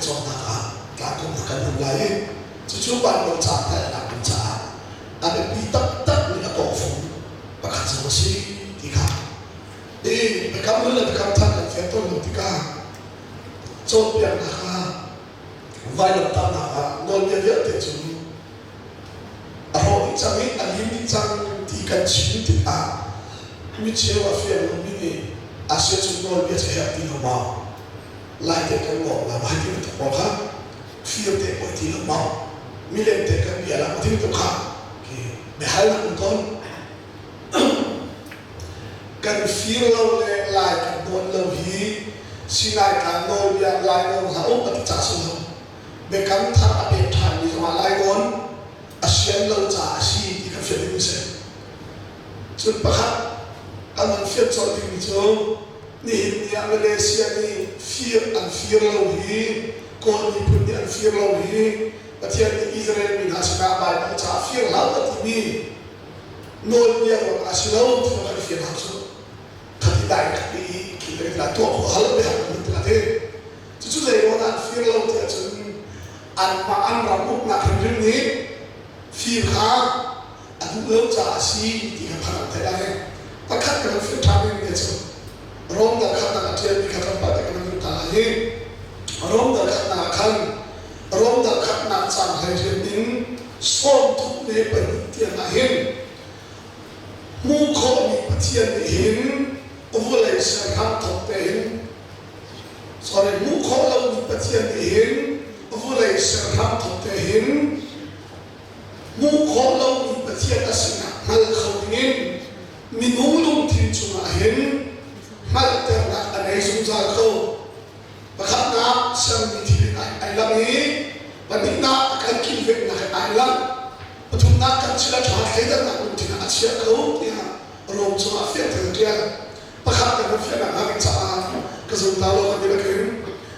cho ta cả cũng là cần lấy chú bạn đồng trả lại là đồng trả anh bị tất những cái cổ phụng và cả số sĩ thì cả đi phải cảm ơn là phải cảm thân là phải tôn trọng thì cả chốt biển là cả vài lần ta là ngôn nhân viết để chúng rồi chẳng ấy anh đi chẳng thì cần chín thì mình chia vào phía mình đi sẽ chúng ngôn viết sẽ hợp thì nó màu lại để cái ngộ là hai cái thuộc bỏ khác phía để bởi thì nó màu mình lên để cái việc là một thứ thuộc khác để hai lần con cần phía lâu lại cần ngôn lâu hi xin lại cả ngôn việc lại ngôn hậu và trả số để cắm thắt ở bên thành thì mà lại ngôn asian lâu trả si thì các phía đi xem chút bạc anh muốn phiền cho tình châu nhìn nhà Malaysia ni phía lâu hi con đi phun đi phía lâu hi và thiên đi Israel mình hãy xem bài nó trả phía lâu là thì mi nôn nhà của asian lâu thì nó phải phiền hậu số thật đại cái cái là tuổi của họ là thế là thế chú dạy nó là phía lâu thì chúng anh mà anh làm lúc nào cũng như thế phía khác anh lâu trả si thì cái phần thế này ta khát cái phía tham nên cái chứ rong đã khát là chuyện thì khát là cái năng ta là gì rong đã khát là khăn rong đã khát là chẳng hay chuyện đến xóm thúc để bận tiền là hiền mua khó bị bắt tiền để hiền vô lại sẽ ham thọc tiền sau này mua khó lâu bị bắt tiền để hiền vô lại sẽ ham thọc tiền mua khó lâu bị bắt tiền là sinh mal không nên mình muốn luôn thì chúng là hiền mal tiền là anh ấy dùng ra câu và khát na sang bị thì anh làm gì và những na cái kinh việc là anh làm và chúng ta cần chỉ là cho thấy rằng là cũng chỉ là chia câu thì rồi chúng ta phải thực hiện và khát cái việc là hàng trả cái dùng tao lo cái việc này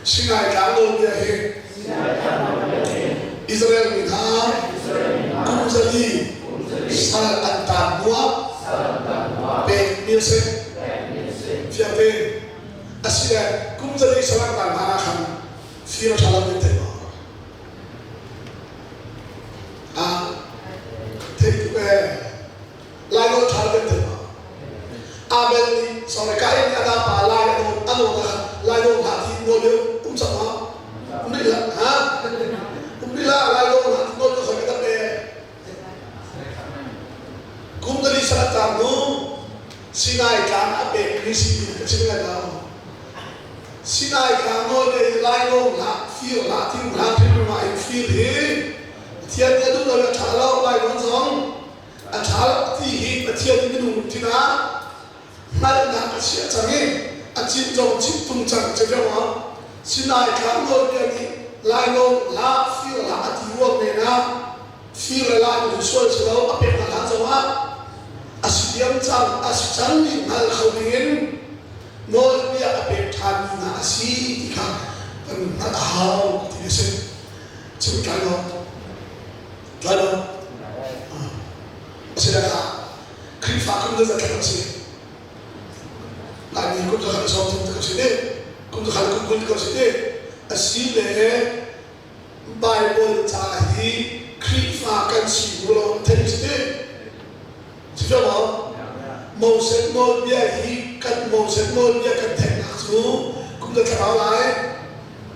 xin ai cả luôn vậy hè Israel mình ha cũng giờ đi sao anh tạm mua về miền Tây phía bên Asia cũng giờ đi sao anh tạm hàng hàng phía nó làm như thế thế cái lại nó làm như thế Abel ni soalnya kain ada apa lain lain hati ngolio sama umrila umrila lain hati ngolio kalau kita be kum dari salat tamu sinai kan ape misi kecil lagi sinai kan ngolio lain feel hati rumah feel tiada tu kalau kalau lain song acal tihi tiada itu tina mai là cái chuyện chẳng nghe anh chim trong chim tung chẳng chơi đâu mà xin ai khám rồi cái này lại luôn là phi là thì vuông này na phi là lại được xuôi chứ đâu áp lực là sao á asiam chẳng đi mal không nên nói bây giờ áp lực than là asi thì khác còn nó hao thì sẽ chịu cái đó sẽ là khi phá không được cái gì lại mình cũng được học xong trong cái gì đấy cũng được học cũng cái gì đấy así để Bible trả hi khi phá cái gì của nó thế gì đấy chỉ cho nó màu sắc màu bia hi cắt màu sắc màu bia cắt thành là số cũng được trả lại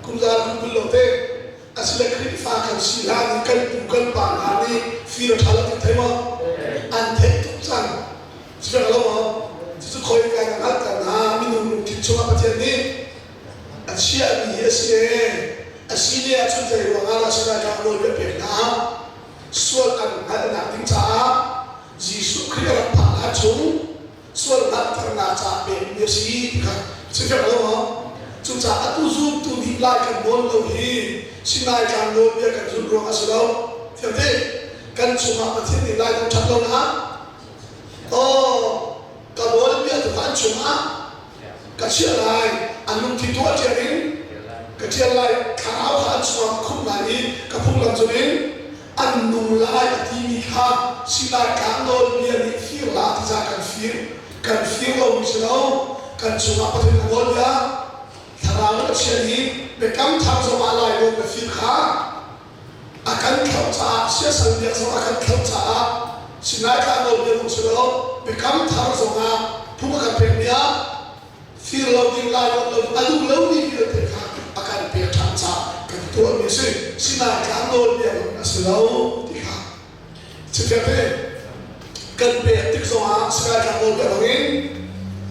cũng ra cũng được thế así là khi phá cái gì là cái bukan bản này phi nó trả lại thế mà anh thấy cũng rằng chỉ cho nó mà chứ khối cái này là cái nào mình thì chúng ta bắt đầu đi Asia thì Asia này chúng ta vừa là chúng ta đang nói về Việt Nam xuân ăn hay là tiếng trả Giêsu Christ là phá lá chúng xuân ăn thằng nào trả về nhiều gì chứ phải không chúng ta tu giúp tu đi lại cái môn đầu hi xin lại cái môn bây cái giúp rồi sao đâu theo thế cần chúng ta bắt đầu đi lại trong chặt lâu hả cái môn bây giờ phải chúng ta cái chuyện này anh muốn thi thua chuyện đến cái chuyện này khảo hẳn chúng ta không lại đi cái phong làm cho đến anh nung lại thì mi khác xin lại cái môn bây giờ đi phiêu lại thì ra cần phiêu lâu như đâu cần chúng ta bắt đầu ngồi ra thằng nào nó chuyện gì để cắm thằng cho bạn lại ngon cái phim khác akan thâu cha sia sang dia so akan thâu cha sinai ka no dia mong selo become thar zonga phuma ka pemia feel loving life of adu loving feel te ka akan pe tham cha ka to mi se sinai ka no dia mong selo ti ka chifete kan pe tik zonga sinai ka no dia mong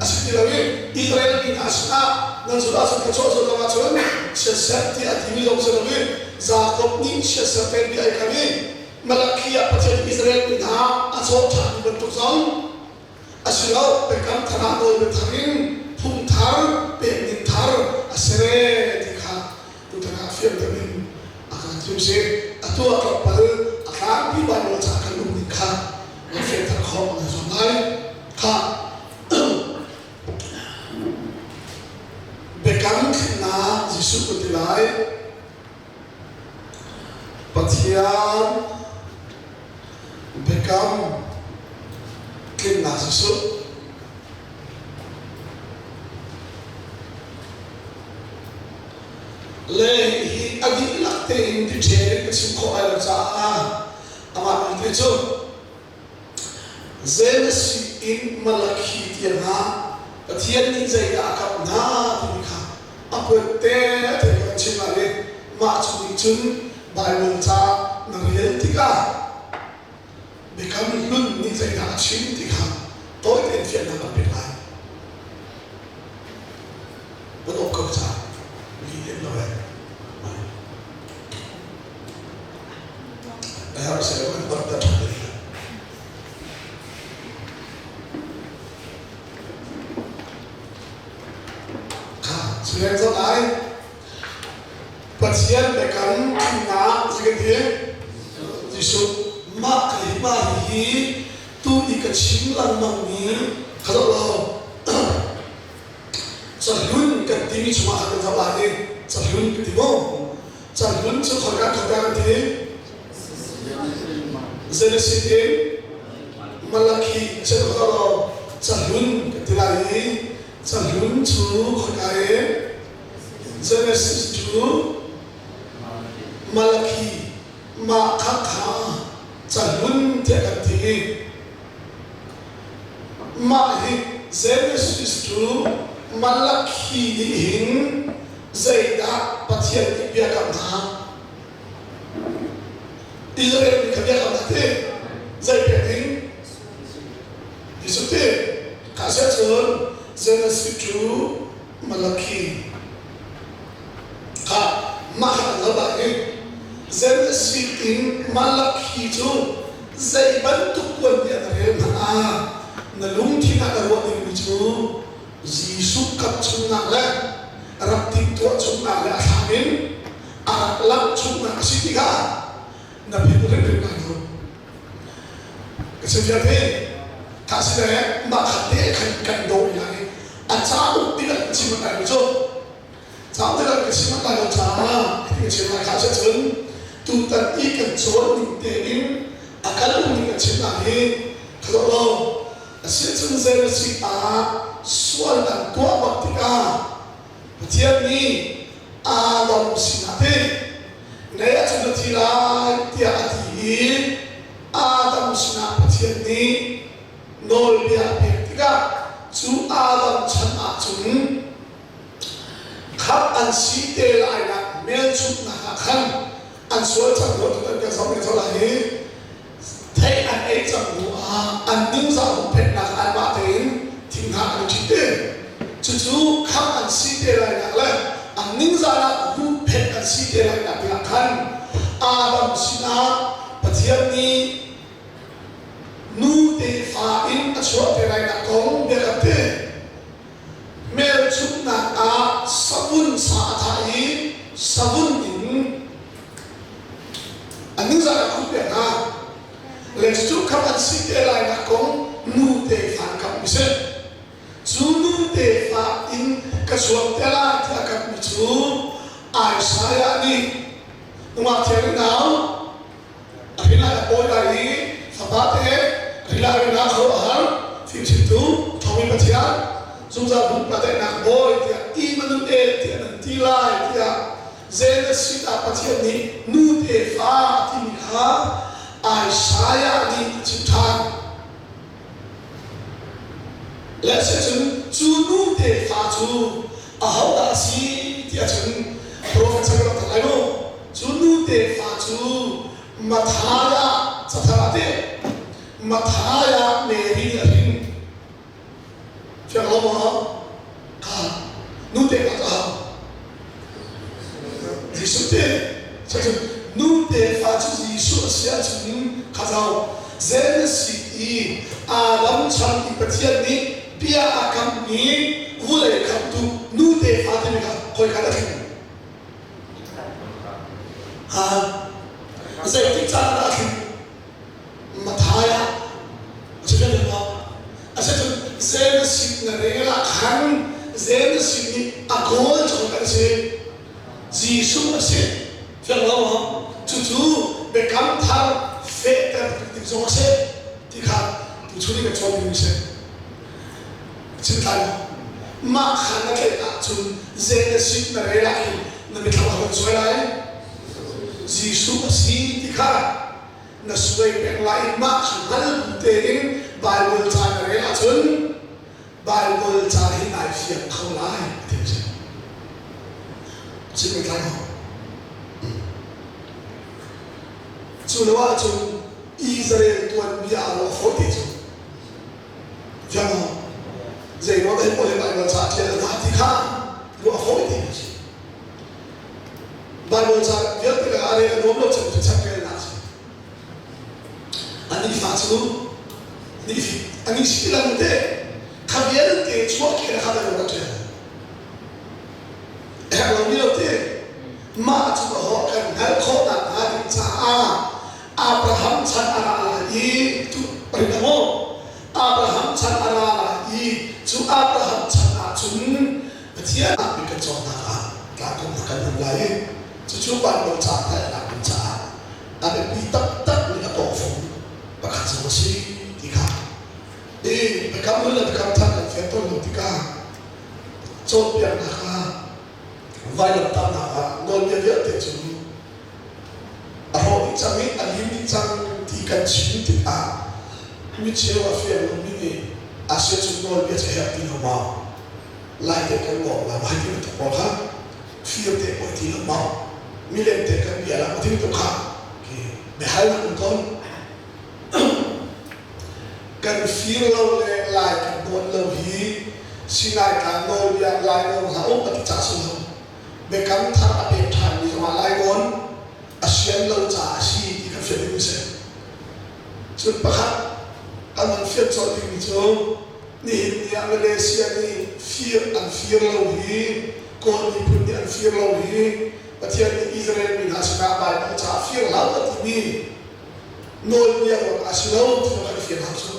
asiti lawi Israel in asna nan sudah sudah so lama chon sesati atimi long selawi Jacob ni sesati dia kami Malakia pacet Israel in ha aso thani bentuk zong asilo bekam thana no betharin phum thar pe min thar asere dikha tutana fiam tamin akan jumse atu akap pal akan pi ban cha kan lu dikha no fe thar khom na zonai kha bekam na Jisu kutilai Pathian bekam kena Jisu le hi adi lakte in di chere kesim ko ala cha ama ni chu Zenes in Malachi tiana Pathian ni zai da kap na ti kha apote te chimale ma chu chun Bible cha na real tika become lun ni zai da chin tika toi ten fian na ka pe lai bo do ko cha ni le lo ai har se wa ba ta ta Sudah selesai. Pasien bekam kena sekitar Jisu mak kalimahi tu ikat simlan mami kalau lo salun ketimi cuma akan sabari salun ketimo salun sekolah nanti Zenesidin Malaki sekolah salun ketilai salun tu kaya Genesis tu Malaki makaka salun tiada tinggi mahi Genesis tu Malaki dihin Zaida Pathian biarkan ha Israel biarkan nanti Zaida dihin disuti kasih sun Genesis tu Malaki ka mahal labari Genesis in Malaki tu zai bentuk dia dari mana nalungti nak darwat ini tu Jisu kat cuma le rapti tua cuma le asamin alam cuma sitika nabi boleh dengar kesejahteraan kasih makhluk kan doi lagi acau tidak cuma ada tu Sao thế là cái sinh hoạt đại cha, cái sinh hoạt khá là lớn, tu tập ý cần số định tế in, cái lúc mình cái sinh hoạt này, cái đó là sẽ chân dễ là gì xuân đàn tua bậc thì thiên ni, đồng sinh hoạt thế, nếu chúng ta thì là tiệt thì đồng sinh hoạt thiên ni, nol bia bia thì chú đồng chân chúng khắp anh sĩ tê lại là miễn chụp là khăn anh số chẳng có tụi cái sống cái lại thấy anh ấy chẳng có anh đứng ra một phép là anh bảo đến thì hạ anh chỉ tê chú khắp anh sĩ tê lại là anh đứng ra là một phép anh sĩ tê lại là khăn đồng sinh á và thiên ni nu tê phá in anh số tê lại là công việc gặp tê Mel chukna sabun sa thai sabun in aning za ku pe na le chu kham an si te lai na kong nu te fa kam mi se chu nu te fa in ka suam te la ta ka mi chu ai sa ya ni ma te na rila boy lai fa ba te rila na kho har fi chi tu thomi patia chúng ta cũng có thể nặng bôi thì im nó ê thì nó ti lai thì Genesis apathian ni nu te fa ti ha Isaiah ni chitan let's say chu nu te fa chu a how da si ti a chun prophet sagra thalai no chu nu te fa chu mathaya chatharate mathaya meri arin फिर हम वहाँ कहा नूते का कहा जिसुते सच नूते फाचु जिसु अस्या चुनिं खाजाओ जेनेसी आदम चंदी पतिया नि बिया आकम नि वुले खातु नूते फाते में का कोई का नहीं हाँ जैसे चारा थी मथाया चुनिं ना ऐसे तो Genesis na rela kan Genesis ni agol chongan se Jisu ase felawa chuchu bekam thar fe ta tikso se tikha tuchuni ka chong ni se chintai ma khana ke ta chun Genesis na rela ki na bethawa ko choilai Jisu ase tikha na suai pek lai ma khanal tein Bible cha na rela chun Bible cha hi nai fiat khau lai thế chứ chỉ cái này chú nói chú Israel tuan bia lo phốt thế chứ chẳng không vậy nó thấy một cái Bible cha thì là thì khác lo phốt thế chứ Bible cha viết cái là ai nó lo chẳng chắc cái nào chứ anh đi phá chú anh đi xí làm thế Kabiyaran te chua kira kada lo rate. Lo milo te ma chu ho kan hal kho na adi cha Abraham chan ara I tu prinamo Abraham chan ara I chu Abraham chan a chun pathia na bi ka chona ka ko na kan lai chu ban lo cha ta na kan cha abe bi tak ni ka to fu ba ka chu si ti ka bekam lu bekam tan kan fiat to lu tika chot pian na ka vai lam ta na ka non ya ya te chu a ho ni chang ni alim ni chang ti kan chin ti a mi che wa fiat lu mi ni a se chu non ya che ya ti no ma lai te kan mo la vai ti to ko ha fiat te ko ti no ma mi le te kan ya la ti to ka ki be hal kun kon kan feel lo le like don lo hi sinai ka no ya lai no ha o pati cha su lo be kam tha ape than ni ma lai gon asian lo cha si ti ka fe ni se chu pa kha kan fe cho ti ni cho ni ya Malaysia ni fear lo hi ko ni pun ni fear lo hi patia ni Israel ni ha sa ba ni cha fear la ti ni no ya gon asilo ti ka fear ha so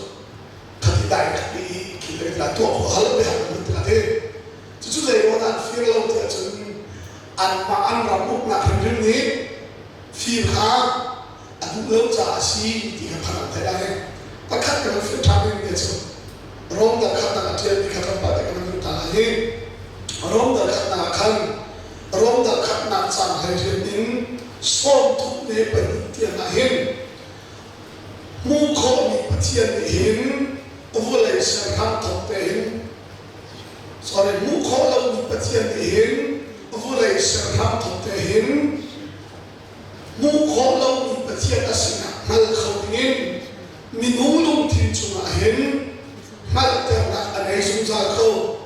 đại bị kỷ là tuộc của hắn bị hàng mình là thế chú dạy nó là phi lâu thì chúng ăn mà ăn vào bụng là thành riêng ní phi khá ăn cũng lớn trả xí thì gặp hàng thế này ta cắt cái phi tham nên để chúng rong đã cắt là tiền thì cắt bắt cái mình ta là rong đã cắt là khăn rong đã cắt là sang hay riêng đến xôm thuốc để bệnh tiền là mu khó bị tiền để vô lại sẽ khám thọc tên rồi mu khó lâu bị bắt tiền đến vô lại sẽ khám thọc tên mu khó lâu bị bắt tiền đã sinh mal khâu đến mình nung lung thiên chung là hen mal tiền là anh ấy dùng ra khâu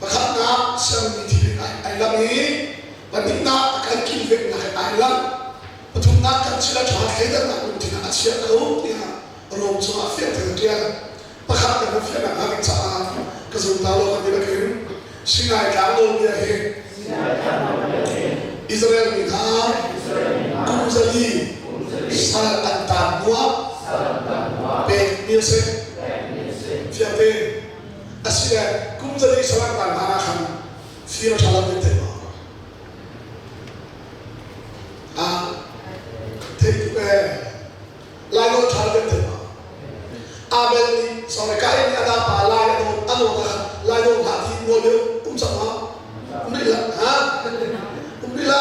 và khát na sang bị thiên ai làm gì và những na cái kinh việc là ai làm và chúng na cái chỉ là thoát cái đó là cũng thiên là chia khâu thì rồi cho phép thì kia Pakhat kan fiat na hang cha ka zum ta lo kan dilakin sinai ka lo bia he Israel ni ha kumzali sal anta bua pe music fiat pe asia kumzali sal anta na khan fira thala pe te take pe la lo thala pe te Abel ni sore kai ni ada pa lai do lai do ha thi mo le sao ha umri la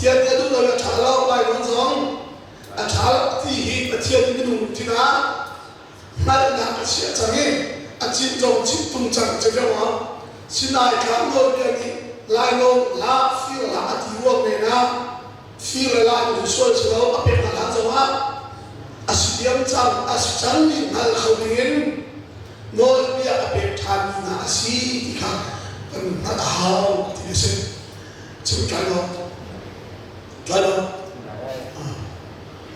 thiên địa đúng rồi trả lâu lại vẫn giống trả thì hít thiên địa đúng thì na nay là sẽ chẳng nghe chim trong chim tung chẳng cho nhau xin lại cảm ơn cái gì lại nông lá phi là thì vuông này na phi là lại một số số đó áp là lá giống á asiam chẳng asiam đi ngal khâu điên nôi bia áp than na asi thì khác còn nó hao thì sẽ chịu cái đó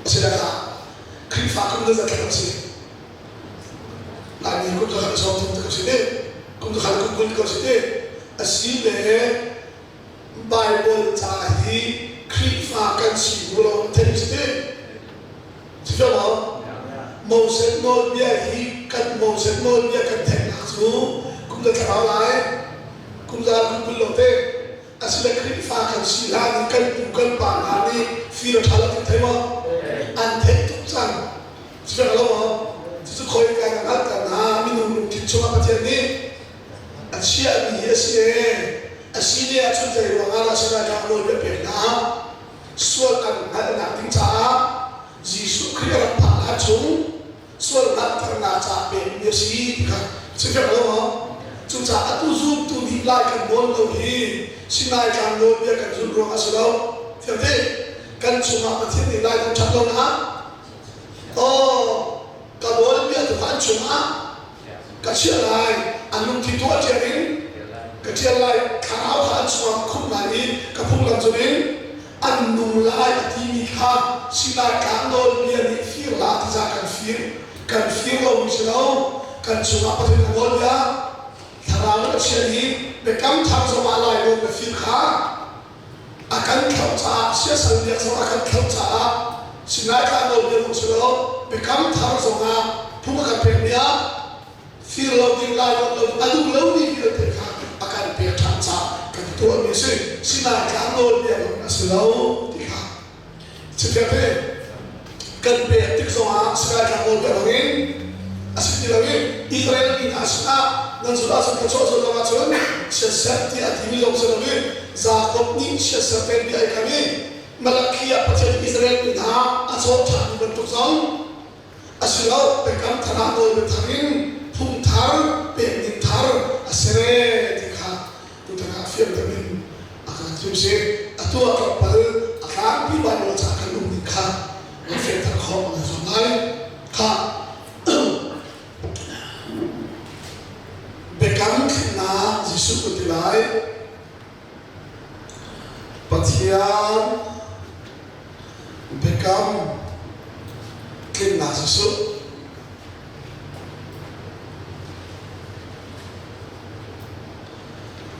sẽ là khi phá cũng được cái gì lại cũng được học xong cũng được cái gì cũng được học cũng được cái gì asile Bible tahi khi phá cái gì cũng được cái gì chứ không Moses nói bia hi cần Moses nói bia cần thèm lạc chú cũng được cái lại cũng ra cũng được thế asile khi phá cái gì là cần bản này phi được thà là thấy không anh thấy tốt rằng chứ không chứ khôi cái nào cả na mình kịp cho các bạn đi Asia bị Asia Asia chúng ta vừa nghe là sẽ là nói về Việt Nam suốt cần hay là tiếng trả Giêsu Christ là phá lá chúng suốt là thằng nào trả về nhiều gì chứ không chúng ta tu giúp tu đi lại cần muốn đâu thì xin lại cần muốn biết cần giúp rồi ở đâu theo thế cần chúng ta thiên đi lại cũng chẳng đâu nữa cả bốn biết được anh chúng á cả chuyện này anh nung thì thua chuyện đến cả chuyện này khảo anh chúng không lại đi cả phong làm cho đến anh nung lại thì mi khác xin lại cảm ơn biết đi phía là thì ra cần phía lâu chứ đâu cần chúng ta có thể làm bốn nhá thằng nào nó chuyện gì để cắm thằng cho mà lại luôn về phía khác akan kau cah sia sandiak sama akan kau cah sinai kan lo dia musuh bekam thar zonga puma kan pemia fir lo ding lai lo adu lo ni kita teka akan pe thang cah kan tua misi sinai kan lo dia musuh teka seperti kan pe tik zonga sinai kan lo dia lagi asik dia lagi Israel ni asna dan sudah sampai cocok macam sesati adimi lo lagi Jacob ni sesuatu yang kami Malakia pasal Israel ni dah asal thani bentuk sang asilau bekam tanah doi betarin pun thar pening thar asere dikha utara film temin akan terus atu akan pada akan pibai lo akan lumikha film terkau nasional kha bekam kena Yesus kutilai Patian bekam kena Yesus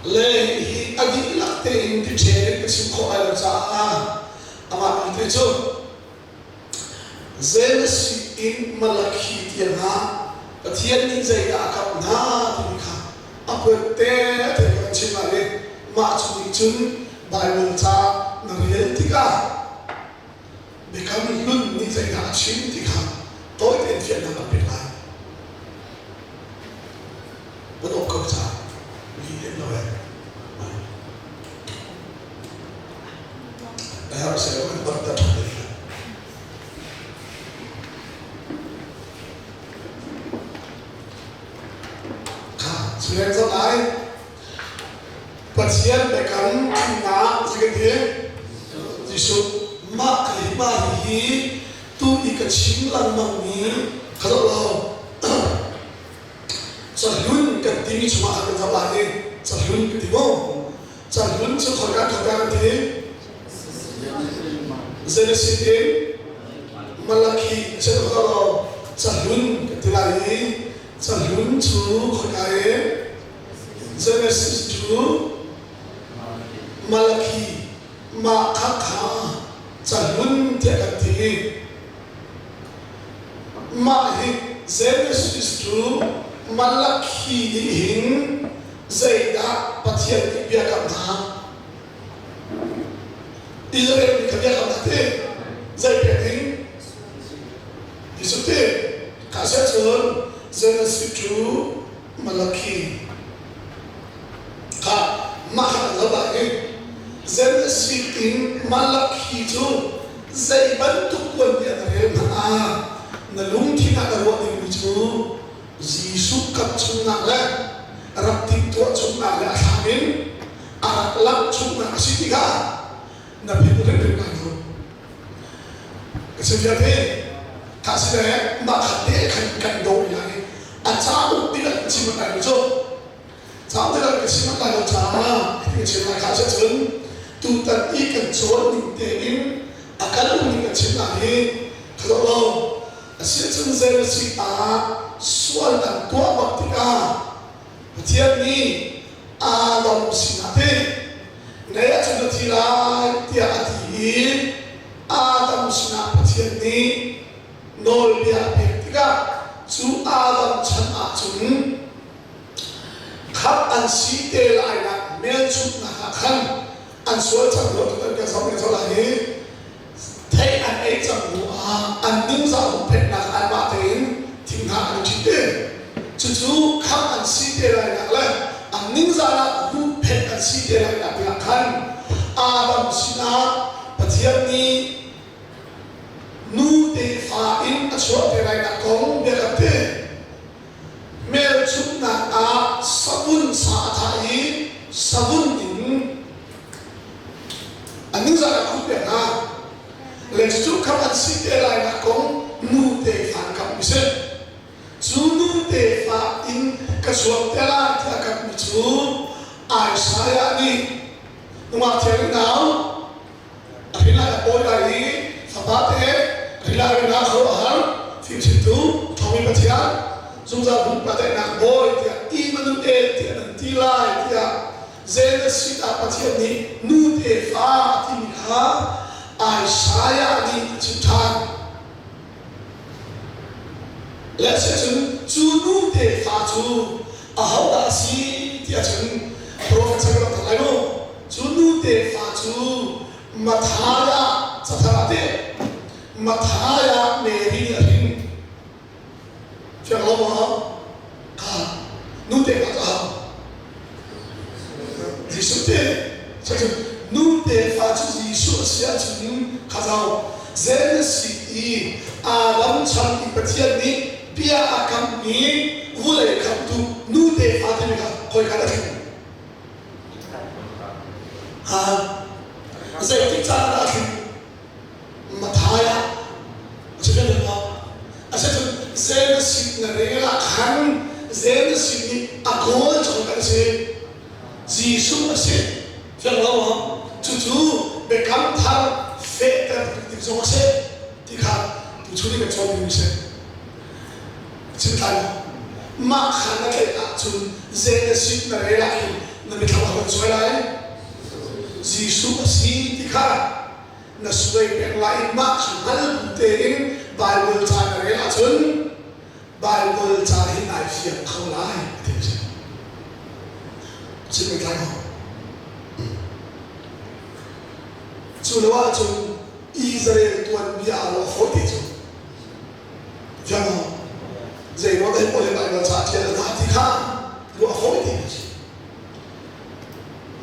lehi adi lakte inti ceri kesimko alam saa amat itu tu zelsi in malaki tiana Patian ni zai akap na timika apa te kencimale macam itu Bible cha nariel tika bekam lun ni zai na chin tika toi ten fian na pelai bodok ko cha ni en lo ai harus saya berkata ka sudah selesai Pasian bekam kena sekitar Yesus mak himahi tu ikat simlang mami kalau lo salun ketimi cuma akan sabane salun ketimo salun sekarang nanti Zenesidin Malaki kalau salun ketilai salun tu kaya Zenesis tu Malaki makaka calun tiagati mahi Genesis tu Malaki dihin zaida patian biakamna Israel biakamna te zaidahin isute kasetun Genesis tu Malaki ka maha labai Genesis in malak hi chu zai ban tu quân dia re ma na lung thi na ro ni chu Jisu kap chung na la rap ti tu chung na la thamin arak lak chung na sitika na phi re na ro se te ta se ma khate kan do ya ni a cha u ti la chi ma na chu cha te la chi ma na cha ti chi ma kha se chun tu ta ti kan chon ni te in akal ni ka chi na ni kho lo se chun ze si a sual dan tua waktu ka tiap ni alam sinate naya chun tira tia ati adam sina tiap ni nol dia pektika chu adam chan a chun khap an si te lai na men chu na khan an sual chang lo tu ka sa me so la ni thai an ai chang lu a an ning sa pek na an ma tein thing ha an chi te chu chu kham an si te lai na la an ning za na hu pek an si te lai na ya khan adam sina pathiam ni nu te fa in a chua te lai na kong be ka te mel chu na a sabun sa thai sabun in an ning za na hu pe na le chu kham an si te lai na kong nu te fa kam mi se Zunu te fa in kasuam tela te akat mitu ai saya ni numa teri nau akhirnya boy lagi sabate akhirnya na kau ahal tim situ kami baca zungza buk pada nak boy dia imanu ti nanti lai dia zena sita baca ni nu te fa timika ai saya ni ciptaan lẽ sẽ chừng chú nu để phá chú à hậu đã si thì chừng prophet sẽ làm thay luôn chú nu để phá chú mà thaya sa thara mà thaya Mary arin chẳng lo mà nu để phá chú Giêsu để chừng nu để phá chú Giêsu sẽ chừng khá giàu Genesis alam chan ipatian ni pia akam ni vule kam tu nu te fatimi ka koi kada ki ha zai ti cha da ki mathaya chhe ne ma asa tu Genesis na rela khan Genesis ni akol chong ka se Jisu ase chang lo ma chu chu be kam thar fe ta ti so se ti kha tu chu ni ka chong ni se Cintai, mak khana kita cun Genesis nare lagi, nabi kawan suai lain, Jisu masih dikah, nasuai yang lain mak khana butein Bible cah nare lah cun, Bible cah hinai fiat kau lain, tidak sih, cintai kau, cun awak cun Israel tuan biar Allah hoti cun, jangan Zai nó thấy một Bible cha thì là thì khác lúa khối thì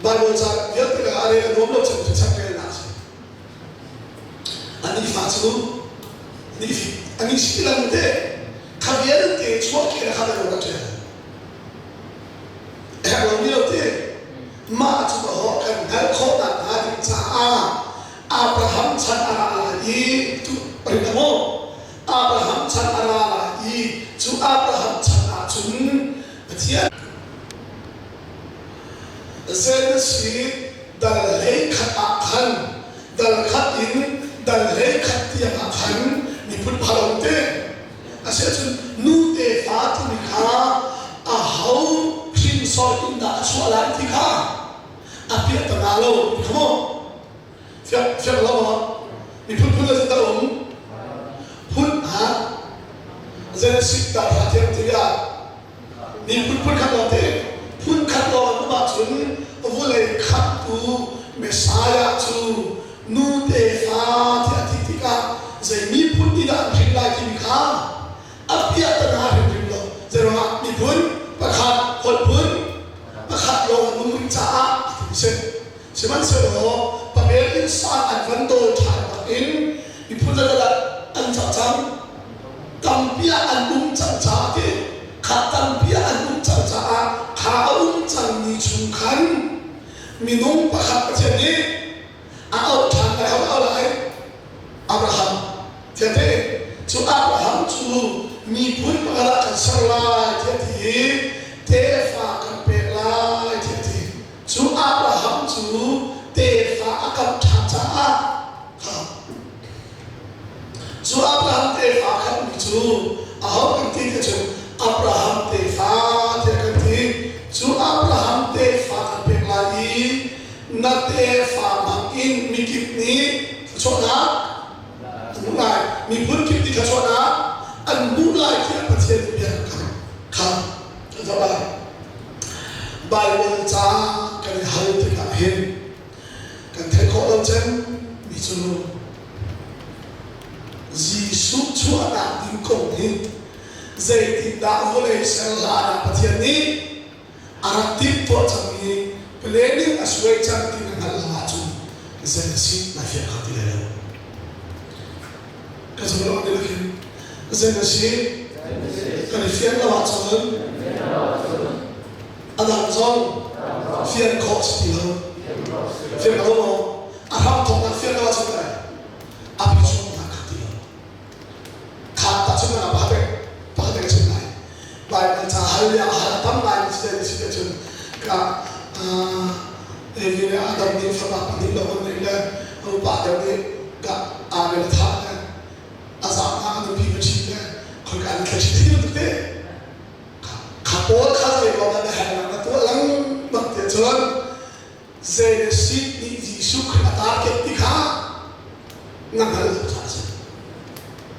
Bible cha viết cái là ai là nôm lột chừng chừng cái là gì anh đi phá chú anh đi xí lần thế khai viết cái chúa kia là khai được cái chuyện em làm như thế mà chúng ta họ cần hãy khó đạt hai định cha Abraham chan ara lagi tu perintahmu Abraham chan ara lagi chú Abraham chana chun batia Genesis dal lei khat akhan dal khat in dal lei khat tia akhan ni put phalom te ase chun nu te fa ti kha a hau phin so in da chu ala ti kha a pia ta na lo kamo fia lo ni put la ta put ha Genesis ta hatiam tiga ni pun kan lote pun kan lo nu ba chun vule khat tu Messiah chu nu te fa ti tika zai mi pun ni da rin la ki kha apia ta na rin lo zero ma ni pun pa khat hol pun pa khat lo nu cha se man se lo pa bel in san an van do tha in mi phun la an cha cham tampia an chang cha te kha tampia an chang cha kha chang ni chung khan mi nung pa kha pa ni a au than la au lai Abraham thế chú Abraham chú mi phun pa la kan sarla thế te fa kan pe la thế chú Abraham chú te fa akan tha cha chú Abraham te fa kan mi chú a ho kan ti chú Abraham te fa te kan ti chú Abraham te fa kan pe la i na te fa mang in mi kip ni cho na đúng lại mi phun kip ti cho na an bu lại thì anh sẽ được biết không cho bạn Bible cha cái hay thì cả hiền cái thế khó đâu chân bị cho luôn Giêsu Chúa đã tin công hiền dạy tin đã vô lệ sẽ là bắt thiên ní anh tiếp tục chẳng đi planning as way chẳng tin anh là chung cái gì là xin là việc khó tin đâu cái gì đó đi được cái gì là xin cái phiền là wat chẳng anh làm xong phiền khó thì hơn phiền đâu mà anh học thông là phiền là wat chẳng này anh bị chung là khác thì khác ta chung là bắt được cái chuyện này bài mình trả hay là tấm lại mình sẽ chuyện cả vì là Adam đi phát bạc đi đâu này là ông bà đâu đi cả về là thà này giảm ăn được bị chi này còn cái ăn cái gì được thế khá bố khá gì mà nó hay là nó lắm bằng tiền chuẩn dễ xịt đi Giêsu Christ ta cái đi khá ngang hàng được sao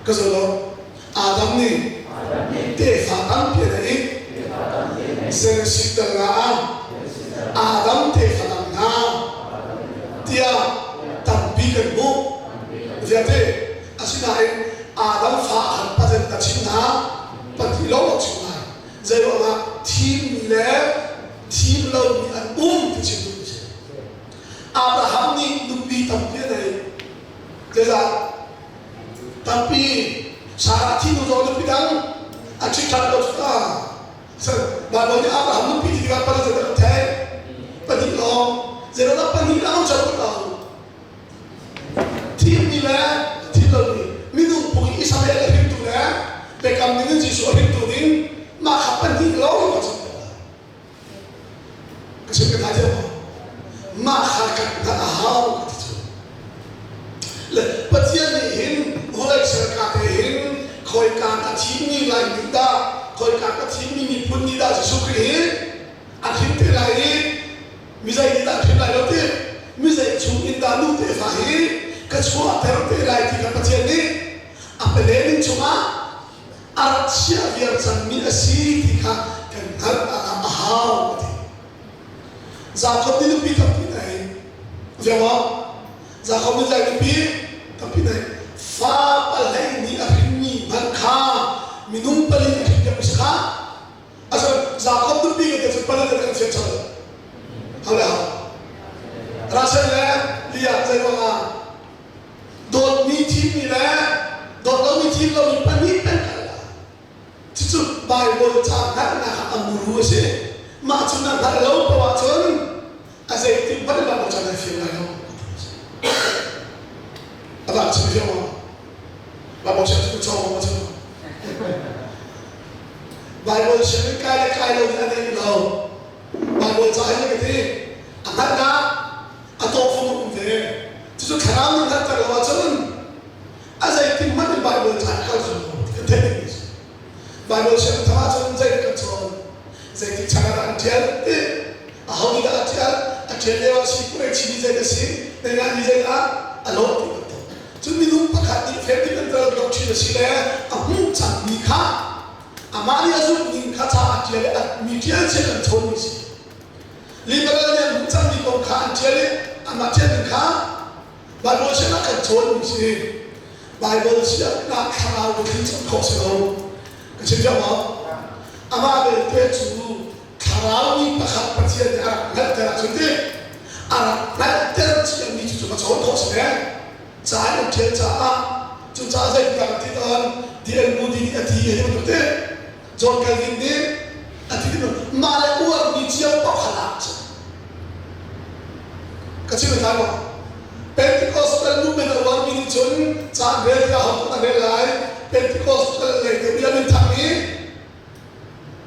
cái gì đó Adam này để phá tan tiền này dễ xịt được là Adam te phadam na tia tampi kan bu viate asinai Adam fa han paten ta china pati lo china zero na team lo ni an ti chinu Abraham ni nubi tampi nei zera tampi Sarah ti no zo pidang achi chat lo ta sa ba lo ni Abraham nubi ti ka pala zera the Pani long, zero na pani lang jauh tahu. Tim ni lah, tim lalu. Minum pun Israel itu lah. Bekam dengan Yesus itu ni, maka pani long macam tu. Kesukaan aja apa? Maka kata ahau itu. Le, petian ni hin, oleh serkat hin, koi kata tim ni lain kita, koi kata tim ni pun ni dah Yesus Kristus. Akhir terakhir. Misai kita khilai lote, misai chungin dalu te fahi, kacua terote lai ti kapatian ni, apelenin cuma arat sia biar sanmi asiri ti ka kenal ahau ti. Zakob ni lupi tapi nai, jawab, Zakob ni lagi lupi tapi nai. Fa palai ni akhirni berkha, minum palai akhirnya berkha. Asal Zakob lupi kita sepala dengan siapa? Halo, rasanya lihat saya bilang, dot ni tim ni lah, dot lo ni tim lo ni pani lah. Cucu Bible cakap nak amuru sih, macam nak lo bawa cun, asal tim pada bawa cun film lah. Apa macam film? Bawa cun tu cakap macam. Bible sini kaya lo ni ada ni lo. Bible cakap ni anak atau form dia, jadi kerana nak terlalu macam, asal itu mana Bible cakap tu, kita ni. Bible cakap macam jadi kacau, jadi cakap antiar, ahau ni antiar lewat si pun ciri jadi si, dengan ni jadi alot itu. Jadi minum pakai ni, ferti bentar blok ciri si le, amun cang nikah, amari azul nikah cak antiar, mikir cakap cakap ni si. Liberalnya bukan di bongkar jadi amatir nikah, Bible siapa control mesti, Bible siapa nak kalau begitu kosong, kecil apa? Amal betul kalau ni pakai percaya Arab, nak terjadi Arab, nak terjadi yang itu chỗ thọ sẽ trái một thiên trả chúng ta dạy cả thì tận thì anh muốn đi thì hiểu được thế rồi cái gì đấy thì nó mà lại uổng đi chiếu bọc hạt lạc cái chuyện này mà Pentecostal movement ở ngoài mình chốn trả về ra học tập về lại Pentecostal này cái bây giờ mình thằng ấy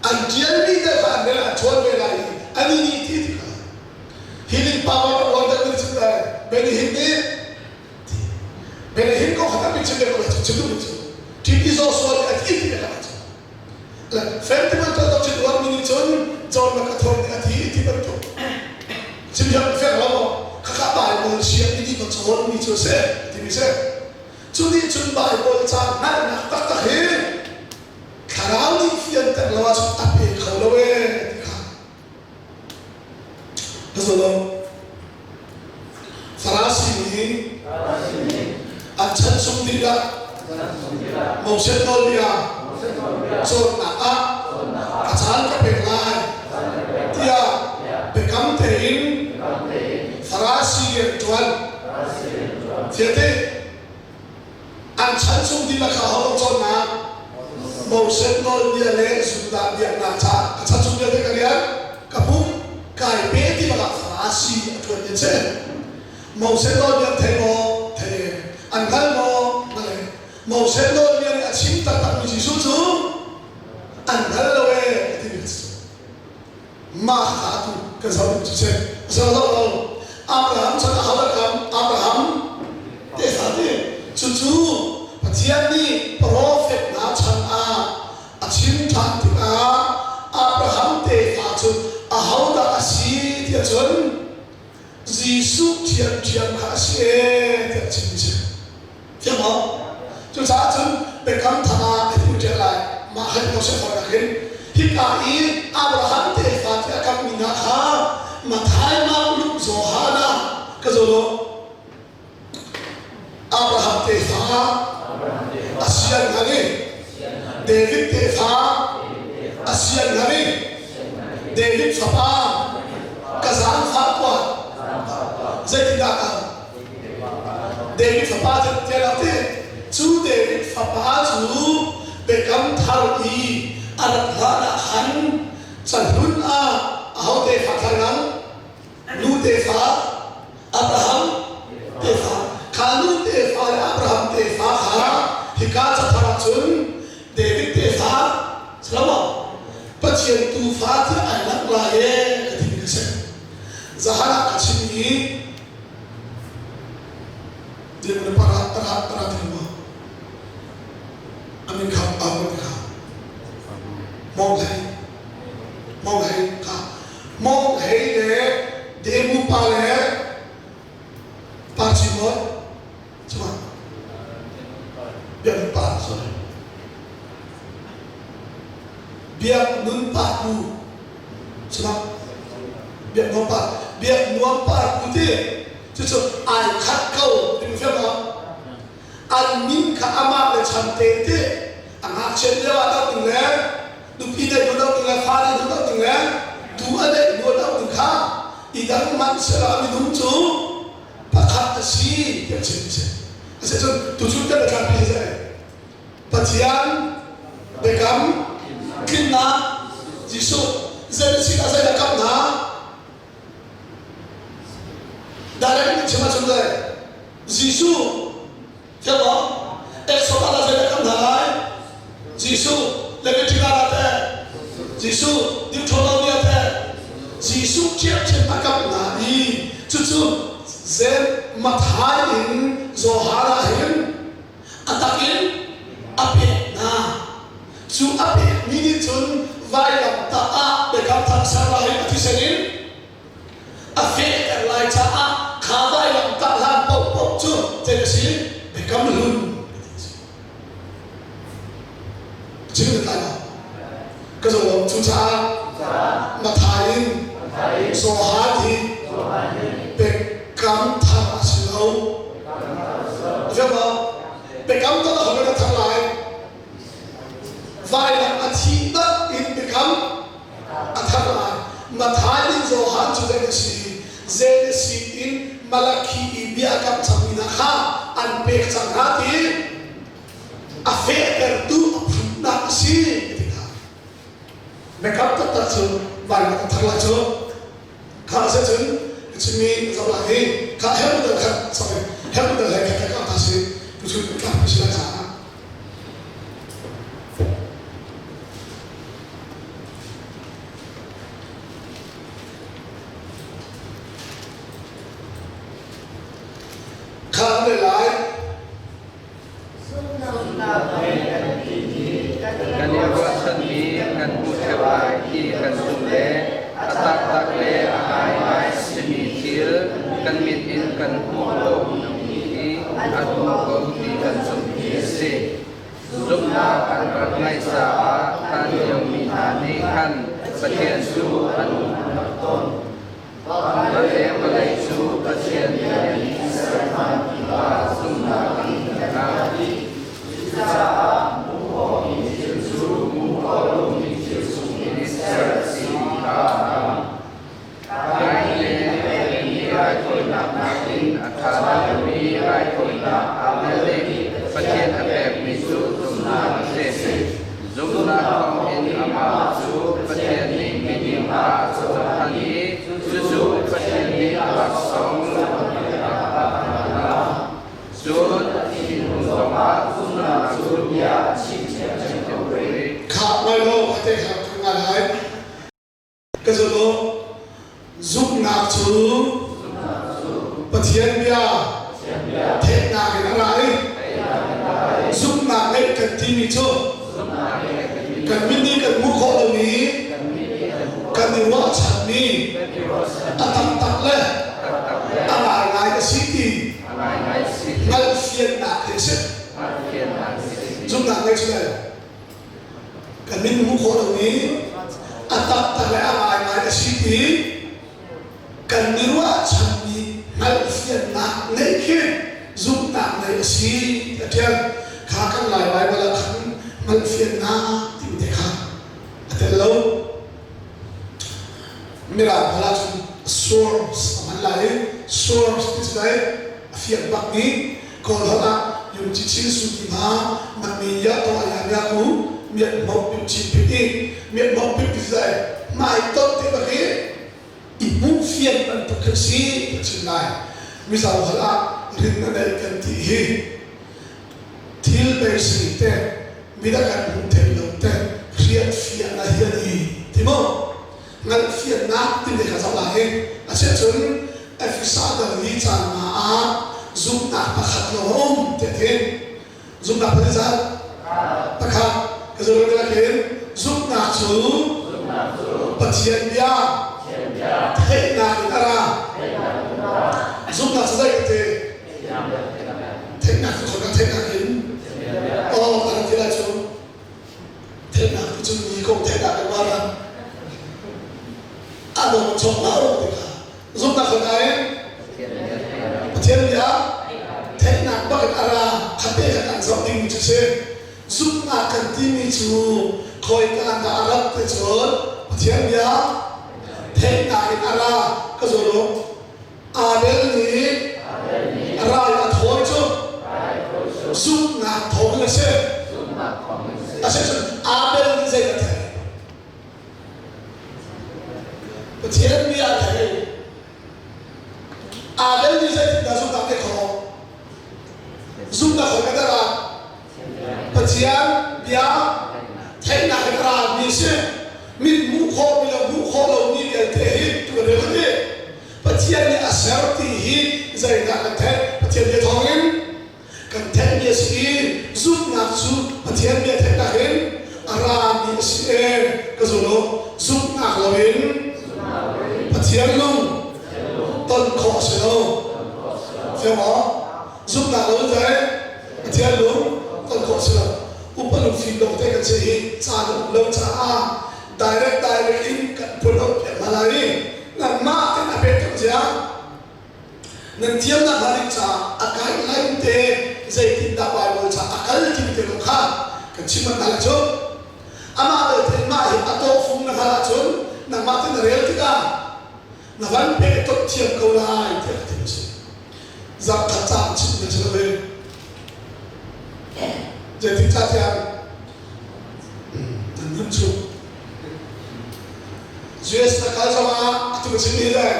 anh chiến đi để phản về lại chốn về lại anh đi thì healing power ở ngoài đó mình chúng ta bên hindi bên hindi có khả năng mình chơi được rồi chúng mình thì đi do số cái gì thì là là phép thì mình tôi đọc chuyện ngoài mình chốn cho nó cái thôn thì mình chốn chỉ biết phép lắm các bài bồi xuyên đi vào chỗ mình chưa sẽ thì mình sẽ chú đi chun bài bồi trang nát nát tắc tắc hết khả năng đi phiền tận lo chúng ta bị khẩu lâu ấy bây giờ Farasi anh chân sung đi ra màu xanh đôi đi à rồi nạp á cả chán các bệnh lại thì bị cấm thể in Farasi yang tuan, jadi an chan sung di nak kau orang na, mau senol dia le sudah dia nak cak, chan sung dia kalian, kamu kai beti baga Farasi tuan je, mau senol dia tengok, an kan mau senol dia ni acim tak tak mesti susu, an kan lewe, mah tu kesal je, kesal Abraham sana Abraham thế sao thế chú Pathian đi prophet na chan chim chan thì Abraham thế phá chú hậu đã asi thì chun Jesus thiam thiam khá xe thì chim chứ thấy không chú cha chun bị cấm thà thì trở lại mà hay nó sẽ phải là cái hít ý Abraham thế phá thì cấm mình ha mà thái mà lúc rồi hana cái rồi đó Abraham te phá Asian ngani David te phá Asian ngani David phá Kazan phá qua dây thì đã David phá thế nào thế chú David phá chú bị cấm thảo ý Arab đã hắn sản hôn hậu te phá thằng nắng lu te phá Abraham te phá khá lu te phá Abraham te phá khá thì cá cho thằng chun David te phá sao không bắt chuyện tu phá thì ai nặng lại cái gì cái gì zahara cái gì dia mana para terima amin kham amin kham mong thấy để mu pa le pa chi mo chuma biar pa rồi biar nun pa ku chuma biar nun pa ku thế chứ ai khát câu thì phải không anh min khá ama le chăm tê thế anh hát chuyện đó đâu từng lẽ đục đi đây đâu từng lẽ phá đây đâu từng lẽ tu ở đây đâu từng khác idang man sẽ là mình đúng chú bắt khát gì thì sẽ cho tu chú cái là cái gì vậy Pathian để cắm kinh na Giêsu dân sĩ đã dạy cắm na đại mình chỉ mà chúng ta Giêsu theo đó Exodus đã dạy cắm na Giêsu Leviticus đã thế Giêsu Deuteronomy thế Giêsu chép trên bát cắm na đi chú zen mặt hai in Zohara in atakin ape na chú ape mini chun vai làm ta để cắm thằng sang lại thì sẽ đến ape lại cha khá vai làm ta làm bốc chú thế gì để cắm luôn chứ được lại nào cái rồi chú cha mặt hai in Zohara thì để cắm thằng lâu phải không để cắm tất cả mọi người thằng lại vài lần anh chỉ đất in bị cắm anh thằng lại mà thái linh rồi hắn chủ đề gì dễ gì in malaki ibia kam samina kha an pek sanghati affair tu na si ketika makeup tak so vai ma thakla cho kha se chun chimi zawlahi kha help the kha sorry help the ka ta si chu ka si la sa kha le lai kan yang buat seni kan musyawah di kan sumle atak tak le ai semi til kan mitin kan moto ngi adu ko di kan sumle se zumna kan rangai sa kan yang minani kan patien su an ton Bale balai su patien yang serman ba zumna kan kali sa cái số đó giúp ngạc chú và thiên bia thế ngạc cái nó lại giúp ngạc cái cần tin đi chứ cần mình đi cần mua khó đâu ní cần đi mua chặt ní tập lên lại cái city ngay phiền ngạc thế chứ giúp ngạc cái chỗ này cần mình mua khó đâu ní atap tale amai mai da siti kan nirwa chambi ngal fian na nei khe zum na nei si athian kha kan lai bai bala khan ngal fian na tim de kha atelo mira bala source man lai source this guy fian bak ni ko hola yum chi chi su ti ma man mi ya to ya ya ku miệt mộc bị chìm bị đi miệt mộc bị dậy mai tốt thế mà thế ít muốn phiền bằng thực cái gì chuyện này ví dụ là riêng cái này cần thì thiếu bề sĩ thế vì đã cần muốn thêm lâu thế riêng phiền là hiện gì thì không ngăn phiền nát thì để cả dòng lại là sẽ chốn em phải sao được lý chẳng mà giúp nạp và khát lâu ôm thế giúp nạp là gì ta khát cái giờ này là cái giúp nạp chú bật tiền bia thế nào thì ta ra giúp nạp sẽ dạy cái thế nào thì còn thế nào kiến ta làm thế là chú thế nào thì chú nghĩ không thế nào cái qua là đồ chọn nào rồi thì cả giúp nạp cái này bật tiền bia thế nào bắt cái ra khát bia khát ăn dòng tinh chú xe giúp nạp cần tim đi chú khôi cái ăn cả Arab cái chốn thiên bia thế nào cái ara cái rồi đó Abel ní ara là thôi chứ giúp nạp thôi cái xe sẽ Abel như vậy là thế thiên bia thế Abel như vậy thì là giúp nạp cái khó giúp nạp khỏi cái đó là Patian bia thế nào cái ra vì sao mình mua kho mình là mua kho lâu như vậy thế tụi nó thế Patian này asar thì hi giải đã cái thế Patian này thong em cái thế này gì giúp nạp giúp Patian này thế nào em ara vì sao cái số đó giúp nạp là em Patian luôn tân khó sẽ đâu phải không giúp nạp là thế Patian luôn tân khó sẽ đâu upan film long te kan se hi cha lo cha direct in kan pull out malai na ma te na pe tu ja nan tiam na hari cha akai lain te zai tin da bible cha akal tin te lo kha kan chiman na cho ama le te ma hi ato fung na khala chon na ma te na real ti ka na van pe to tiam ko lai te tin se giặc khát chạm chịu được cho về giờ thì cha thì ăn nhân chung Jesus na kal sama tu sini dah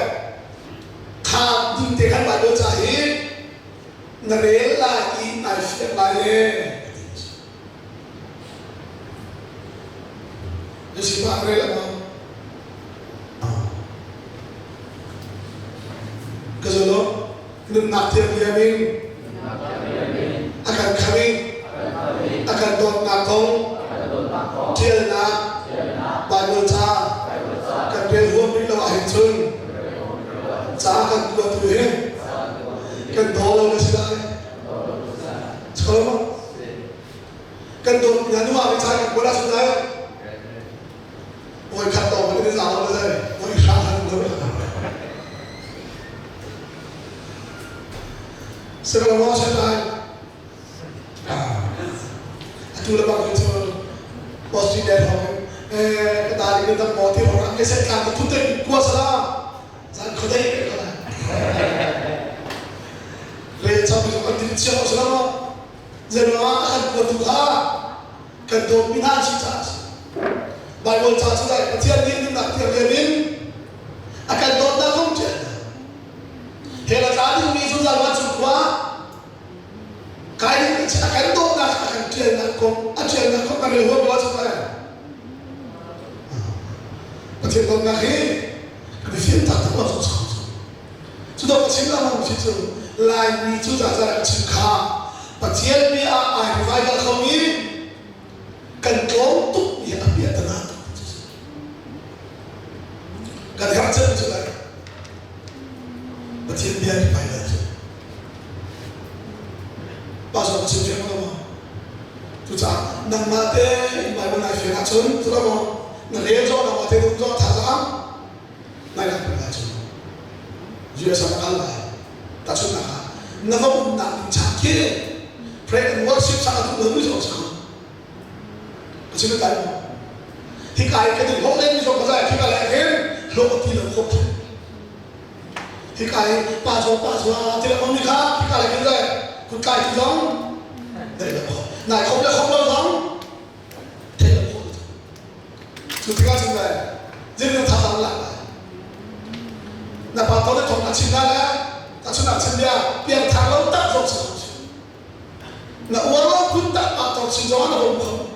kham ding te kan Bible chahi narela I fiat laye Yesus ba narela ma kazolo nin nakte biamin akan kami akan don nakong tiel na Bible cha kan dia huam ni lawa hin chung cha kan tua tu he kan dolo na sila cholo kan don nganu ma cha kan bola sila oi khat to ma ni za lo le oi sha han lo sila mo sa dai tu la ba ko so posti de ho cái ta đi tâm mò thì họ cái sẽ làm cái thúc đẩy qua sao rằng có đây cái này về sau khi chúng ta đi chơi sao giờ nó ăn của tụi ta cần đồ mình ăn chi trả bài một trả cho này cái tiền đi nhưng đặt tiền về mình cần đồ ta không chuyện thế là cái đi mình chúng ta quan trọng quá cái đồ ta cần tiền là không cần để hỗ trợ cho này Macam tu nak kefir tak tahu apa sahaja. Sudah macam mana macam tu, lain ni tu sahaja cikha. Macam ni revival kami kan untuk dia ambil tenang. Kan macam tu lah. Macam dia revival tu. Pasal macam tu mana? Tu cak nak mati, Bible nak fikir macam tu lah. Nãy giờ nó có thể đúng thả ra này là cái gì giờ sao nó lại ta chọn là nó không nằm chặt kia pray and worship sao nó đúng rồi sao cái gì cái thì cái gì họ lên rồi có giải thì cái lại cái lúc thì nó không thì cái ba số thì là không đi khác thì cái lại cái gì cũng cái thì giống đây là này không đâu giống Chúng ta xem này, riêng là thằng làm lại, là bảo tôi đã thằng làm chim ra đấy, ta chọn làm chim ra, biển thằng lâu tắt rồi sao? Là uống lâu cũng tắt bảo tôi chim gió là không không,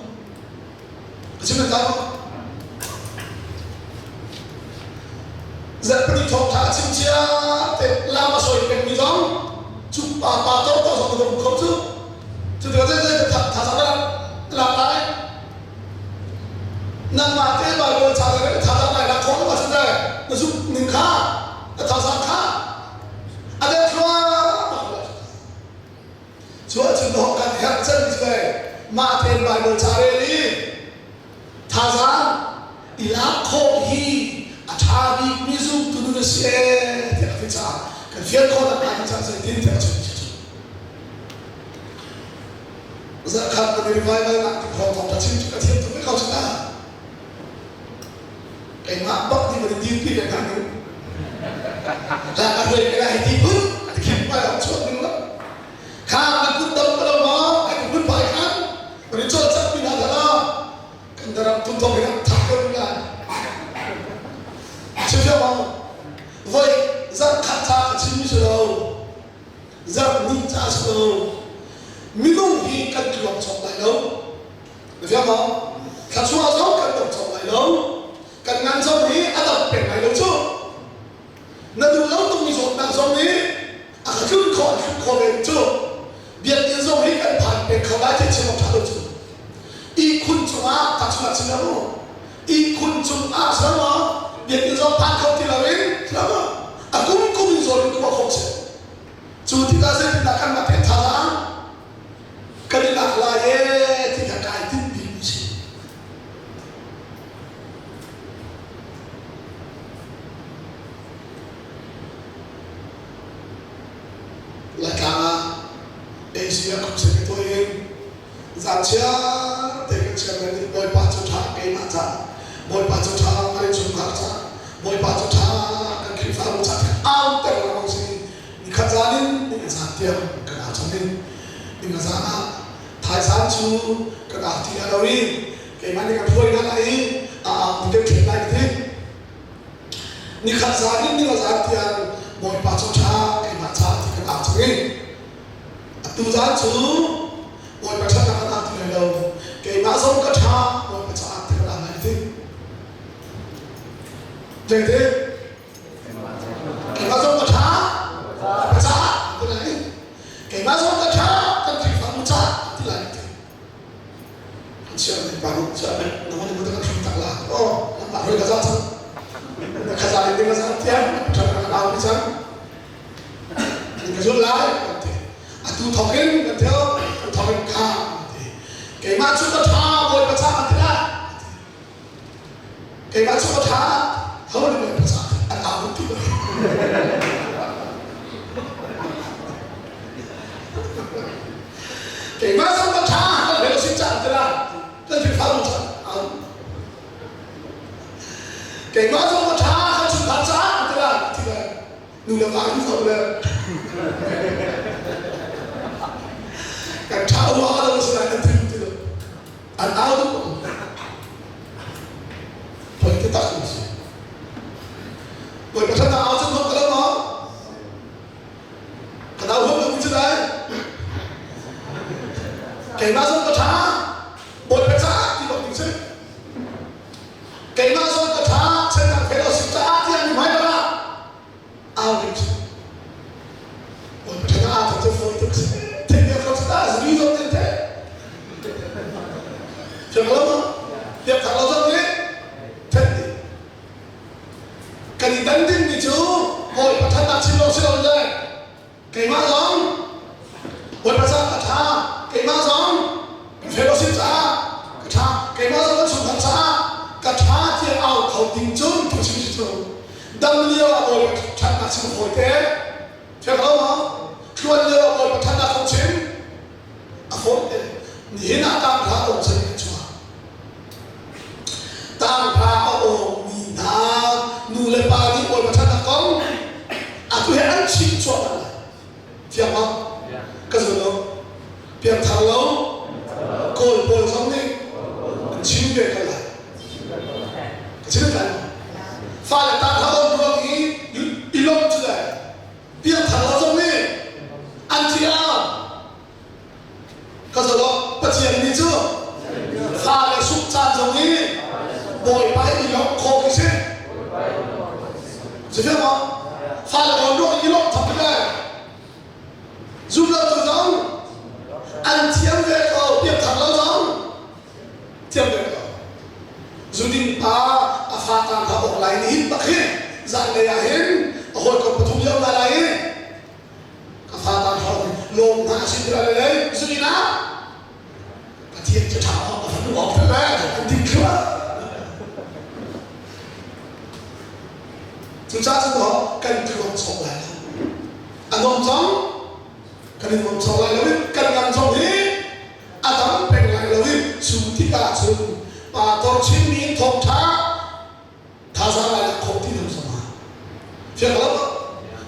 chim là sao? Giờ bây giờ thằng chim chia, để làm mà soi cái gì đó, chụp bảo tôi rồi không chứ, chứ đừng có dễ thằng làm lại. Nang mati Bible cara cara lain nak kau macam mana? Nasib nikah, atau zakah, ada keluar. Cuma contoh kan hak jenis mati Bible cara ni, thazan ilakhohi, achabi mizu tu Indonesia tiada fica. Kan fiat kau nak macam saya tidak macam itu. Zakah dan revival nak kau tak macam itu kan tu kau cakap. Cái mà bóc thì mình tiêu cái này nữa, là người cái này thì vứt, thì kiếm phải làm chuột nữa, khám là cũng đâu có đâu mà, anh cũng vứt phải khám, còn đến chuột chắc bị nào đó, cần ta làm tung tung cái làm thắc hơn là, chưa chưa không? Vậy rất khát cha chỉ như đâu, rất ninh cha đâu, mình không nghĩ cần chọn chọn lại đâu, được không? Khát chúa đâu cần chọn chọn lại đâu. Kan ngan som ni ada pen mai lo chu na du lo tung ni so na som ni a khun ben chu bian ni som hi kan phan pe khaw lai che chimo tha lo chu I khun chu a ta chu na chin na mo I khun chu a sa ma bian ni som phan khaw ti la rin sa ma a kum ni so ni ko khaw che chu ti ka se ti na kan ma pe tha la kan ni la la ye ti ka kai ti là cả Asia cũng sẽ cái thôi giảm chia để cái chuyện này mỗi ba chỗ thang cái mà ra mỗi ba chỗ thang cái chung khác ra mỗi ba chỗ thang cái khi phá một chặt ao để làm gì khát ra nên giảm tiền cái nào trong mình nhưng mà giá thái sản chú cái nào thì là đâu đi cái mà đi gặp thôi nó lại một cái chuyện này thế ni khát giá nhưng mà giá tiền mỗi ba trăm cha cái mà cha thì cái nào trong mình tu giá chú mỗi ba trăm cái nào thì là đâu cái mà giống cái cha mỗi ba trăm thì cái nào này thế thế cái mà giống cái cha cái cha cái này cái mà giống cái cha cái thì phải một cha thì là thế chuyện này bạn chuyện này nó mới được cái chúng ta là bạn hơi cái gì cái gia đình cái gia tiền cho nó đào cái chân cái rút lái tu thọ kinh cái theo thọ kinh khá cái mà chúng ta thà mỗi cái cha thế là cái mà chúng ta thà không được cái cha ăn áo cũng thích cái mà chúng ta thà cái điều sinh trạng thế là cái việc phá một trận cái mà chúng ta thà cái chúng ta trả thế là thì là nụ là vàng không là cái tháo hóa đó là cái thứ gì ăn áo đó thôi cái tác dụng gì bởi vì thằng áo chứ không có đâu mà cái áo không được chứ đấy cái mà chúng ta thà một cái giá thì một tính chất cái mà chúng ta thà trên là cái đó sinh giá thì anh phải là áo tính chất một cái thằng thì phơi thực sự thế việc không ta là lý do như thế chẳng lắm không việc thằng nó rất đấy thế thì cái gì đánh tin thì chứ hồi mà thân ta xin lỗi rồi cái mà giống hồi mà sao cả thà cái mà giống phải lo xin trả cái mà giống chúng ta trả cả thà thì ao khẩu tình chung của chúng ta đâm liêu hồi mà thân ta xin hồi thế chẳng lắm không luôn liêu hồi mà thân ta không chín phốt nhìn là tam phá ổn xây cái chùa tam phá ổn nhìn na nu lệ ba đi ổn mà thân ta không tôi hẹn ăn chín chùa mà thiệt không cái gì đâu việc thằng lâu cồn cồn giống đi chín việc cái này chín việc này pha lại tam phá ổn luôn ý lông chứ này việc thằng lâu giống đi ăn chi à cái gì đó bắt chuyện đi chưa pha lại xúc chan giống đi bồi bãi ý lông khô cái gì biết không pha lại còn đội ý lông thật cái này giúp đỡ tôi giống ăn chiếm về cầu tiếp thẳng lâu giống chiếm về cầu dù đi pha tam thảo ổn lại đi bạc hết dạng này là hết hồi còn một thùng yêu lại hết pha tam thảo lồm hạ xin ra đấy dù đi nào và thiệt cho thảo họ phải bỏ cái bé để ăn thịt nữa chúng ta sẽ có cần cái lòng sống lại lòng sống cần lòng sống lại là cần làm sống đi tấm bền lại là chú thích cả chú và tôi xin miếng thông thá thà ra lại là không tin làm sống việc lắm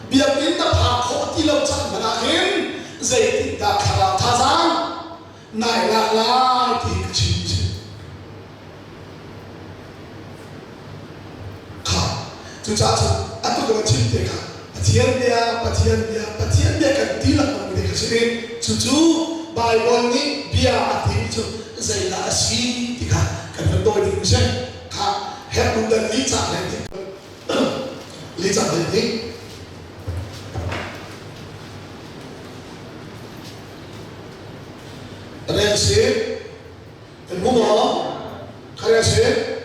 việc đến tập hạ không tin làm sống mà đã khiến dây thì đã khả năng thà ra này là thì cái chuyện gì khả chúng ta tôi có chuyện gì cả Patian dia kan tidak memberi kesini cucu Bible ni biar hati itu saya asi tiga kan bentuk ini saya kah hebat dan licak lagi ada yang sih dan bunga karya sih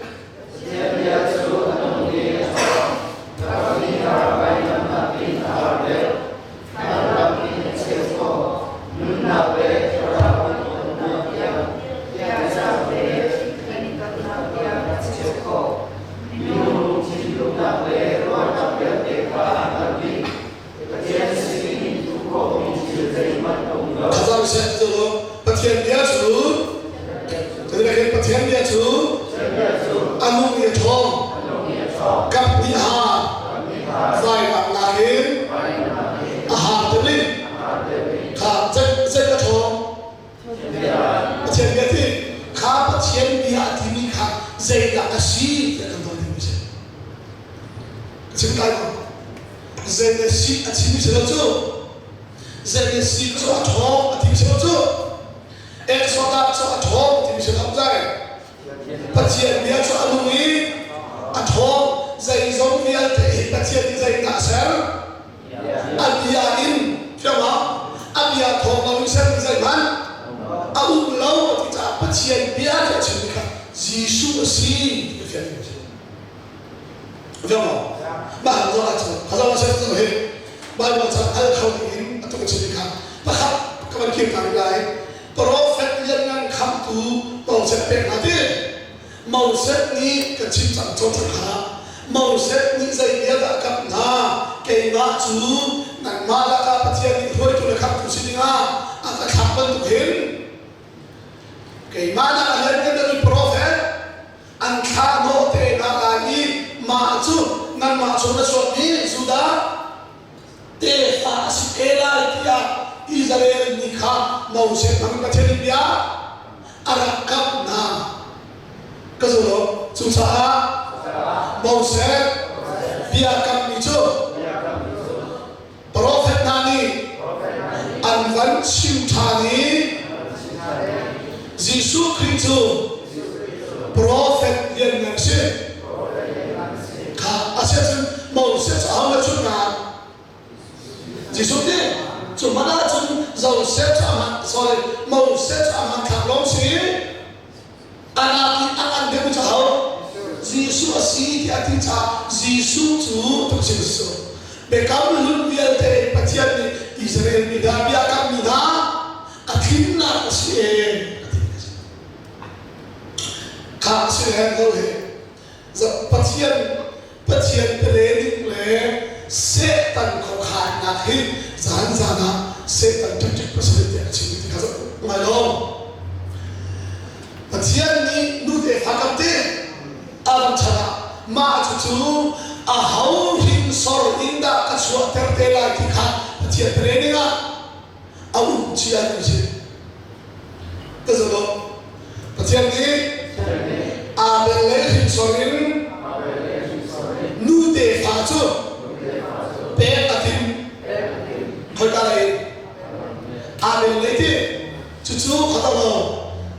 Patian dia tu, jadi kan patian dia tu, anu dia thong, kap dia, fai bak lahir, ahar tu ni, pasien dia timi kha zaida asi ya kan dole mi se chim kai ko zaida si achimi se lo chu zaida si chu atho atimi se lo chu exoda chu atho atimi se lo jai pasien dia chu alumi atho zai zong dia te pasien di zai na ser abia in chama abia tho ma ser zai man Abu Lau kita pasien dia ke cerita Yesus Mesih ke fiat itu. Betul? Bah, betul aja. Kalau saya tu heh, bah macam Al-Khawin atau cerita. Bah, kawan kita lain, Prophet yang kam tu mau sepak nanti, mau set ni keciptaan contohnya, mau set ni saya dia tak kam na, kena tu, nak malah kah pasien itu boleh tu kam tu sini ngah, akan kapan tu hen. Kay mana alam dari prophet ang kamo te nalagi macu nan macu na suami sudah te fasikela dia Israel nikah mau set kami kacau dia arakap na kesulo susah mau set dia kami itu prophet nani anvan simtani Yesus Kristus prophet yang nasi kah asyik mau set awal cuma Yesus ni cuma ada cuma jauh set amat sorry mau set amat kalau si anak akan dia jauh Yesus asih dia tidak Yesus tu tak Yesus bekam lulu dia te patian ni Israel ni dah biarkan ni dah akhirnya asih Kasih yang kau he, pasien training le, setan kau kan nak he, jangan setan tujuh pasien dia ciri kasih malam. Pasien ni nude fakam te, alam cara, macu ahau him sor inda kasua tertela kita pasien training au cian ni, kasih pasien ni. Abel sorin nude facu pe atin kolkalai Abel lete cucu kata lo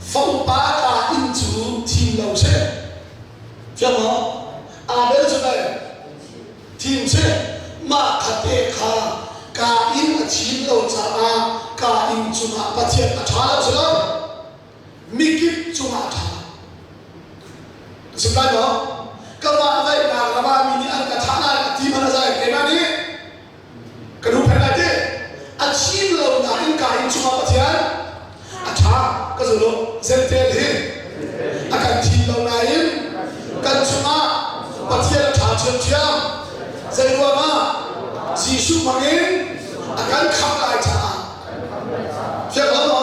phong pa incu tim lau se siapa Abel juga tim se mak kate ka in tim lau cara ka in cuma pasien acara selo mikir cuma acara Sebenarnya, kalau ada yang nama mini angkat tanah di mana saya kena ni, kerupan aja, asyik lo nak ingkain cuma pasien, acah, kesulo, sentel he, akan cilo lain, kan cuma pasien acah ciam, saya lupa, Yesus mungkin akan kamai acah, siapa lo,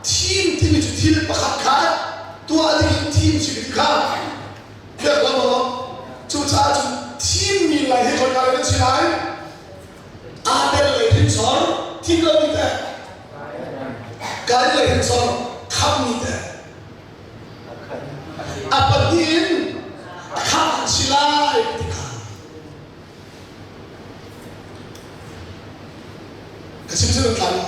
tim itu tim pakai, tua lagi tim sedikit. Biar lama, cuaca tim ni lagi kalau kalian silai, ada lagi sor, tim lagi deh, kalian lagi sor, kami deh, apa ini, kami silai kita, kesimpulan kali,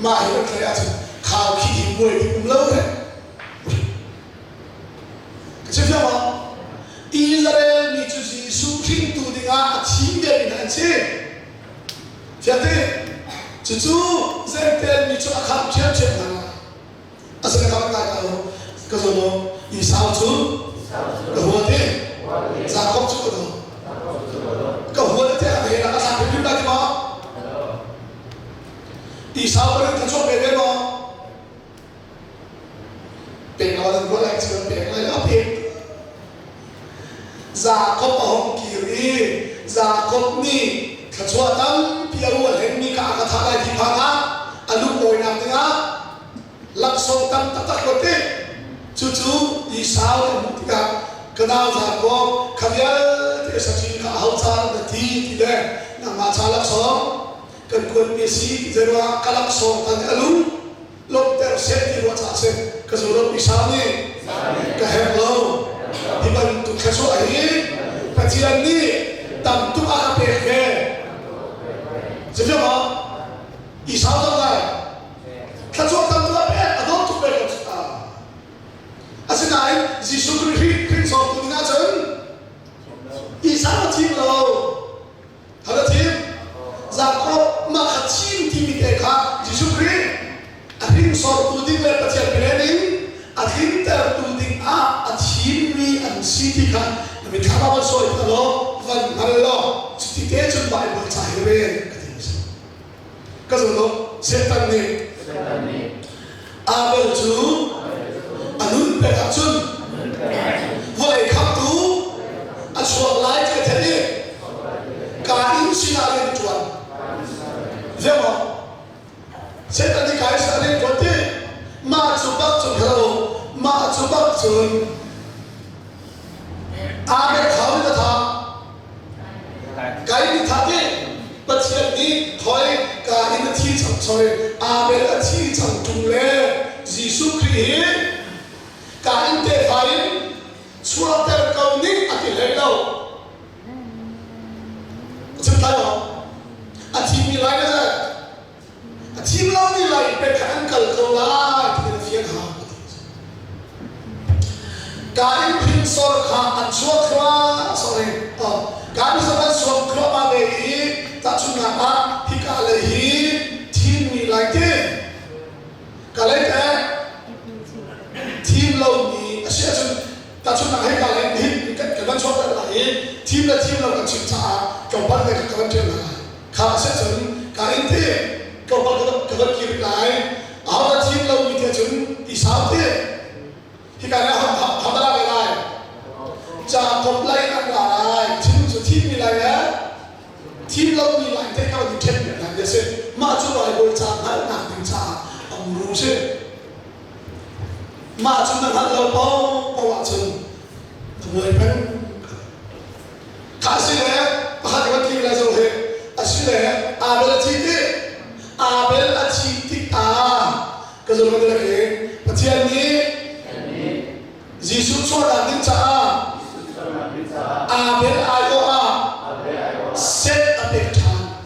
mahir kerja kau kini boleh diumlau deh. Siapa? Israel ni cuci suking tu dengan cingga dengan cing. Siapa? Cucu Zentel ni cuci akam cing mana? Asal kamu tak tahu? Kesono Isau tu, kehuati, Jakob tu tu, kehuati apa yang nak sampai bila tu? Isau beri kecuali bebe mo. Pengawalan gua lagi sebab pengawalan apa? Jakob ahom kiri, Jakob ni kecuali piaru alhemi ka akata lagi panga, alu boy namanya, langsung tam tatak kote, cucu Isau kemudian kenal Jakob, kalian tesati ka hautar nanti tidak nama calak song, kemudian Messi jerwa kalak song tadi alu, lông tèo xếp thì nó trả xếp cái số lông bị sao đi cái hẹp lâu thì mình tụt cái số ấy phải chỉ là đi tầm tụt ăn bể kề chứ không ý sao đâu này cái số tầm tụt ăn bể ở đâu tụt bể à xin này Jesus Christ sổ tụi nga chân ý sao là chim lâu thật là chim ra có mà khát chim thì mình để khác Jesus Christ Akhirnya soal tuding le pacar planning, akhirnya tuding chim ni siti kan, tapi kalau soal itu lo, van malo, siti dia cuma Bible cahaya, kalau lo setan ni, Abel tu, anun pekacun, boleh kaptu, asual lain ketemu, kain sinar itu tuan, zaman setan ni kaya sekali kote, mak coba kalau mak coba cun, Abel kau ni tak, kaya ni tak ni, pasal ni thoi kaya ni ti cang thoi, Abel ti cang tungle, Jesus Christ, kaya ni kaya surat terkau ni ati lelau, cerita lo, ati milai ni. Chim lâu như vậy bên cạnh cần cầu la thì là phiền hà cái pin soi khá ăn suốt khá sorry cái bây giờ ăn suốt khá mà về ý ta chung là thì cả là ý chim mi lại thế cả lấy thế chim lâu mi sẽ chung ta chung là hay cả lấy ý cái văn suốt là ý chim lâu là chim trả trong ban ngày cái văn chuyện là khá sẽ chung cái thế câu cái kiri lại, họ đã chim lâu như thế chúng thì sao thế? Thì cái này họ đã làm cái này, cha không lấy năng lại, chim như này nhé, chim lâu như này thế cao thì chết được làm gì thế? Mà chúng nói bồi cha hãy làm tình cha ông rú thế, mà chúng ta hãy lâu bao quả chừng, người bên, cả sĩ lệ, hai cái kiri là rồi thế, sĩ lệ, bây giờ chi thế? Abel achitik kalau kita lagi pasien ni Jesus soal ni cah Abel ayo set apektan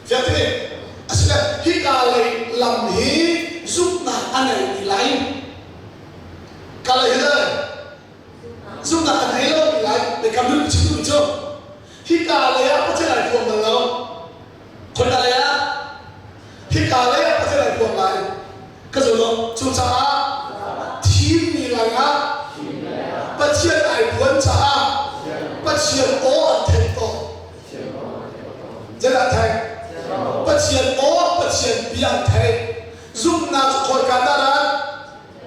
jadi asal hikalai lam hi zupna anai lain kalau itu zupna anai lain mereka belum cukup cukup hikalai apa cara dia malauคนอะไรนะที่กาเล่ประเทศไหนพวกไรก็จะลงจุดจ้าทีมมีอะไรนะประเทศไหนพวนจ้าประเทศโอ้เทนโตจะได้ไทยประเทศโอ้ประเทศเบียร์ไทยซุ่มนาจุดคอยการด้าน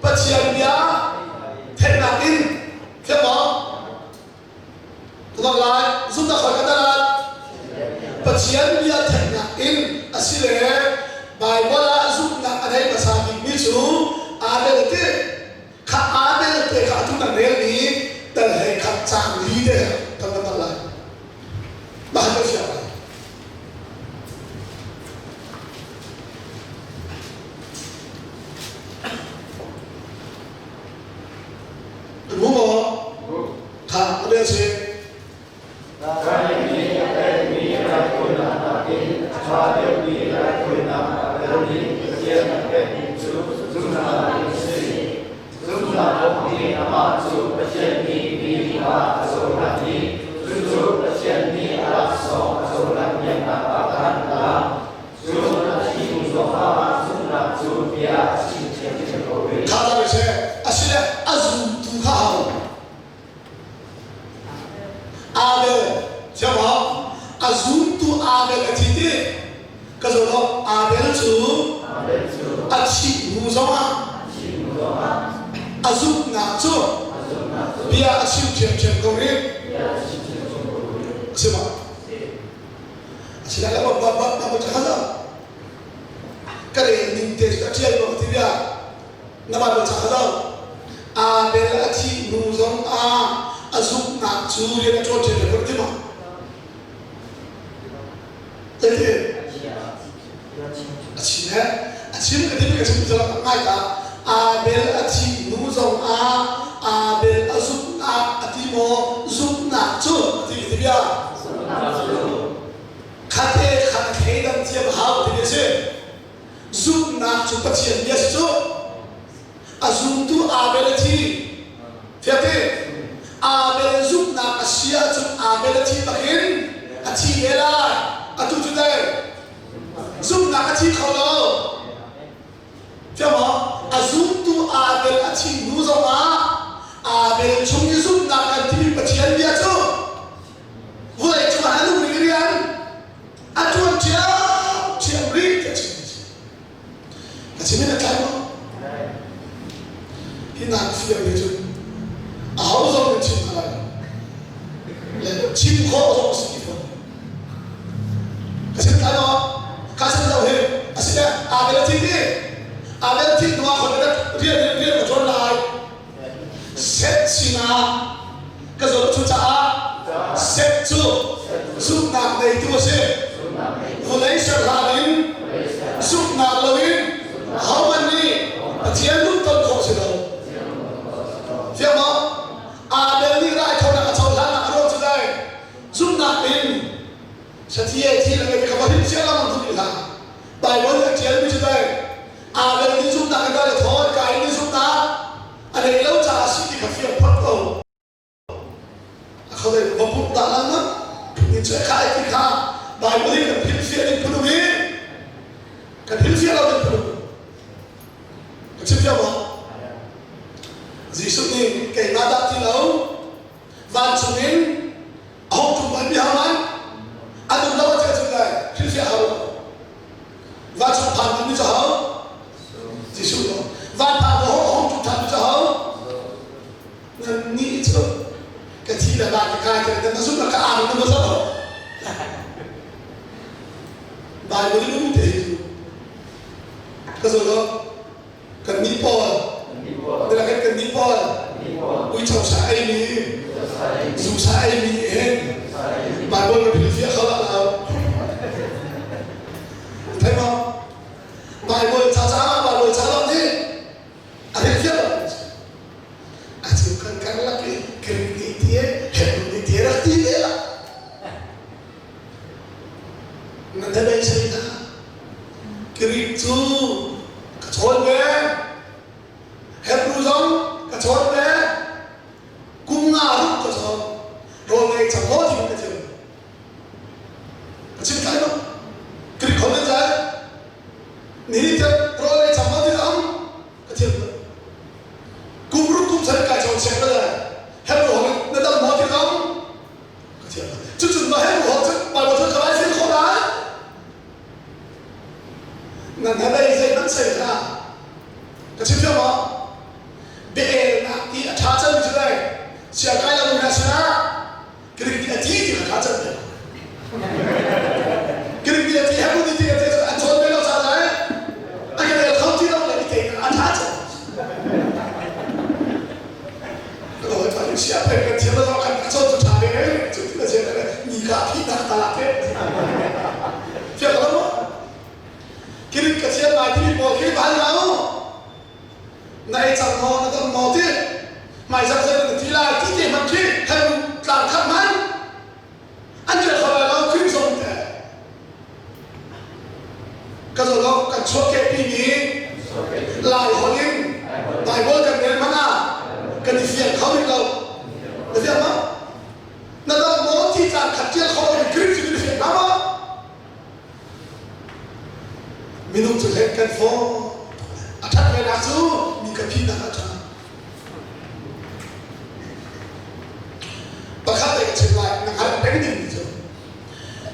ประเทศเบียร์เทนนาอินใช่ไหมถูกไหมซุ่มนาคอยการด้านปัจจัยมีอะไรนะอินอาศัยบายว่าจุดนั้นอะไรภาษาอังกฤษจูอาเบลเต้ข้าอาเบลเต้ข้าทุกนั้นเรื่องนี้แต่ให้ข้าจางลีเดอร์ทำอะไรบ้านก็เสียไปรู้มั้ยข้าเรื่องสิ chim cái thế cái chim cho nó ngay cả Abel achi nu zong Abel azuk atimo zuk na chu thì cái bia khate khát khế đam tiêm hao thì cái gì zuk na chu bắt chuyện bia chu azuk tu Abel achi thế thế Abel zuk na asia chu Abel achi takin achi era atu chu đây zuk na achi khâu đâu thế mà azum tu Abel achi nu zong Abel chung zoom na kan tibi pachian dia chu voi chu hanu ngirian atuan chia ri ke chi mina kai mo hina fia me chu a hau zong chi ala le chim kho zong si fo kasi kai mo kasi zong he asida Abel achi ni Abel achi nu a khon da ria ko chon lai set sina cái rồi chúng ta set chu giúp nạp đầy tiêu se vừa lấy sự hòa bình giúp nạp lâu in hậu vận đi chiến lúc tân khổ sự đầu hiểu không bên đi lại không là châu lan là đâu chứ đây giúp nạp in sẽ thì là người không có hình sẽ làm một thứ gì bài vốn là chiến như thế đây bên đi giúp nạp cái đây thôi cái đi giúp nạp anh ấy lâu chả sĩ thì phải phiền bắt đầu không thể một phút đã lắm á nhưng sẽ khai thì khai bài mới cần phiền phiền đến phụ nữ cần phiền phiền đâu đến phụ nữ cần phiền phiền không gì số này kể mà đã thì lâu và chúng mình không chúng mình bị hao anh đừng lâu chơi chúng này phiền phiền hao và chúng thành mình cho hao gì số đó và ta không chúng thành cho hao nên nghĩ chứ cái gì là bạn cái nó giúp là cái nó có sao bài mới đúng thế cái rồi đó cần nghĩ po đây là cái cần nghĩ po ui chồng xã ấy mi dù xã ấy mi hết bài mới là phía không là thấy không bài mới cha bài mới cha làm gì anh biết chưa kan là cái kia hệ kia là tí đấy nên thế đây xảy ra cái chú cái chốn bé hết luôn giống cái chốn bé cũng ngả lúc cái chốn rồi này chẳng có gì cái chuyện cái chuyện cái đó cái con này ra ní thế rồi này chẳng có gì lắm cái chuyện cũng rút cũng sẽ cái chốn xem đó hết rồi nó đâu nói thì không chứ chừng mà hết rồi chứ bài một thứ cái gì không đã nên thế đây dây nó xảy ra cái chuyện chưa mà để là đi trả chân như thế này sẽ cái là người sẽ cái gì thì trả chân này cái gì thì hết rồi thì anh chọn cái nào trả đấy anh cái này không chỉ đâu là cái anh trả chân rồi phải xem cái chuyện đó kan cho cho trả đấy chứ cái chuyện này nhị cả thì ta là thế chưa có đâu cái chuyện này thì bỏ cái bán nào này chẳng họ nó còn mò thế mày ra đây thì là cái gì mà kia hay làm khăn mắn anh chưa khỏi là nó khuyên dùng thế cái rồi nó cần cho cái gì lại hỏi in lại vô cần đến mana cần đi phiền không được đâu được chưa không nó đâu muốn thì chẳng khát chia không được cứ chỉ đi phiền lắm á mình không chịu hết cần phố chắc cái nào chứ mình cần pin nào cho và khác đây chuyện lại nó khá là đánh điểm chứ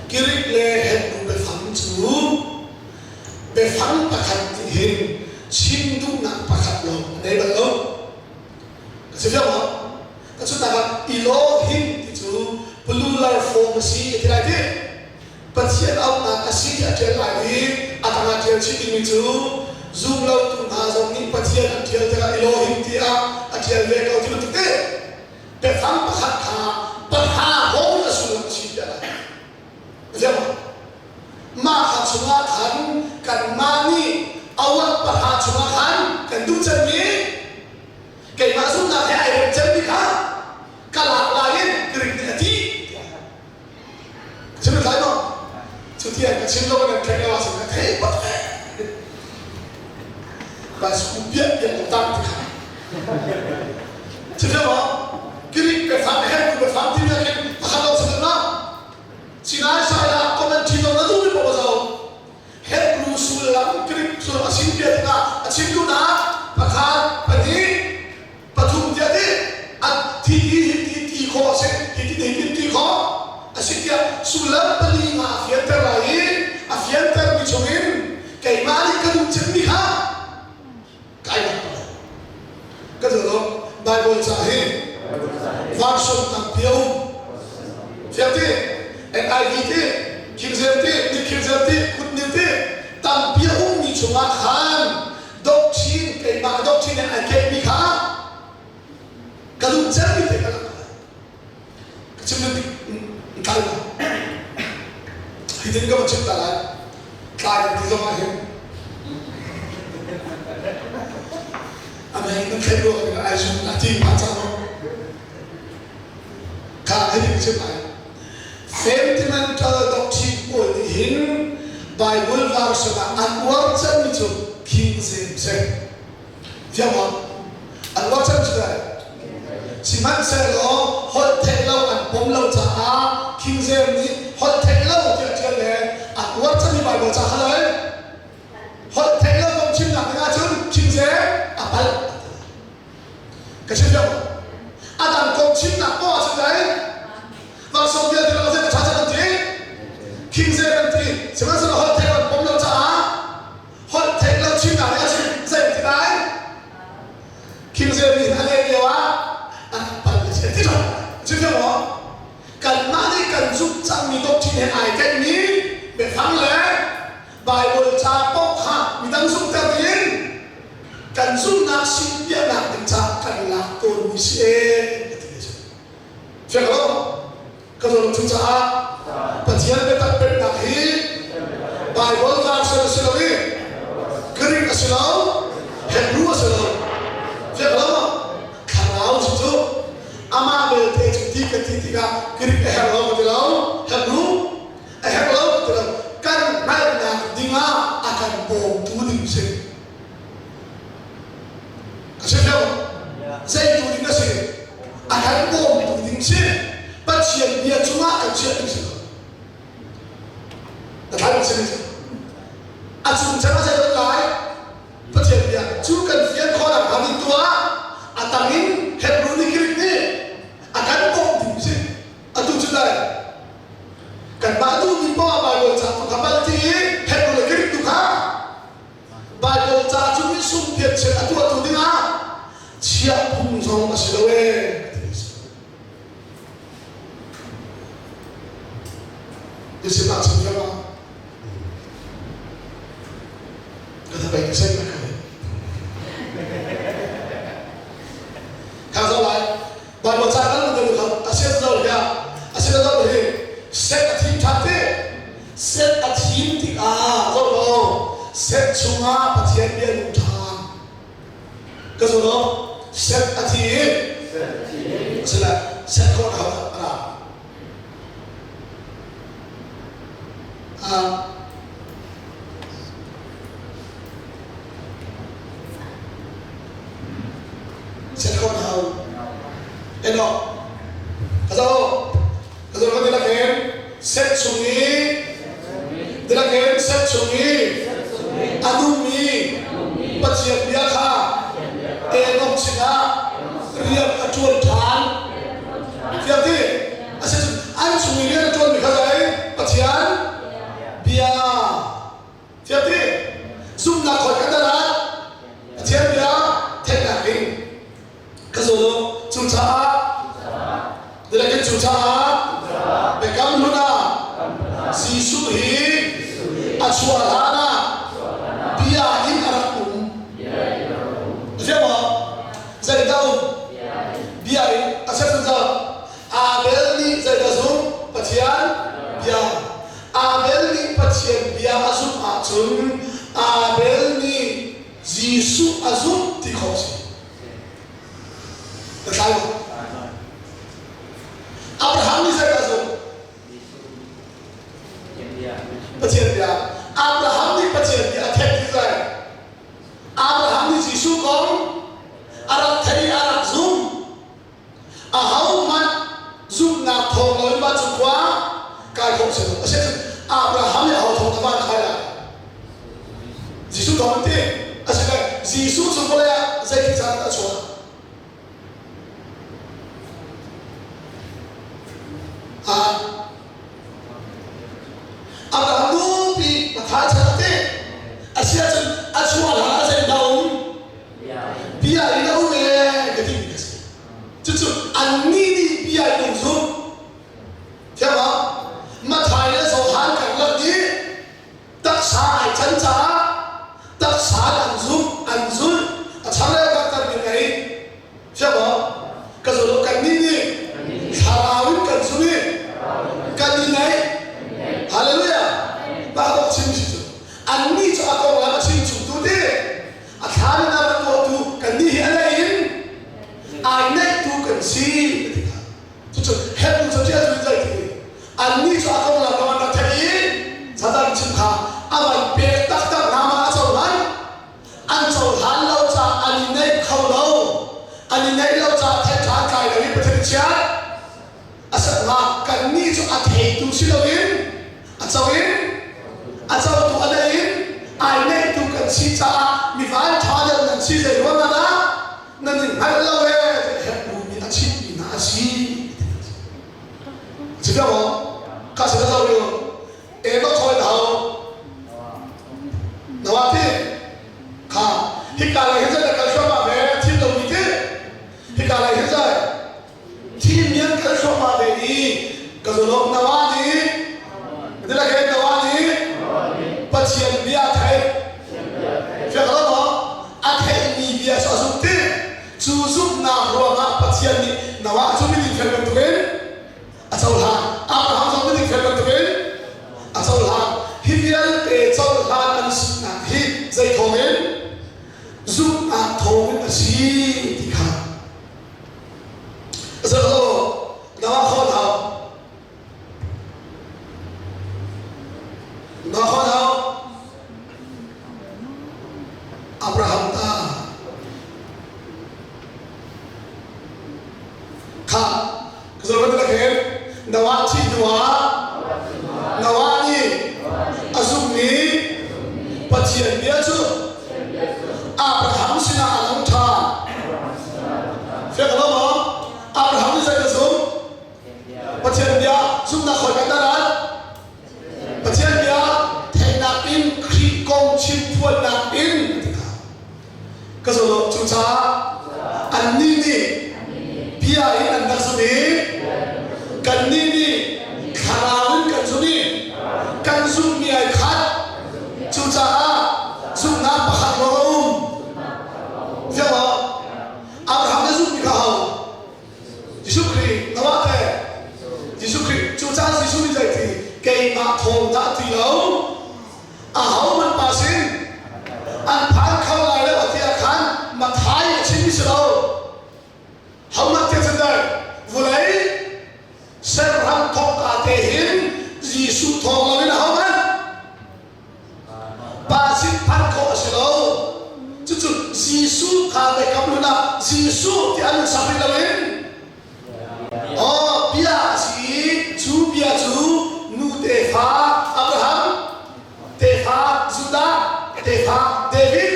cái lệ hết đủ về phẳng chú về phẳng và khát hình xin đúng nặng và khát lâu đây là lâu sự việc mà các chúng ta gặp Elohim thì chú plural form si thì lại thế bất chiến ông là cái si thì trở lại đi tăng là chuyện chỉ mình chú zoom lâu tụi ta giống như bất chiến là chuyện thì là Elohim thì chuyện về câu thì nó thực tế để phán bất khát khá bất hà hỗn là sự làm si thì lại được chưa mà khát xuống khát cần mani ao đúng chân mi cái mà giúp là cái ai chân mi khác cả lạc lại cái rình thì chứ mình thấy không chứ thì cái chân đâu cái cái là sự thế bất và sự biết nhận tăng thì khác chứ không cái phạm cái phạm thì là cái khả năng sự đó chỉ nói sai là con mình chỉ nói đúng được bao giờ hết lu sul lắm cái sul là xin biết là xin tu na và khá và đi và thùng thế đi thì khó sẽ thì khó xin kia sul lắm beli mà phiền ter lại phiền ter bị chồng in cái mà đi cái đúng chân đi ha cái đó cái đó Bible sahi version tam piau fiati NIV King James kut tam piau ni chunga khan doctrine cái mà doctrine này cái mi kha cái đúng chân đi thế cái chân đi cái thì đến cái mà chân ta lại cái thì do ai Amen. Nó thấy rồi là ai dùng là tin mà sao cả cái gì chứ này fundamental doctrine của hình Bible verse là ăn uống chân như chung King James hiểu không ăn uống chân như này chỉ mang xe đó hot thế lâu ăn bom lâu chả King James đi hot thế lâu thì này ăn uống chân như Bible chả đấy hot thế lâu không chim nặng nga chung King James apal cái chuyện đâu Adam công chim nặng có chuyện đấy và sau kia thì nó sẽ trả cho thế King James thì chỉ mang xe hot thế lâu bom lâu chả hot thế lâu chim nặng nga chung dậy thì đấy King James thì anh em nhiều á thế rồi chứ không cần mà đi cần giúp trang mi đốc trên ai cái mi để thắng lẽ bài bồi trà bốc hạt mi đang giúp ta tiến cần giúp nạp sinh viên nạp tình trạng cần lạc tôn mi sẽ phải không cái đó là chúng ta và chỉ là để tập bên đặc hí bài bồi trà sẽ là gì cái này sẽ là hết lúa sẽ là phải không khả năng giúp ama bel te chuti ka titika kiri ehlo modelo hebru ehlo modelo kan na dinga akan bom tu ding se kasih saya tu ding se akan bom tu ding se patient dia cuma akan ding se tak se asum cara saya lai patient dia chu kan fian kho la kami tua atangin hebru ni kiri ni akan bom di sini atu cudai kan batu ni bawa Bible satu kapal ti hebru ni kiri tu ka Bible satu ni sumpit se atu dinga siap pun song asilawe di sini nak sebenarnya kata baik saya nak kalau lain Bible cakap dengan kita asyik tahu dia set team thate set team ti tahu set cuma pasien dia lutan kalau set team sila set kau tahu apa set kau tahu eno kalau kau tidak kan set sungi tidak kan set sungi adumi pasien dia kah enok sina riak atuan tan jadi asyik an sungi dia atuan mikazai pasien dia jadi zoom nak kau kata lah pasien dia tidak kan kalau cuaca Dilakit cuaca, bekam luna, sisu hi, asualana, biahin arakum. Siapa? Saya tahu. Biahin, asal tahu. Abel ni saya tahu, pasien dia. Abel ni pasien dia asum acun. Abel ni Giêsu azum thì không gì được sai không Abraham đi sai azum Pacien dia Abraham đi pacien dia thép đi sai Abraham đi Giêsu con Arab thấy Arab zoom hậu mặt zoom nạp thòng lớn ba chục quá cái không sử dụng sẽ Abraham là hậu thòng thằng bạn khai lại Giêsu thòng tiền sẽ Giêsu chúng tôi là dạy cái gì đã cho Abraham tu bị thả chết thế sẽ chân chua là sẽ đau bây giờ đi đâu về cái gì chứ anh đi bây giờ đồng zoom theo không mà thải nó sau hắn cảnh lập đi tất sai chân trả tất sai anh zoom chẳng lẽ các ta bị cái theo không cái số lượng cảnh đi thả vĩnh cảnh zoom đi cảnh đi này Hallelujah ba đọc chim chứ anh đi cho con làm chim chủ tu đi thả đi nào tu cảnh đi hiện nay ai này tu cần gì chứ hết tu cho chết rồi vậy thì anh đi cho con làm con đã thấy sao ta chim khá anh biết tất cả nam anh châu hắn lâu cha anh này không lâu anh này lâu cha thấy trả cái này bị bắt chết sẽ là cần đi cho anh thấy tu sĩ đâu anh châu tu anh đây ai này tu cần gì cha mi phải thà được cần gì rồi đúng không ạ nên mình phải lâu về mình đã chịu mình đã gì知道吗？开始的时候有，哎，都开头，那话题，看，迄家来现在跟说嘛呗，听懂你的，迄家来现在，听面跟说嘛呗，你，可是弄那话题，你来看那话题，不钱不要退，晓得吗？啊退你别说说的，就是那罗马不钱你，那话就没你退不退。Asalhan, Abraham sa piling kaya tuwin. Asalhan, hibiyan te asalhan ang sinat hi zay thongin, zoom at thongin asi tikha. Asalhan, nawakon hao, Abraham ta, ka, kasalhan nila kayo. Nawati dua, nawani, azumi, patian dia tu, Abraham sina alam tha, fikir apa? Abraham ni saya zoom, patian dia zoom nak kau kata kan? Patian dia tenak in krikong chim tuan nak in, kesalahan cuaca, anini, biarin anda sendiri. Kan ini karawin kan sumi ay khat cuca sum na pahat lorum siapa Abraham sum kau Jisukri nawate Jisukri cuca Jisukri jadi kay ma thong ta tilau ahau man pasin an phan kau lai le atia khan ma thai chimi silo hau ma tia sendai vulai Serang thong katehin Giêsu thong là bên nào không ba xin pan khổ sẽ đâu chứ Giêsu khá về cầm luôn là Giêsu thì anh sắp đi là bên bia chú nu te pha Abraham te pha Judah te pha David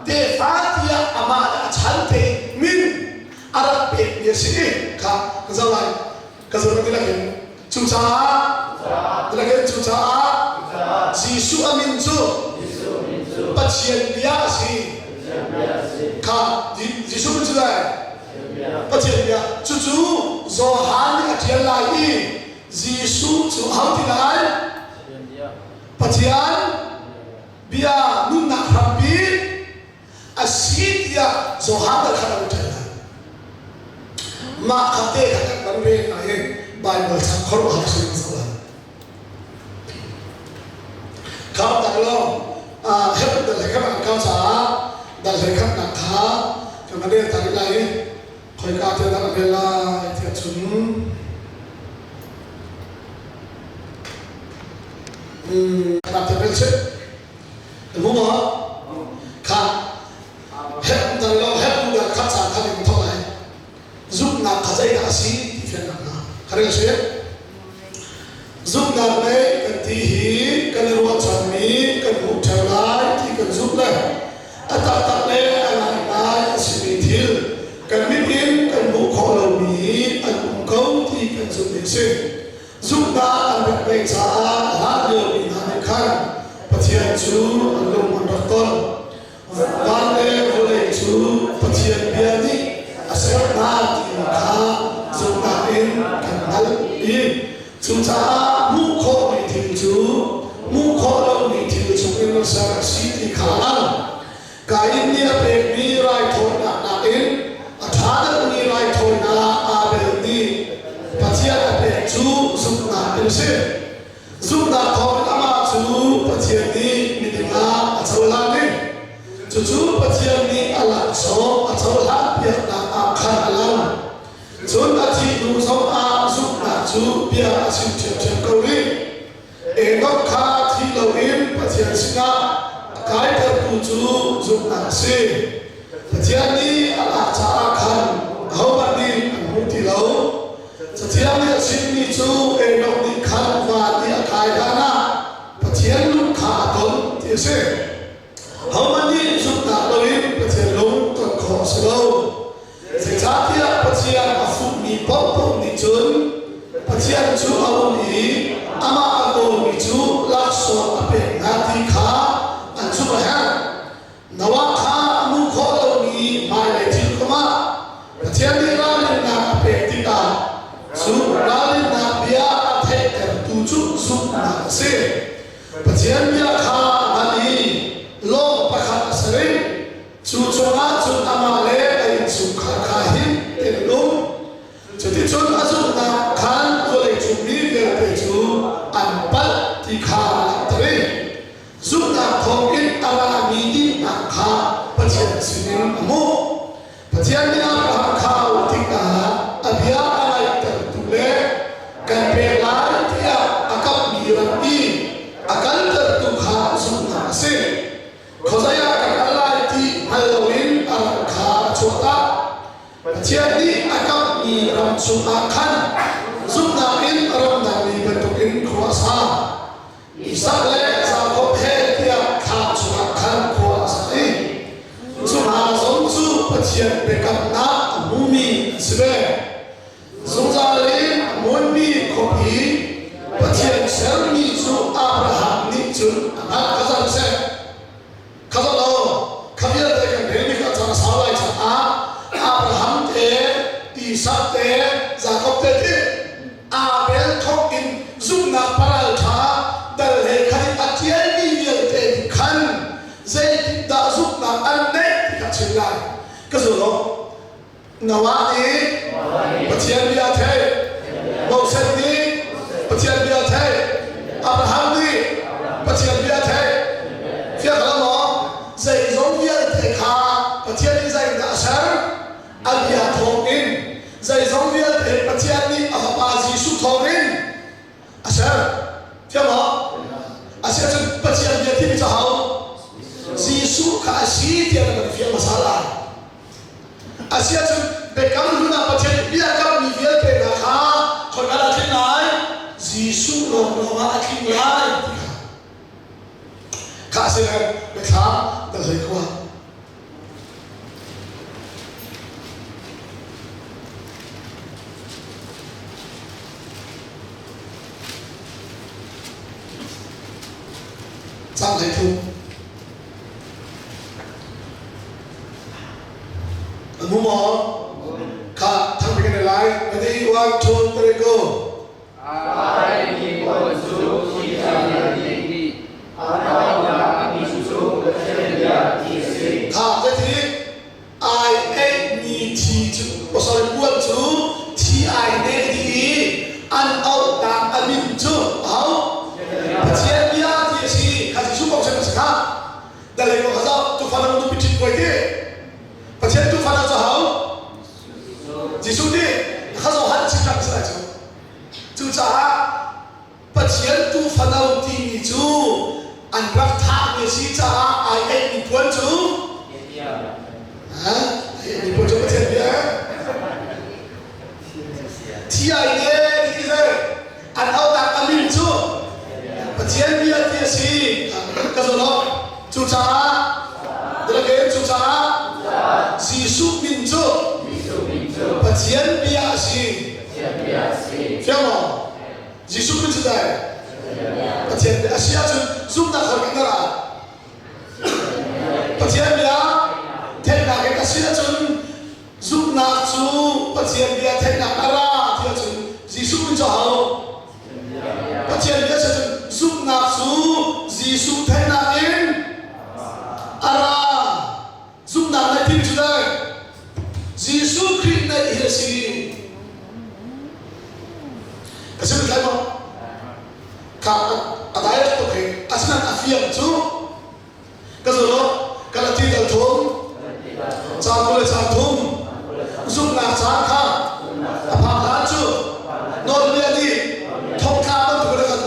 te pha tia ama đã chán te min Arab pe bia sĩ khá cái dòng này Kasih kita lagi cuca, lagi cuca, Giêsu amin tu, pasien biasa, kah Giêsu berjual, pasien biasa, cucu, Zohan dia lagi, Giêsu Tuhan tidak, pasien biasa nunak rambi, asyik dia Zohan terkadang berjalan. Mak kate kata bangun ayat Bible tak korup hapus masalah. Kau tak lo, hebat dah kau kau sah. cái vấn đề tại lại khởi cả cho ta về là thiệt chúng làm thật là chết đúng không cả hết tận lo hết cũng được khắc sản khắc định thôi này giúp nào khắc dây đã xí thì phiền nào khắc định chết giúp nào đấy cần tí hí cần ruột chuẩn mỹ cần hụt trở lại thì cần giúp đây tập đấy anh lại suy thiêu cần biết yên cần vụ khó đầu mỹ anh cũng câu thì cần giúp để xuyên giúp ta anh biết bây giờ hát được bị nạn khăn và thiền chú anh lùng anh đọc tôn và lê vô lệ chú và thiền biên đi sẽ na thì khá giúp ta yên cần nâng yên chúng ta mũ khó bị thiền chú mũ khó đâu bị thiền chú yên nó sẽ là sĩ thì khả năng cái nia về mi rai thôi na in thà được mi rai thôi na về đi và chia về chú giúp na in giúp na thôi ama chú và chia đi mi đi na châu lan đi chú và chia đi ala số châu lan biết na khăn lan chú na chỉ đủ sống giúp na chú biết chịu chịu câu đi em nó khá thì lâu in và chia sinh cái thật của chú giúp nặng xì thiên đi là cha khăn hậu bạn đi muốn thì lâu thiên đi xin đi chú em đọc đi khăn và đi cái đó na thiên lúc khá tuấn thì xì hậu bạn đi giúp nặng lâu in thiên lúc còn khó xử lâu thì cha thì thiên phụ mi bốc đi chốn thiên chú ông đi ama ông đi chú lắc xuống ở bên ngã thì khá chú hả nawa kha mu kho lo ni mai le thi kama thian đi ra lên na pe ti ta su ra lên na bia the ka tu chu su na se thian bia kha ani lo pa kha sare chu chona chu ama le ai chu kha kha hin te lo chu ti chon azu na khan ko le chu mi ve pe chu an pat ti kha tre giúp ta thông in ala midi na kha pathian sinin amu pathian ni a kha utika abia ala tertule kan pela tia akap mirati akal tertu kha sunna se khozaya kan ala ti halloween ala kha chota pathian ni akap ni ram sunna khan giúp ta in ram na ni bentukin khwasa isale thiền về cầm nát mù mì sebe dùng ra lấy muốn mi không ý và thiền sẽ mi su Abraham ni chun anh khazan se khazan lo khamia de kan de ni ka chana sa lai cha Abraham te Isaac te Jacob te Abel thok in zum na paral tha dal he khani athian ni yel te khan zai da zum na an ne ka chilai cái gì đó nawa đi pathian bia thế Moses đi pathian bia thế Abraham đi pathian bia thế phía đó nó dạy giống bia thế khá pathian đi dạy đã sáng anh bia thong in dạy giống bia thế pathian đi ở bà Giêsu thong in sáng phía đó sáng chân pathian bia thì bị sao Giêsu khá sĩ thì là phía masala Asia tu bekam luna patien dia kam ni viel pe na kha khoi ala thin lai Giêsu lo ma akin lai kha se na be kha da lai kwa sang lai thu mù mò cả thằng bên này lại ready 1 2 3 go ai hi ko su ki sa ni ni ai ya ni su ya ti si ha thế thì ai e ni ti chu sorry buat chu ti ai ne di an out ta an min chu hao patien bia ti si ka su ko se ka da le ko ha tu fa na tu pichi ko ke patien tu fa na Giêsu đi khá rõ hắn chỉ cần sẽ chú chú cha bắt chiến tu phần đầu thì chú anh bắt thả người sĩ cha ai ấy bị cuốn chú hả bị cuốn chú bắt chiến bia thì ai đấy thì gì anh ao đặt anh linh chú bắt chiến bia thì gì cái gì đó chú cha đó là cái chú cha Giêsu min chú bắt chiến bia gì phải không Giêsu min chú đây bắt chiến bia gì à chú giúp ta khỏi cái nào bắt chiến bia thế nào cái gì à chú giúp na chú bắt chiến bia thế nào ara thì chú Giêsu min cho hậu bắt chiến bia chú giúp na chú Giêsu thế nào in ara giúp na này thì chú đây Giêsu Christ này hiện sinh cái gì cái mà cả ở đây là cái asal afiam chú cái gì đó cái là tiền đầu thùng cha tôi cha thùng giúp na cha kha apam lan chú nói liền đi thông ca bên tôi là cái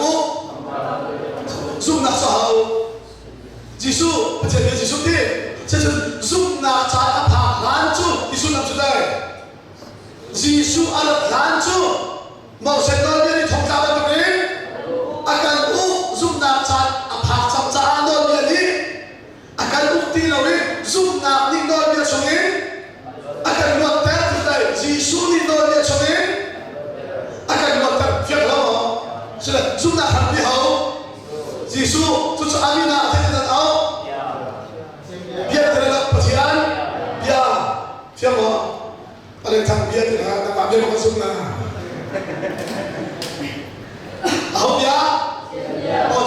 giúp na sao Giêsu bây giờ Giêsu đi sẽ giúp na cha apam lan chú Giêsu làm gì đây Giêsu ăn lan chú mau sẽ nói đi thông ca bên tôi akan giúp na cha apam chăm cha nói liền đi akan tin nào đi giúp na đi nói liền xuống đi akan luộc té từ đây Giêsu đi nói liền xuống đi akan luộc té việc đó mà là giúp na thằng đi hậu Giêsu chú cho Amina thế nào hậu biết thế nào bác sĩ anh biết việc mà anh thằng biết thế nào làm việc mà giúp na hậu biết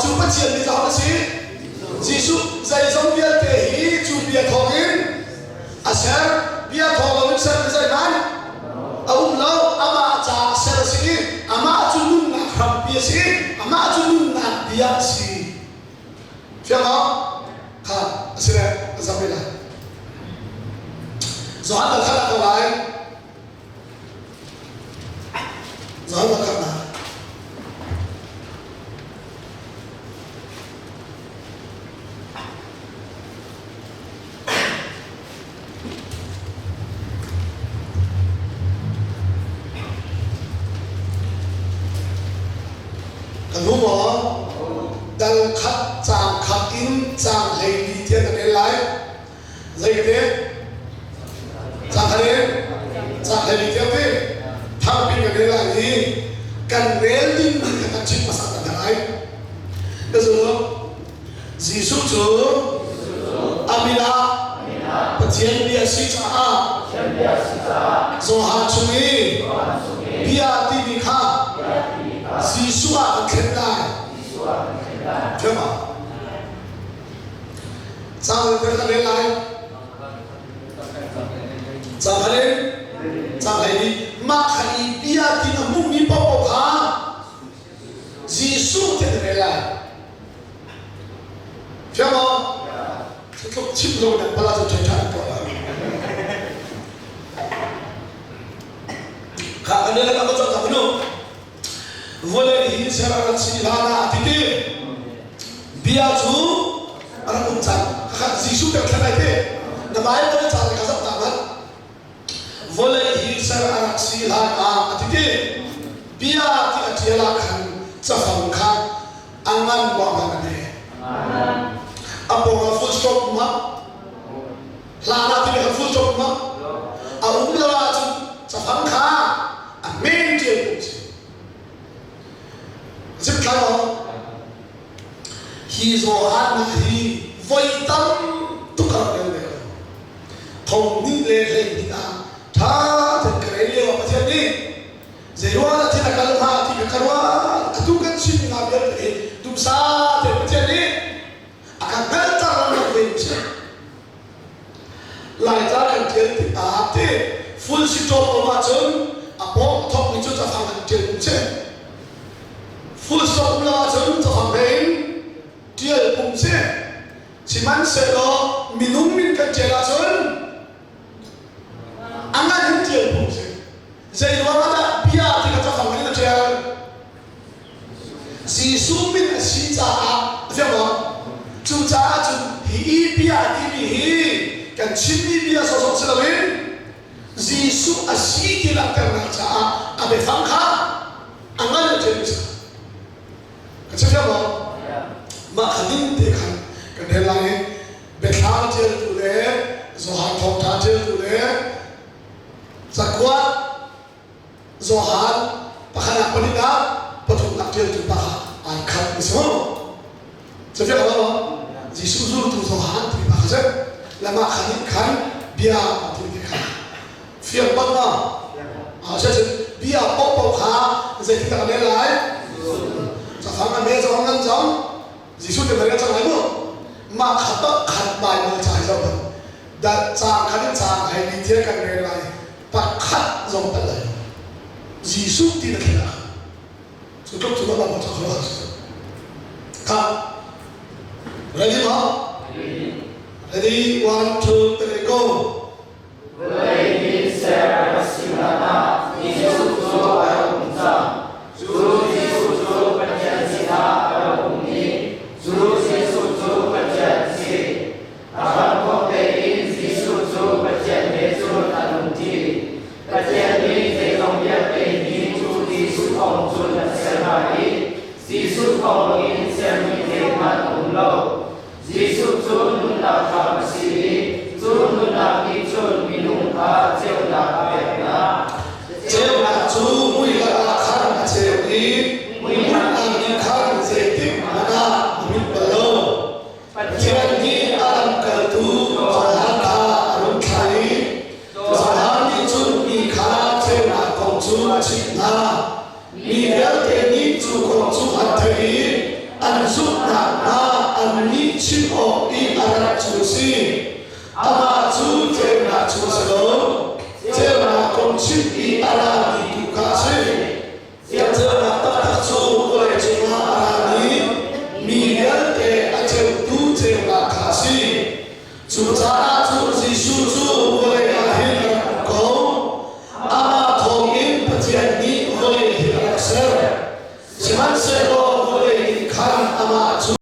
chú bắt chuyện đi giáo sĩ Giêsu dạy giống biết thể ý chú biết thong in sẽ biết thong là sẽ dạy man ông lâu ama cha sẽ sĩ ama chú nun na kham biết sĩ ama chú nun na biết sĩ phải không ha sẽ là sao vậy là rõ là khác là lại rõ là khác là đúng không? Đang khắc in chàng hay đi thiên là cái lái dây cái thế chàng hay đi thiên thế thằng pin cái là gì cần đến linh cái chim mà sang cái này cái gì đó Giêsu chúa Amina bắt chiến bia sĩ cha rồi hạt chung đi bia đi đi khá Giêsu à khen đại phải không sao người ta đến lại sao thế đi mà khai bia thì nó muốn mi bao bọc ha Giêsu thì đến lại phải không cái lúc chim lâu này bao giờ chơi chơi cả anh ấy là có cho cả nó boleh diserahkan silana titi biar tu orang uncan kakak Giêsu terkena itu namanya tu cara kasar tangan boleh diserahkan silana titi biar tidak dilakukan sefangkan angan buangan ini apa orang full stop mak lana tidak full stop mak awak mula tu sefangkan amin dia giúp cái đó khi rồi anh thì vây tâm tất cả đều đều thông đi lên đi à tha thì cái liều mà thế đi rồi là thì là cái ha thì cái đó tu cái chuyện nào biết thì tu sa thì thế đi akan betul nak benci lại ra cái chuyện thì thì full stop macam apa thok ni tu tak faham chuyện chứ full stop là chúng ta phản ứng điều cùng xe chỉ mang xe đó mình cái chế là chúng anh ấy những điều cùng xe cha xem không chú cha chú hi bia đi hi cái chim bia so so sẽ lên Giêsu asi thì làm cái nào cha abe phang kha anh ấy là chuyện gì cái xem không mà khẳng định thì khẳng cái này là be thang chơi tu le zo han thong tha chơi tu le sakwa zo han pakhana panina pathum nak chơi tu pa an khat ni so so fe ka ba Giêsu zu tu zo han tu pa kha la ma khani khan bia tu ki kha phiền băng à sẽ bia bốc kha dây thì ta lấy lại cho phẳng anh bé cho ngăn giống Giêsu thì phải cho lấy luôn mà khát bài mà chạy ra bên đã chàng chàng hay đi theo cái này lại bắt khát giống ta lại Giêsu thì là thế nào chúng ta làm một cho khó khăn ready không ready 1 2 3 go Với Sarah Simana, Giêsu ở cùng sang, Giêsu bạch chân si tha ở cùng ni, Giêsu bạch chân si, akan có thể in Giêsu bạch chân Giêsu tanung ti, bạch chân ni sẽ không biết về ni Giêsu không chun là sẽ mai, Giêsu không in sẽ mi thế mà cùng lâu, Giêsu chun là khám si. Chun na ki chun minung kha cheu na pe na cheu na chu mui la khan cheu ni mui na ni khan se tik mana min palo chian ni alam ka tu sahan kha arun khai sahan ni chun ni kha cheu na kong chu chi na ni bel te ni chu kong chu hat thei an su na an ni chi o I arat chu si ama chu cheu na chu salo cheu na kong chi I ara ni tu ka se cheu na ta ta chu ko le chu na ara ni mi bel te a cheu tu cheu na ka si chu cha chu Giêsu chu ko le a hin ko ama thong in pathian ni ko le hi ser siman se lo ko le ni khan ama chu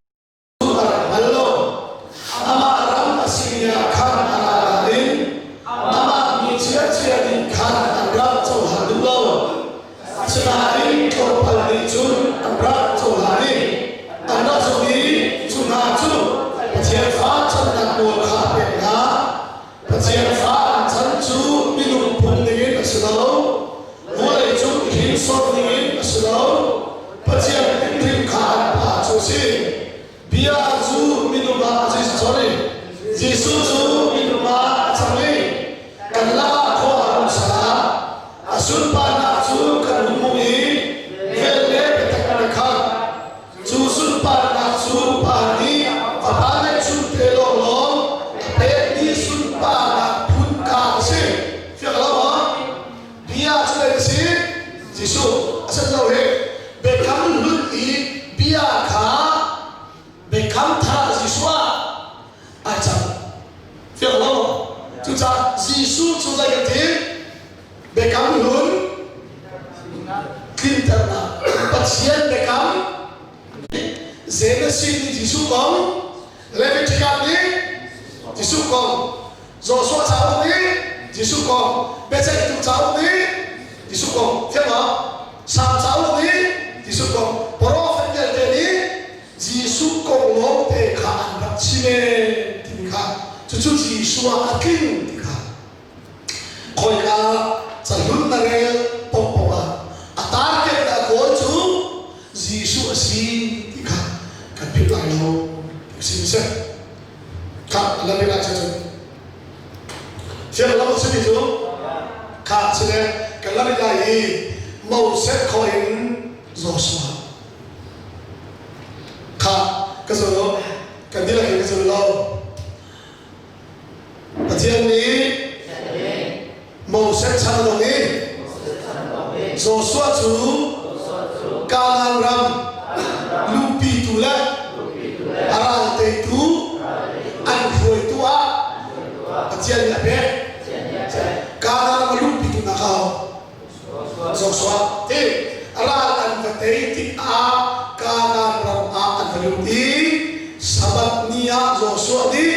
Aruti sabat niya Joshua di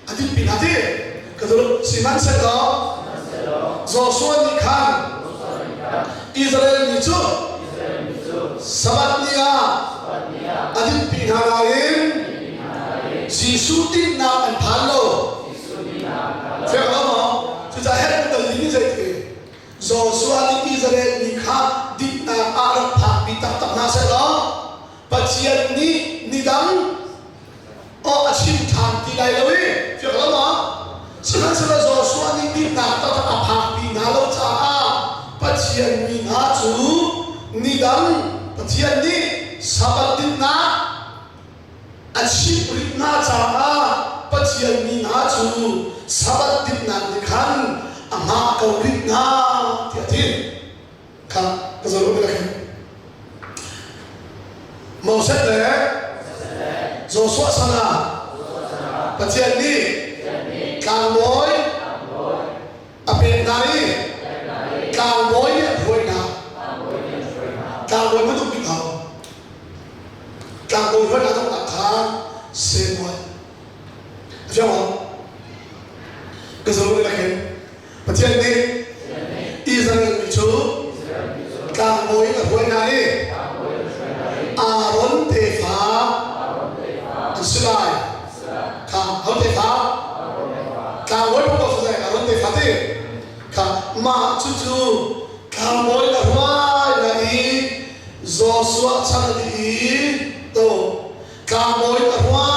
adit pinati kadul siman sedo Joshua ni kan Israel ni chu sabat niya adit pinarain Jisu tin na an phalo phải không chúng ta hết cái tờ lý như vậy Joshua ni Israel ni kan dit na Arab phak bi tak tak na se lo Pachian ni nidam o achim tham ti lai lo phải không siman se Joshua ni dit na tak tak phak bi na lo cha Pachian ni na chu nidam Pachian ni sabat dit na achim rit na cha Pachian ni na chu sabat dit na dikhan ama kau rit na tiatin ka kazalo bilakin Moses le Joshua sana Pachian ni kang boy apen nari kang boy ni boy na kang boy tu bi thao kang boy hơi là trong đặc thang xem boy phải không cái số này là cái Pachian ni Israel bị chú kang boy là boy nari Aaron te fa Israel ka hau te fa ka woi po fa Aaron te fa te ka ma chu chu ka moi la hua la i Joshua chan di to ka moi la hua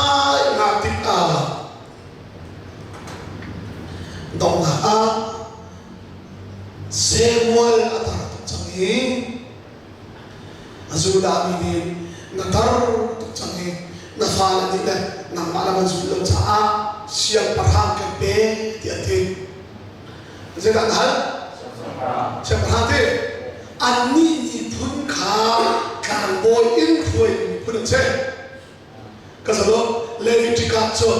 na ti a dong ha Samuel ata changi Azuda mini natar changi na fala di na na malaman zulo cha siang parham ke pe ti ati zega hal siang parham te ani ni phun kha kan boy in khoi phun che ka salo Leviticus cho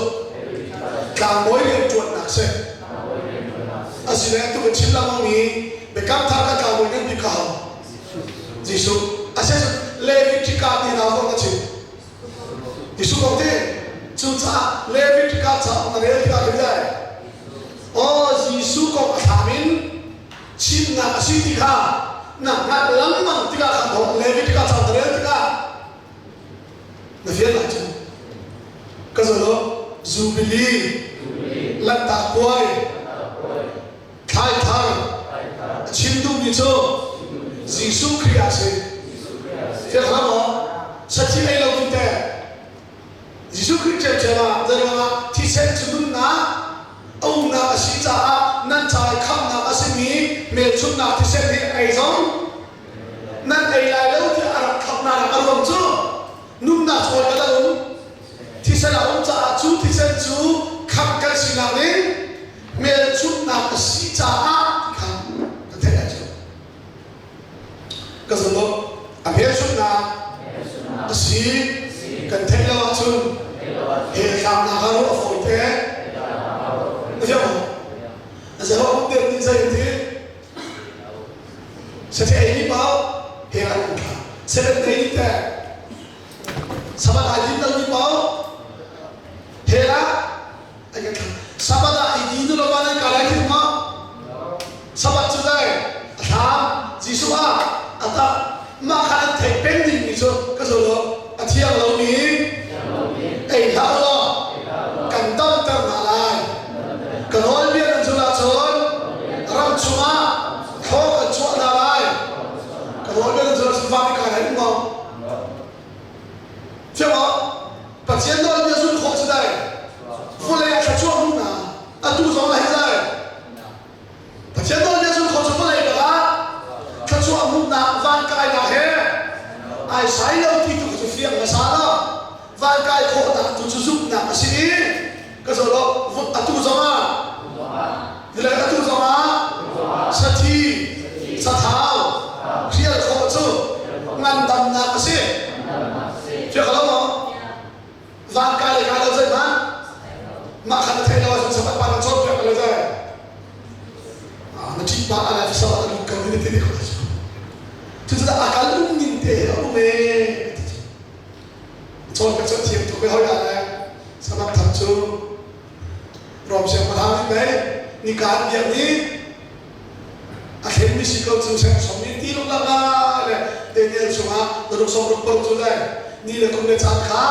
kan boy le tuan nak se asile tu chilla mangi be kam tha ka boy ne bi ka Jisu asas Leviticus ni na ko chi Jisu ko te chu cha Leviticus cha na le ka ke dai o Jisu ko thamin chin na asi ti kha na na lam mang ti ka kha do Leviticus cha na le ti ka na fiel la chu ka zo lo Jubilee lan ta koi khai thang chin du ni cho Jisu Christ phải không? Sao chỉ lấy lâu tin tệ? Jisu Christ chơi mà, giờ mà thì sẽ chụp na, ông na sĩ cha, nan trái khăm na sĩ mi, mẹ chụp na thì sẽ đi ai giống, nan ai lại lâu thì ăn khăm na ăn không chứ, nung na thôi cái đó đúng, thì sẽ là ông cha chú thì sẽ chú khăm cái gì nào đến, mẹ chụp na sĩ cha khăm, thế là chứ, cái gì đó Amir sunna si kan thelo chun he kham na garo foi te jo zo ông được tin dây thế sẽ thấy đi báo he là sẽ đến thấy đi te sabat ajin đâu đi báo he là anh cái sabat ajin đâu là bạn cái này mà sabat chú đây tham Jisu ata mà khá thể pending như thế cái số đó thiang lâu ní ấy hao lo cần tâm tâm lại cần nói biết làm sao là chốn ram chua khó cần chua là lại cần nói biết làm sao là pha cái này đúng không chưa không và chiến đấu như xuân khó chứ đây phụ lệ phải chua không nào tu giống là hết rồi và chiến đấu như xuân khó chứ phụ lệ được á cái chua không nào van cái là hết ai sai lâu thì tụi tôi phiền là sao đó van cái khổ ta tụi tôi giúp nào mà xin cái số đó tu giống à thì là tu giống à sát thi sát thao phiền khổ chứ ngăn đầm nào mà xin chưa có đâu van cái là cái đâu rồi mà khăn thấy đâu rồi sao bạn chốt việc là rồi nó chỉ bạn là phải sao là cần cái gì đấy chúng ta akal uminte ume chon ka ไม่ค่อยได้เลยสำหรับทำชูรวมเสียงประธานที่ไหนนี่การอย่างนี้อาเข็มมิสิเกิลชูเสียงสมนิตีลงละนะเลยเดี๋ยวชัวร์ตัวลูกสองลูกปลุกชูได้นี่เลยคุณเดชานขา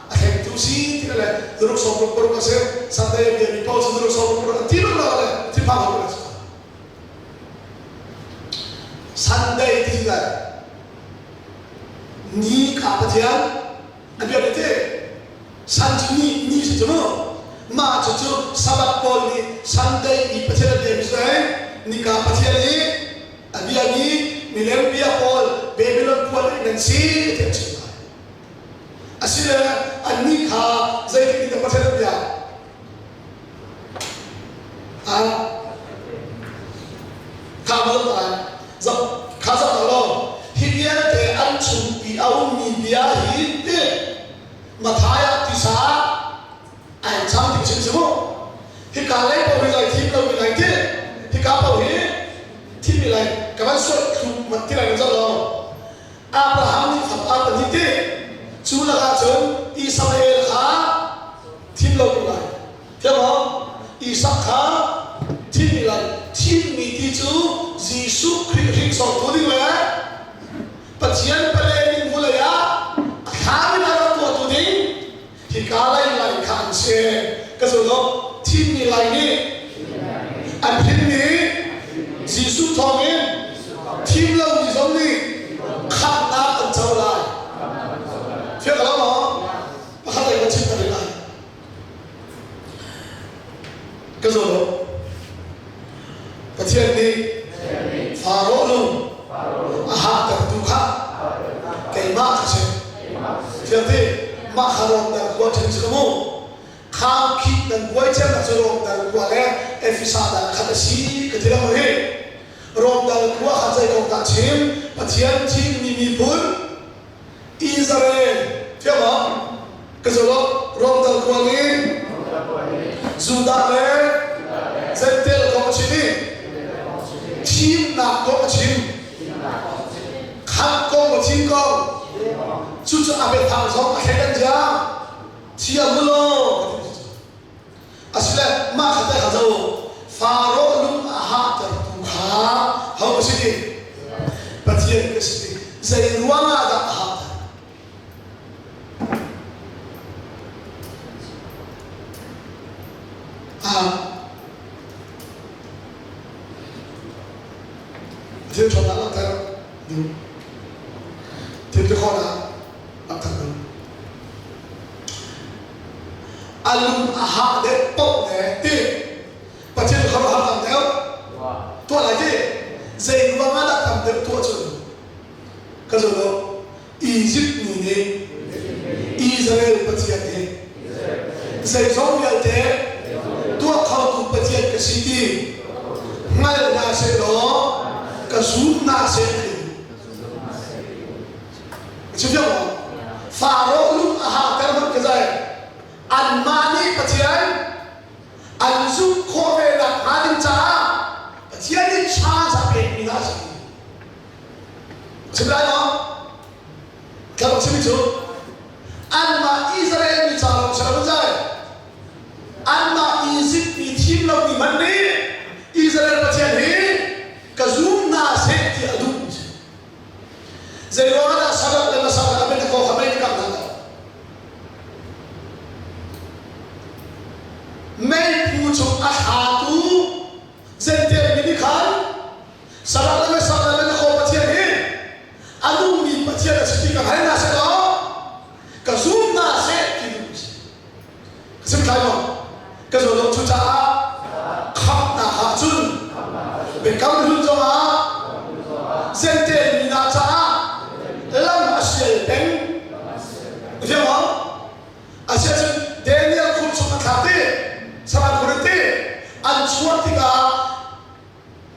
อาเข็มทูซีที่เลยตัวลูกสองลูกปลุกก็เสียสัตย์เดียร์มีพอตัวลูกสองลูกปลุกที่ลงละเลยที่พังหัวเลยSundayที่ไหนนี่ข้าพเจ้าอันเดียวกันที่สันจีนี่สิจ๊ะมาจู่ๆสัปดาห์ก่อนนี้ Sunday อีประเทศเดียวกันนี่ข้าพเจ้านี้อันเดียวนี้มิเลเบียพอลเบบิลอนพอลนั่นสิเดียวกันอาศัยอันนี้ข้าใจที่ที่ประเทศเดียวข้าบอกว่าจะข้าจะตลอดฮิเดียเตอันชุนอีเอามีเบียฮิตเตมาท้ายติสาไอ้ช่างติดชิมชิมฮิกาเล่พอวิไลที่เราวิไลเตฮิกาพอวิที่วิไลกับมันสวดคือมันที่ไหนกันจะรออับราฮัมนี่ขับอับราฮัมนี่เตชูละกันจนอิสราเอลขาที่เราวิไลเจ้าบอกอิสักขาที่วิไลที่มีที่จูยิสุคริสต์สอนตัวนี้เลยปัจจัยเป็นเรื่องบุลยาข้าไม่ได้รับตัวตัวนี้ที่กาไล่ไล่ขันเสียก็สุดแล้วที่มีไล่นี้อันที่นี้ยิสุทองเองที่เราอยู่ตรงนี้ขับน้ำอันเจ้าไล่เชื่อกันแล้วมั้งพระข้าแต่ก็ชิดกันเลยก็สุดแล้วประเทศนี้ฟาโรห์ลุงอาหารแต่ดูข้าเก่งมากใช่เชื่อที่มาขารมแต่กว่าถึงสมุข้าวคิดแต่กว่าเจ้าจะรวมแต่กว่าแล้วเอฟิซาดาขัดสีก็ที่เราเห็นรวมแต่กว่าขัดใจของตาชิมประเทศที่มีบุญอิสราเอลเชื่อมั้ยก็สุดแล้วรวมแต่กว่านี้จูดาเลเซนเตลของชินีทีมนักก็ทีมขับก็ทีมก็จู่ๆอาเบทางสองแข่งกันจ้าเชียร์มุโลอาศัยมาขัดแต่ขัดเจ้าฟาโรห์ลุงอาหารแต่ตุขาเขาก็สิดีปฏิเสธก็สิดีใจร้อนอาดับหาที่ชนนั้นเราแต่ดูที่ที่ข้อนั้นเราแต่ดูอารมณ์อาหารเด็กโตเนี่ยที่ประเทศเขาทำแล้วตัวอะไรที่เจนว่ามาได้ทำเด็กตัวจนก็จะรู้อียิปต์นี่อิสราเอลประเทศนี้เจนสองอย่างเด็กตัวเขาถูกประเทศกษัตริย์ไม่ได้เสียหรอกก็สูงน่าเสียดีใช่ไหมฟาโรห์ลุงอาหารแต่ละคนก็ใจอันมานี่ประเทศอันซุกโคเวลักมาดินจ้าประเทศนี้ชาจะเป็นมีน่าสิใช่ไหมเนาะแค่บอกใช่ไหมจ๊ะอันมาอิสราเอลมีจ้าเราใช่ไหมจ๊ะอันมาอียิปต์มีทีมเรามีมันนี่อิสราเอลประเทศนี้ก็ซูมน่าเสียที่อดุมเจริญว่าสักการะสักการะเป็นข้อขมันนี่กันนั่นไม่พูดถึงอาหารตูเจนเตอร์มินิคันสักการะเป็นข้อประเทศนี้อดุมมีประเทศสติกันให้น่าเสียแล้วก็ซูมน่าเสียที่อดุมสิ่งใดมั้งก็จะลงทุนจ้าขับหน้าหาจุนเป็นคำหุ่นจ้าเซนเตมีนาจ้าลำอาเซียเป็นเดี๋ยวมั้งอาเซียนเดนิเอลคุณสุนัขที่สมัยคนที่อันชวนที่กา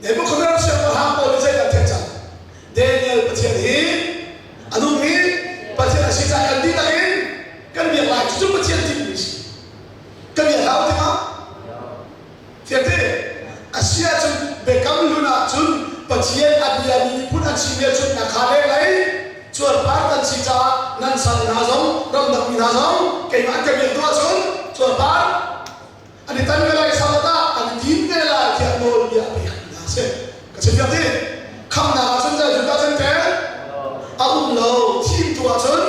เดี๋ยวคนเราเชื่อว่าห้ามโอลิเซกันเถอะจ้าเดนิเอลประเทศนี้อนุมีประเทศอาเซียนกันดีได้กันมีอะไรจุดประเทศที่มีกันมีอะไรที่มั้งเทียบที่อาเซียนเบกัมลุนาจุนปัจจัยอดีตนี้พูดอันสิ่งเดียวจุนนักข่าวเลยชวนพาร์ตันสิจ้า nan san na zong ram dam na zong ke ma ke bi to sun so pa ani tan me lai salata ani din me lai kia no ya bi na se ka se ti kham na sun za ju ta sun te lo tim to sun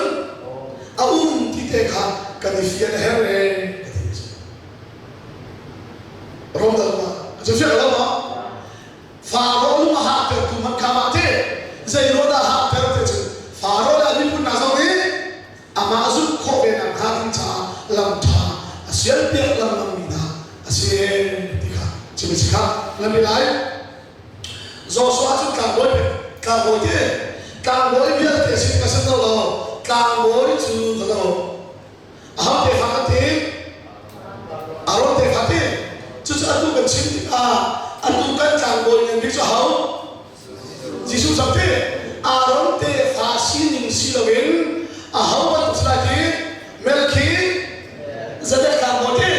ti te kha ka ni fian here rom da ma je je la ma fa ro ma ha te tu ma ka ma te zai ro da ha te te chu fa ro da ni pun na so ni ama zu kho be na ha tin cha lam tha asian pe lam lam mi na asian ti kha chi mi kha lam mi lai zo so a chu ka bo te ka bo bi te sin ka sa lo ka bo chu ka lo a te ha te a ro te ha te chứ atu kan sin atu kan chang boy yang dik so hau jisu sabte aron te fasinin silowen hau wat slaki melki zade kan bote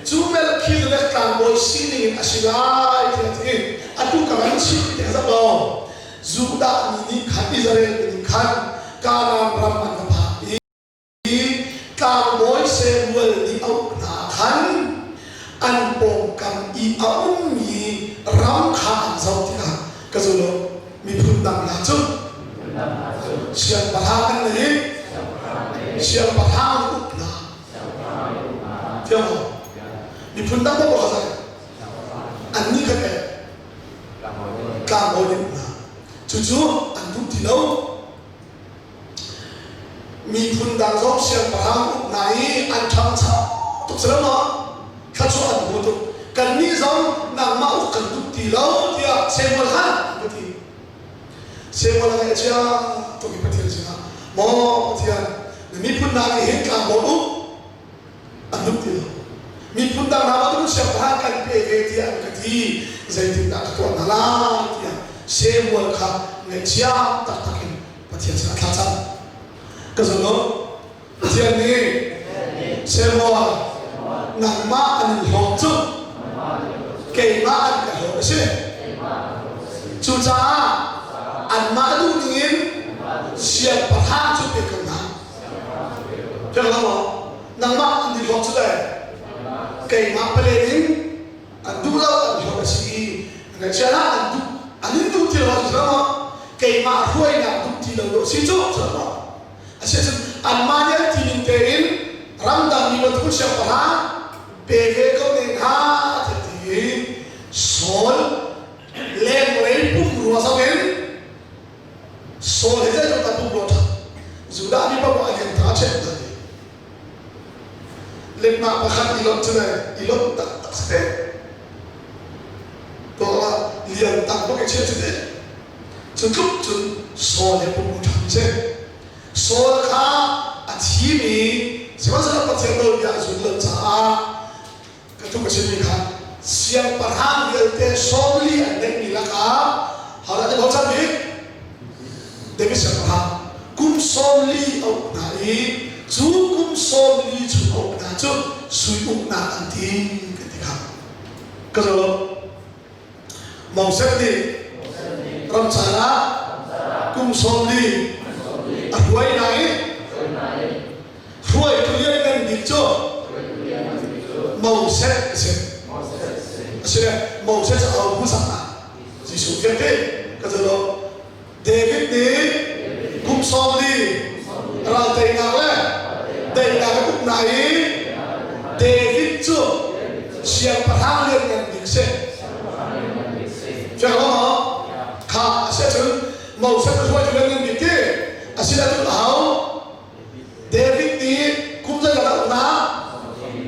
chu melki zade kan boy sinin asilai te atu kan sin te zabo zuda ni khati zare ni khan kana brahman ka pha kan boy se wal ni au na khan an bom kam i yi ram kha zau ti ka ka zo lo mi phun dam la chu siang pa ha kan ni siang pa ha ku na theo mi phun dam ko ka sa an ni ka pe ka mo ni na chu an du ti lo mi phun dam zo siang pa ha ku na yi an thang cha tu sa ma khát số ăn của tôi cần nghĩ rằng nàng mạo cần tụt tỷ lâu thì xem một hát cái gì xem một ngày chưa tôi bị bắt tiền chưa mò tiền mi phun nàng thì hết cả một lúc ăn tụt tỷ lâu mi phun nàng nào tôi xem hát cần về thì ăn cái gì dây thì đã tuột là la thì xem một khát ngày chưa ta ta kinh bắt tiền chưa khát sao cái gì đó tiền đi xem một nàng ma anh hồng chút kể ma anh cả hồng chứ chú cha anh ma đủ nhiên xiết bắt hàng chút để cầm hàng cho nó không nàng ma anh hồng chút đấy kể ma phải lên anh đủ lâu anh hồng gì người cha anh đủ tiền rồi chứ không kể ma huay nàng đủ tiền rồi xí chút chứ không anh ma nhớ tiền tiền ram đam đi vào thuốc xiết bắt hàng bề câu nên ha thì sol lên lấy bung rùa sao đến sol thế ra chúng ta bung rùa thật dù đã đi bao nhiêu anh ta chết rồi lên mạng và khăn ilot thế này ilot tắc tắc sẽ đó là liền tặng có cái chuyện thế đấy chân lúc chân sol để bung rùa thật chết sol khá chỉ mi chỉ có sự phát triển đâu ya dù lần cha tu kasi ni kha siang parhang yelte somli andeng ni laka hala de bausan ni devi siang parhang kum somli au nai chu kum somli chu au na chu sui uk na anti ketika kalau mau sekti ram sara kum somli ahuai nai huai tu ye kan dikcho màu sắc sẽ màu sắc ở khu vực nào chỉ số cái cái đó David đi cũng xong đi rồi đây nào đây là cái cục này David chưa siang perang yang định sẽ phải không hả sẽ chứ màu sắc của chúng ta nên biết cái sẽ là thứ áo David đi cũng rất là đặc biệt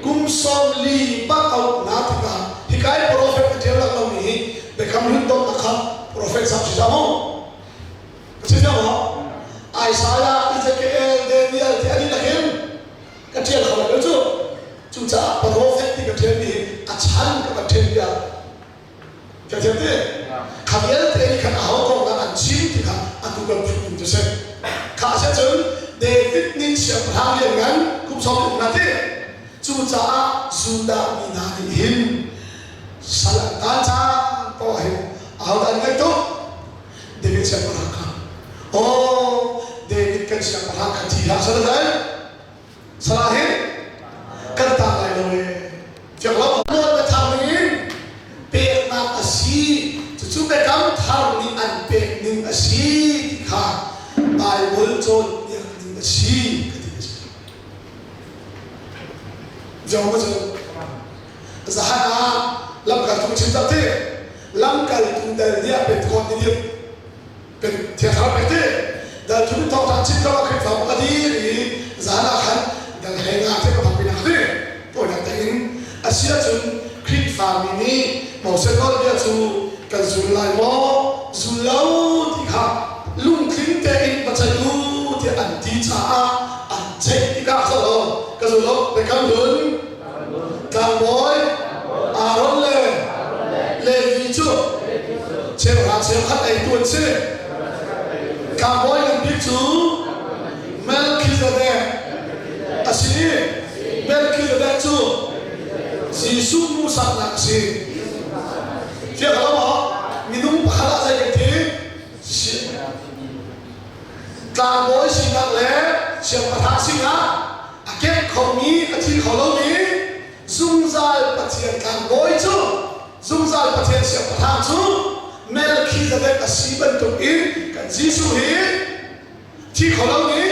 kum som li pak au na tika hikai prophet ke tela lo ni be kam rin dom na kham prophet sab si jamo si jamo Isaiah Ezekiel Daniel ti ani lakin ka tel khabar chu cha prophet ti ka tel ni achan ka tel ya ka tel te khabiel te kan hau ko na an chim ti ka atu ka phun je se kha se chun David ni siap hang yang ngan kum som na te chú cha Juda minani hin salat ta po hin au dan ngai to David siap paraka oh David kan siap paraka ti ha sa giờ mà giờ giờ hana làm cả tung chim tập thế làm cả tung đời đi apie con điเป็นเทียร์ไปที่เดินทุกท้องทางชิดก็ว่าขึ้นฝั่งอดีตจานาขันเดินให้งานที่กำลังเป็นอะไรตัวอย่างแต่อินอาเซียนขึ้นฝั่งนี้หมอเซนก็เรียกจูกันจูไลมอจูเล่าที่ข้าลุงขึ้นแต่อินปัจจัยรู้ที่อันที่ช้าอันเจ็บที่ข้าเขาก็จูเล่าเป็นการเดินการบอยอารมณ์เลยวิจูเชื่อว่าเชื่อขัดไอตัวเชื่อการบอยยังพิจูเมลคิดเดอาชีเมลคิดเดจูสีสูมุสักนักสีเชื่อเขาบอกมีนุ่มพาราใจกันทีการบอยสินักเล่เชื่อประธานสิงห์อาเก็บของนี้อาชีพของเรานี้ซุ่มใจปฏิญาณการบอยจูซุ่มใจปฏิญาณเชื่อประธานจูเมลคิดเดอาชีพเป็นตัวอินกันจีสุฮีที่ของเรานี้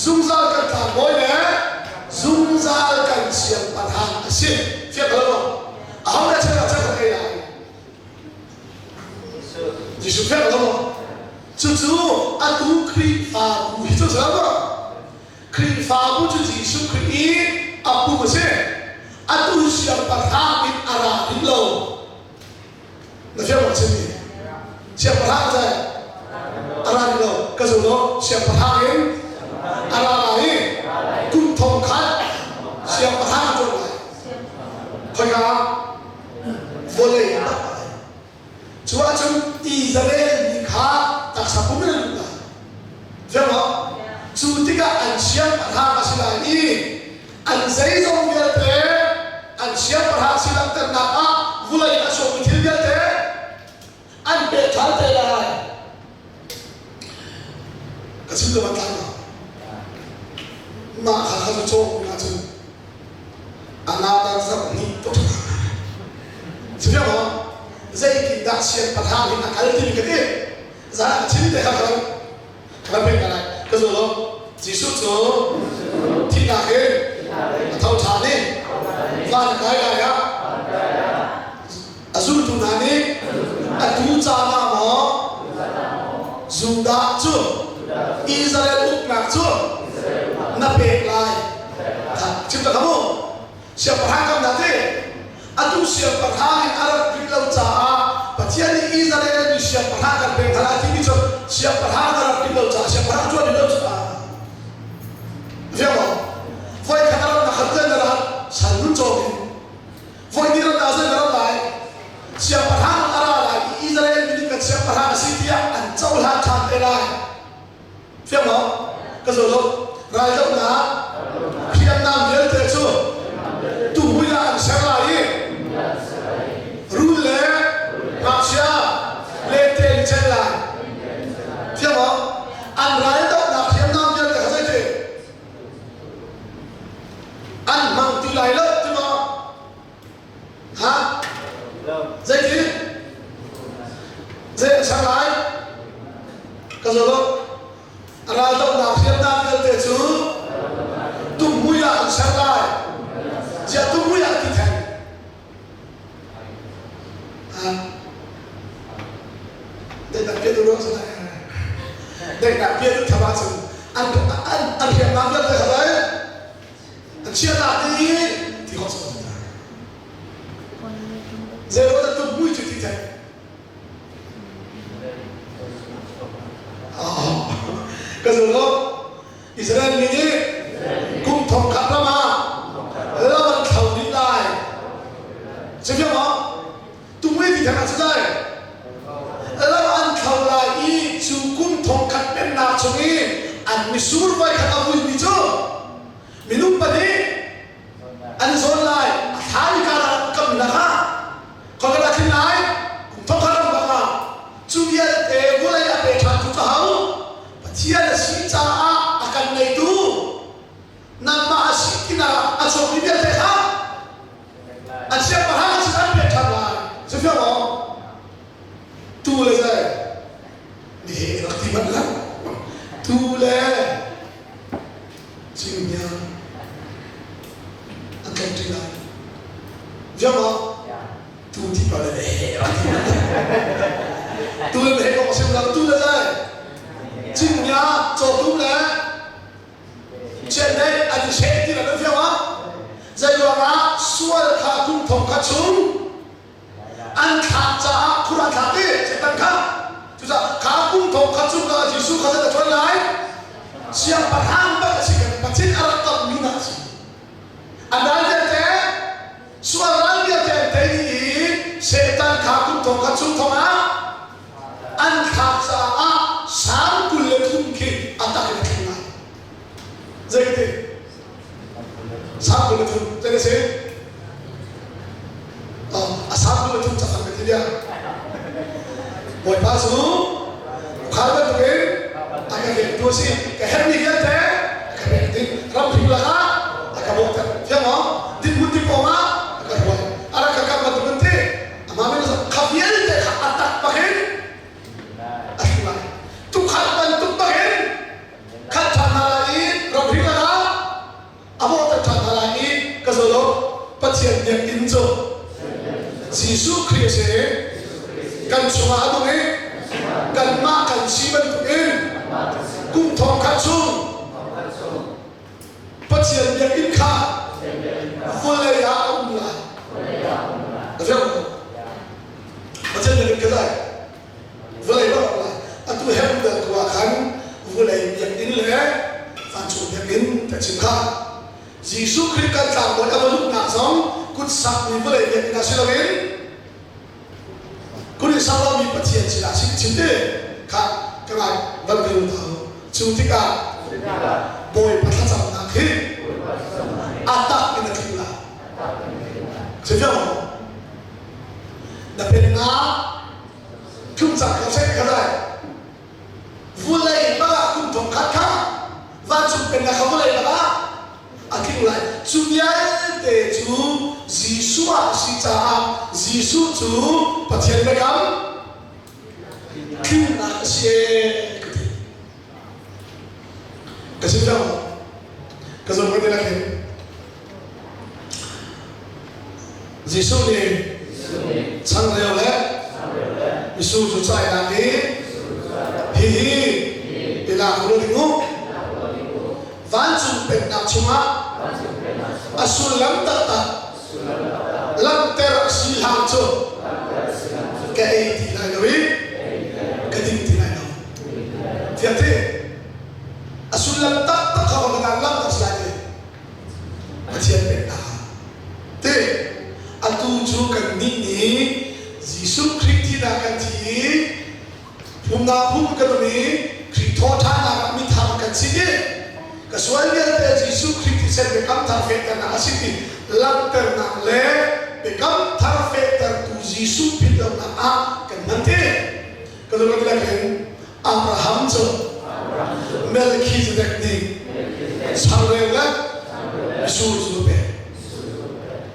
ซุ่มใจกันการบอยเนี่ยซุ่มใจกันเชื่อประธานอาชีพเชื่อเขาบอกเอาได้เชื่อกันใครได้จีสุเชื่อเขาบอกจู่ๆอันดูครีฟาบุฮิจุเชื่อบอกครีฟาบุจู่จีสุครีอับบุกเช่อันดูเชื่อประธานอินอาราดิโล那这我真的，写不他在，阿拉里头，可是我写不他人，阿拉来共同看，写不他过来，看看，我嘞，主要从以色列你看，但是不能了，知道吗？主这个按写不他是来的，按谁中间的，按写不他是来的那啊，无论他说不听的。อันเป็นฐานใจลายกระชิบตัวมันตั้งมาหาข้าโจมมาจนอนาคตสักนิดตัวใช่ไหมครับใจกินดักเชียนประธานที่นักการที่มีกันเองจะชิมได้ครับครับเป็นอะไรก็คือเราจีสุดโจที่นักเองเท่าฐานนี่ฟันใครได้ครับอาสุตุนานี่อันดูจานาหมอจูดาจูอิสราเอลอุกนักจูนับเป็นลายชิมตะขโมเสียประธานกำนัดเต้อันดูเสียประธานอารักพิลาวจ้าปัจจัยนี้อิสราเอลมีเสียประธานกันเป็นขณะที่มีจูเสียประธานอารักพิลาวจ้าเสียประธานจูพิลาวจ้าเรียกว่าไฟขนาดนั้นขัดเต้นนะครับฉันรู้โจมไฟนี้เราได้เส้นเราได้เสียประธานอารักอิสราเอลมีการเสียประธานสิทธิอันเจ้าหน้าทางเอไลเฟี้ยงมั้งก็สุดแล้วรายเจ้าหน้าเพียงนำเยอะเตะชูตู้วิญญาณเสียไหลรู้เลยมาเชียเลเตนเชนไหลเฟี้ยงมั้งอันรายเจ้าหน้าเพียงนำเยอะเตะเขาใช่อันมังตีไหลเลยใช่ไหมฮะใช่ที่这上来，可是说，阿拉到哪天哪个得出，都不要上来，这都不要地摊，啊，那别都说出来，那别都他妈是，按天哪个得出来，按天哪的，挺好说的，这我都不会去地摊。ก็คือว่าอิสราเอลมีนี่กุมทองขับมาแล้วมันเข้าดินได้ใช่ไหมครับตุ้มไม่ที่ทำอะไรแล้วอันเข้าได้อีจูกุมทองขับเป็นนาชงีอันมิสูร์ไว้ขับอาวุธมิจูมินุปนีอันโซนไลท้ายการกับนะคะเขากำลังที่ไหนกุมทองขับมาจูเยเตวุเลยอาเปชาตุตาหูที่ada sisa akan itu nama asikina asal dia teha asyik bahasa sedang dia cakap siapa tu le saya ni roti mana tu le tu thì bảo là để tu là để có xem là tu là gì chừng nhà cho tu là chuyện đấy anh sẽ thì là nó theo á dây vào á xuôi khá cũng thông khá chúng anh khá cha khu ra khá đi sẽ tăng khá chúng ta khá cũng thông khá chúng là chỉ số khá là thoát lại siang patang ba si kan pacin alat top minas andal te suara dia te ni setan khakum thong khachum thoma an khapsa a sam kulle thum ki atak khina jekte sam kulle thum jene se sam kulle thum chakam ke dia boy pasu khalba to ke akan itu sih keherni dia teh keherni ram pula akan bukan siapa di budi poma akan buat ada kakak batu bente amame nasa kafian teh atak pakai akhirnya tu khaban tu pakai kata nalai ram pula amo kata nalai kesolo pasien yang injo Yesus Kristus kan semua itu kan makan siman tu cung thong khát xuống phát triển việc in khá vô lệ hạ ông là được không? phát triển việc cái này vô lệ đó là anh tôi hết được quả khánh vô lệ việc in lẽ phản chủ việc in tại trường khá Jesus Christ can làm một âm lúc nào sống cút sạc vì vô lệ việc là sẽ là đến cút đi sau đó mình phát triển chỉ là chính đề khá cái này vẫn cứ thở Sutika, boy pasal sama nak atak kena kira. Sejauh dapat nak kumsak kau saya kata, vulai baga kum thong khat kha, vanchuk kena kau vulai baga, akhir vulai. Sunyai te chu Yesus sisa Yesus chu pasien begam, kena sie. Kasih tahu, kasih berarti lagi. Yesus ni, sang leo le, Yesus tu saya lagi, hihi, ila kulo lingu, vancu penam cuma, asul lam tak, lam ter silang tu, kei tidak gawi, kedim tidak gawi, tiada. Asulam tak kalau dengan lam tak selagi macam benda. Te, atu juga ni Yesus Kristus tidak kanci, punga pun kami Kristus tanah kami tham kanci je. Kesualian te Yesus Kristus sebekam tarfet karena asiti lam ternang le bekam tarfet tertu Yesus pindah na kan nanti. Kalau kita lihat Abraham so Melchizedek ni Sarela Yesus lupa.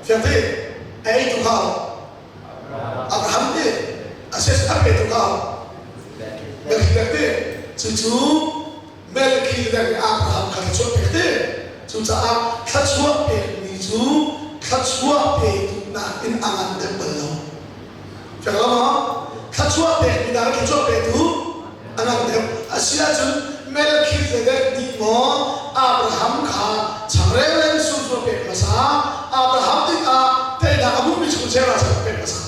Jadi, itu kau Abraham ni ases apa itu kau Melchizedek cucu Melchizedek Abraham kata cuape kata cuca kata cuape ni cu kata cuape itu nak in angan dembelong. Jangan lama kata cuape ni dah kata cuape itu angan dem Asia tu Melchizedek ni mo Abraham kha Sarela Yesus lupa masa Abraham ni tidak abu bisu cera sampai masa.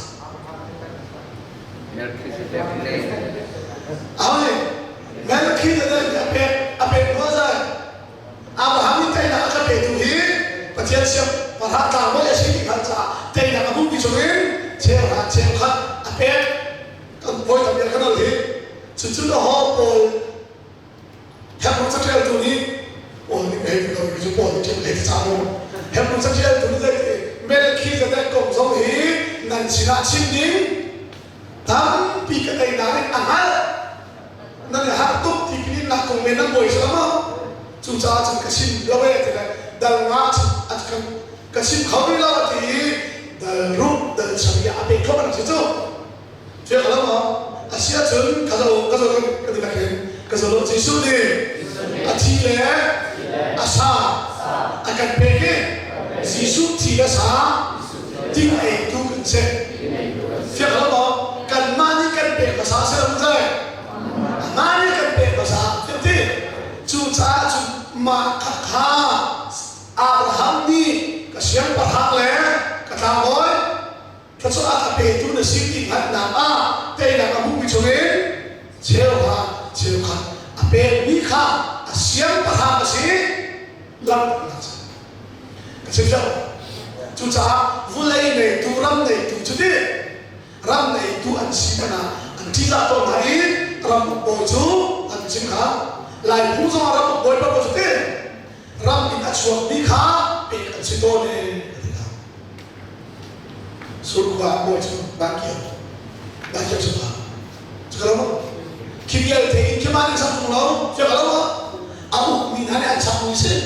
Melchizedek ni. Awe, Melchizedek apa kuasa? Abraham ni tidak akan betuhi, pasien siap perhata boleh sih kerja. Tidak abu bisu cera apa? Kan boleh tapi kenal ni. Cucu dah hopol. Hepun saja tu ni. Oh ni kayak kita bisu boleh cek sama. Hepun saja tu ni jadi. Melchizedek kong song hi nan sina cinding tam pi ka dai na angal nan ha tuk ti kin na kong menang boy sama chu cha chu kasin lawe te dal nga at kan kasin khawri la ti dal rup dal sabiya ape khoban chu chu che khala ma asia chun kazo kan ka di lakhen kazo lo jisu ni athi le asa akan peke Yesus tidak sah, tidak itu sẽ việc đó đó cần mani cần bể và sao sẽ làm gì mani cần bể và sao việc gì chú cha chú mà khắc ha Abraham đi cái xiêm bát hạt lẽ cái thằng bói cái số ác bể tu là xin đi hạt nam đây là cái mục đích của mình chiều khăn bể mi khá xiêm bát hạt là gì làm cái gì vậy chú cha vui này tu ram này tu chú đi ram này tu ăn xin na ăn chỉ ra tôi này ram bồi chú ăn xin khá lại phú do ram bồi bao chú đi ram in chuột đi khá bị ăn xin tôi này suốt qua bồi chú bán kia chú ta chú cái đó khi kia thì khi mà đi sang vùng lâu chưa có đâu ông mình hay ăn sang vùng gì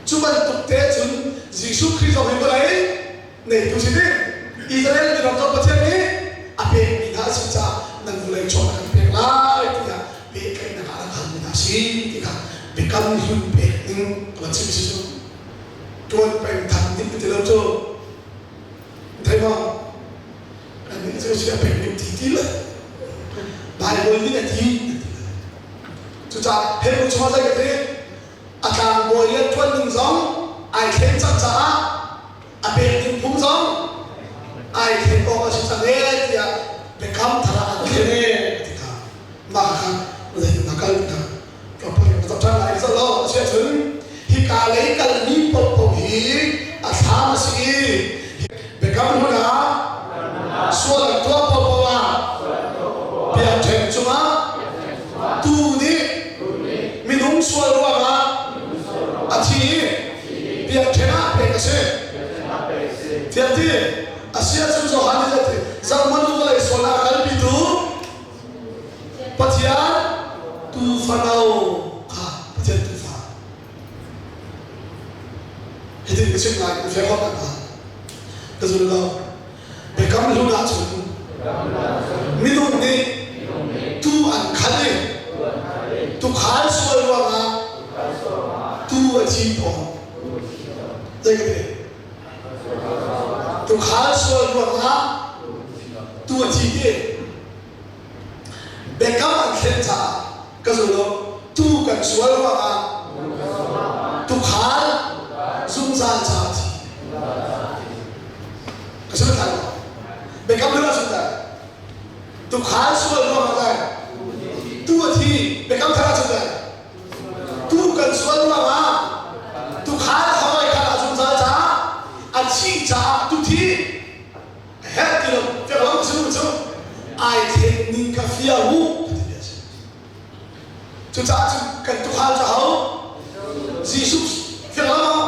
chúng mình thực tế chúng Jesus Christ of Himalayan này tu sĩ Israel bị đóng trong bát này ape mình đã sinh ra nâng vui lên cho mình biết lại thì là biết cái nào là làm mình đã sinh thì là biết căn hương biết nhưng vẫn chưa biết được tuân bèn thành những cái điều đó thấy không anh nghĩ rằng sẽ bèn những tí là bài mới như này tí chúng ta hết một số cái thế càng ngồi lên tuân đừng giống ai thêm chắc chắn bên những phúng giống ai thêm có cái sự sáng nghe thì bên cam thà ăn thế này thì cả mà cái tập trung lại rất lâu sẽ chứng khi cả lấy cái niệm bổ hi tham sĩ bên cam nó là số là tua bổ bây thêm chúng tu đi mình không số rồi mà thì biar kena pekase, tiap-tiap Asia semua hal ini jadi. Zaman dulu kalau solar kalbi tu, patian tufan patian tufan. Jadi kesim lagi, saya kau kata, kesulitan. Bekam lu nak cuci, minum ni, tu an kali, tu khal soal tu achieve on. Đây cái gì? Tu khá soi luôn ha, tu chỉ đi. Bên cạnh anh khen trả, cái gì đó, tu cần soi luôn ha, tu khá, dung gian trả thì, cái gì đó, bên cạnh nữa chúng ta, tu khá soi luôn ha, tu chỉ, bên cạnh thằng chúng ta, tu cần soi luôn ha, tu khá hỏi cái chỉ trả tu thi hết thì được việc làm sao ai thêm ninh cà phê u chúng ta chỉ cần tu hành cho hậu Jesus việc làm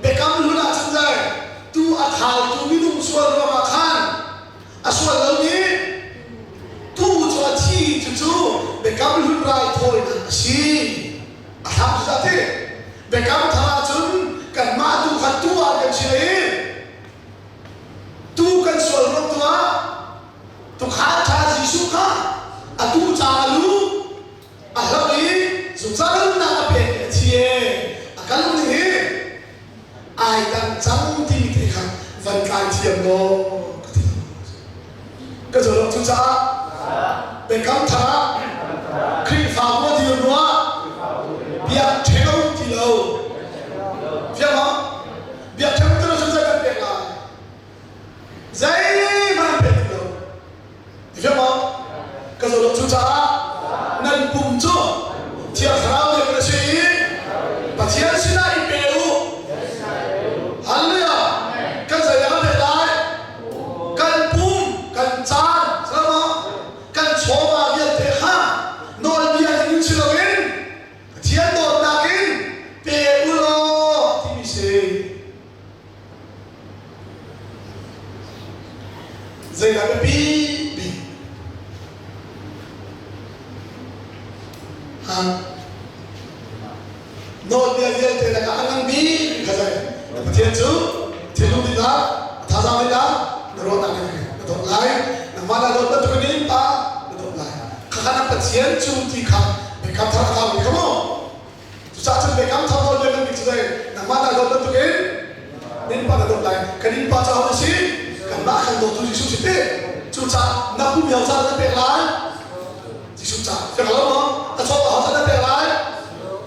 để cam luôn là chúng ta tu ăn hal tu minum suar ra khan suar lâu ní tu cho chi chú để cam luôn ra thôi là gì làm sao thế để cam thà chúng cần ma tu khát tu ăn cái gì tu kan soal orang tua, tu kata Yesus kan, tu calu, lagi susah nak apa cie, kalau ni, ai dan jang ti ti kan, van kai tiam lo, cái giờ chúng ta, bên cạnh thà, khi phá qua thì nó, biar theo thì lâu, biết không? Biar theo thì nó chúng ta cần biết là dây mà biết được, biết không? Cái giờ chúng ta nên cùng cho chia sẻ với cái gì, và chia sẻ lại béo, hallelujah. Cái giờ làm thế này, cần bùm, cần chan, sao mà, cần chó mà biết thế ha, nói biết những chuyện đó in, chia đôi na in, béo lo thì mình sẽ dây là cái bi nội địa diện thì là cái ăn bi cái gì thiên chữ thiên lục đi ra thà ra đi ra rồi tăng này rồi lại nằm mà là rồi bắt đầu đi ta rồi lại các anh bắt thiên chữ thì khác bị cắm thằng nào bị không chúng ta chỉ bị cắm thằng nào để bị cái gì nằm mà là rồi bắt đầu đi pa rồi lại cái đi pa cho họ gì cái chỉ thế chú cha nắp bùm hiểu ra nó bẹt lái gì chú cha phải không không ta cho họ ra nó bẹt lái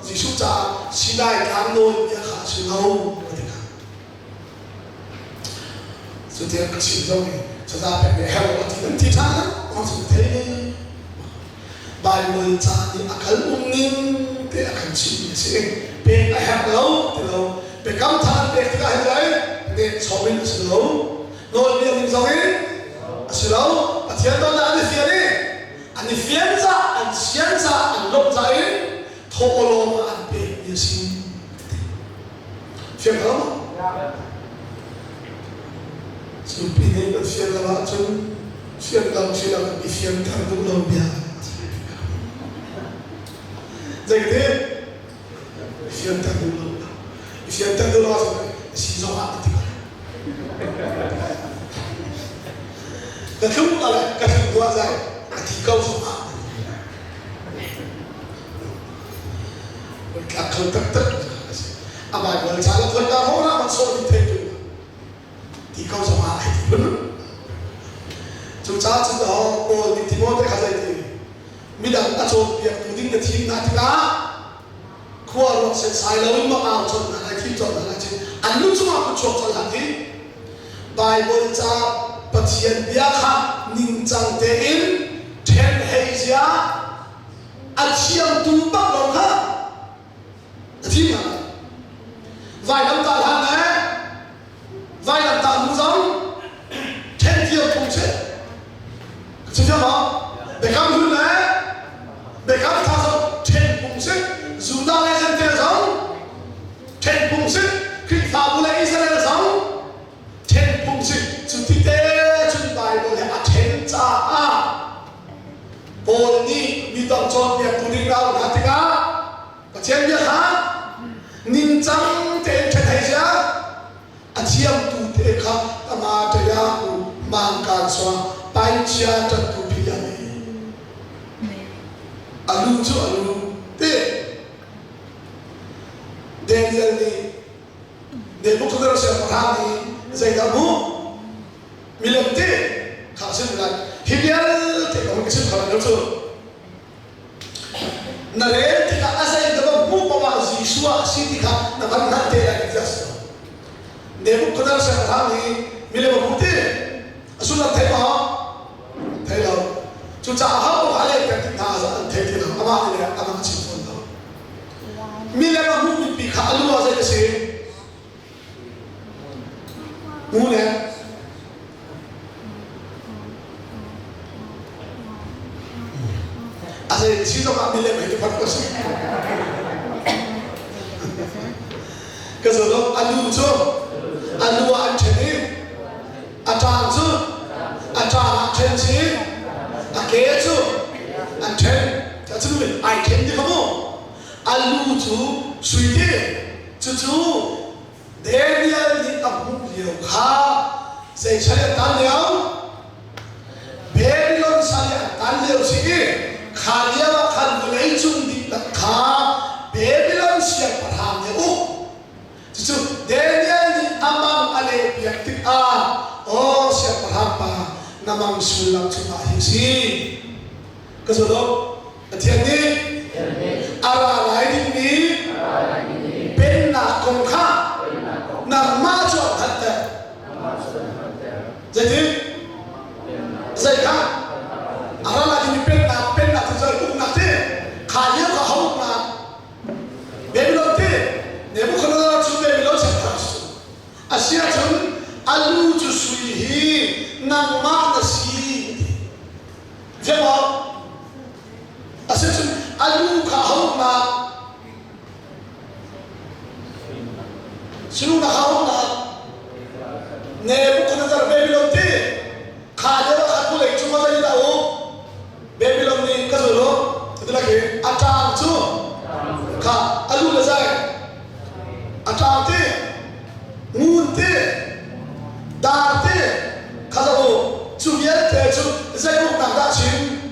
gì chú cha xin đại tháng đôi nhà khá sư lâu chú thế cái chuyện rồi cho ra bẹt bẹt heo thì vẫn thi thang lắm ông chú thế bài mười cha thì akal nín thế akal chịu gì bẹt ai hẹp lâu thì lâu bẹt cắm than bẹt thì ai đấy bẹt cho mình sự lâu rồi bây giờ mình Silo, atian to na ani fian za, an sian za, an lop za in, tho oloma an pe yesin. Fian kalam? So pini an fian lama chun, fian kalam sila an fian thang lo bia. Jadi fian thang loasa si zo ha ti. Cái thứ là cái thứ qua dài thì câu số mà các câu tất tất à bài vừa trả lời phần nào đó mà số thì thêm được thì câu số mà thì đúng chúng ta chúng ta cô thì mua cái cái gì thì mình đang đã chọn việc quyết định cái team nào thì cả khoa học sẽ sai lỗi mà ao chọn là cái team chọn là cái gì anh lúc chúng ta cũng chọn là gì bài vừa trả Pathian bia kha ning chang te in then heizia achiam tu bak long kha thi mà vài năm ta han ne vài năm ta mu zong then tiêu cũng chết chứ không để cam hư ne để cam tha zong then cũng chết dù ta lên trên te zong then cũng chết khi ta bu lên Israel zong then cũng chết chú thi te Bible là athen cha a Paul ni mi tong chon ya tu ding rao na tinga pathian ya kha nin chang te the thai ja achiam tu te kha ama te ya mang kan swa pai chia ta tu pi ya ni alu chu alu te Daniel ni Nebuchadnezzar sa ni Zaidabu Milam te khảo sinh là Hivial te có một cái sinh khảo nào chưa na lẽ thì cả asai đó bu pa ma Yeshua si thì cả na văn nát te là cái gì nếu có thể sẽ làm thì Milam bu te asul là thế mà thế đâu chúng ta học có phải là cái na ra thế thế đâu ama này ama cái sinh phun đâu Milam bu bị khảo luôn rồi cái gì bu này Asal sisa mak bilang itu faktor sih. Kemudian alu tu, alu anteni, atan tu, atan anteni, akhir tu, anten, macam tu ni, item ni kamu. Alu tu, suite, tu, Daniel ni abu dia kha, saya cakap tanya, Babylon saya tanya sini. Khalia wa khan vulai chung di la kha Babylon sia parham ne u chu Daniel ni amam ale yakti a o sia parham pa namam sulam chu ma hi si ka so do athian ni ara lai din ni ben na kong kha na ma chu that ta jadi zai kha ara la din ben na Khalia ka hau na Babylon te Nebuchadnezzar chu Babylon se pasu asia chun alu chu sui hi nang ma na si jema asia chun alu ka hau na sunu na hau na Nebuchadnezzar Babylon te Khalia ka ku le chu ma ni da o Babylon ni ka zo itu lagi atang tu, kah alu lazai, atang te, mun te, dar te, kalau cubiat te, zai uk nak dah cim,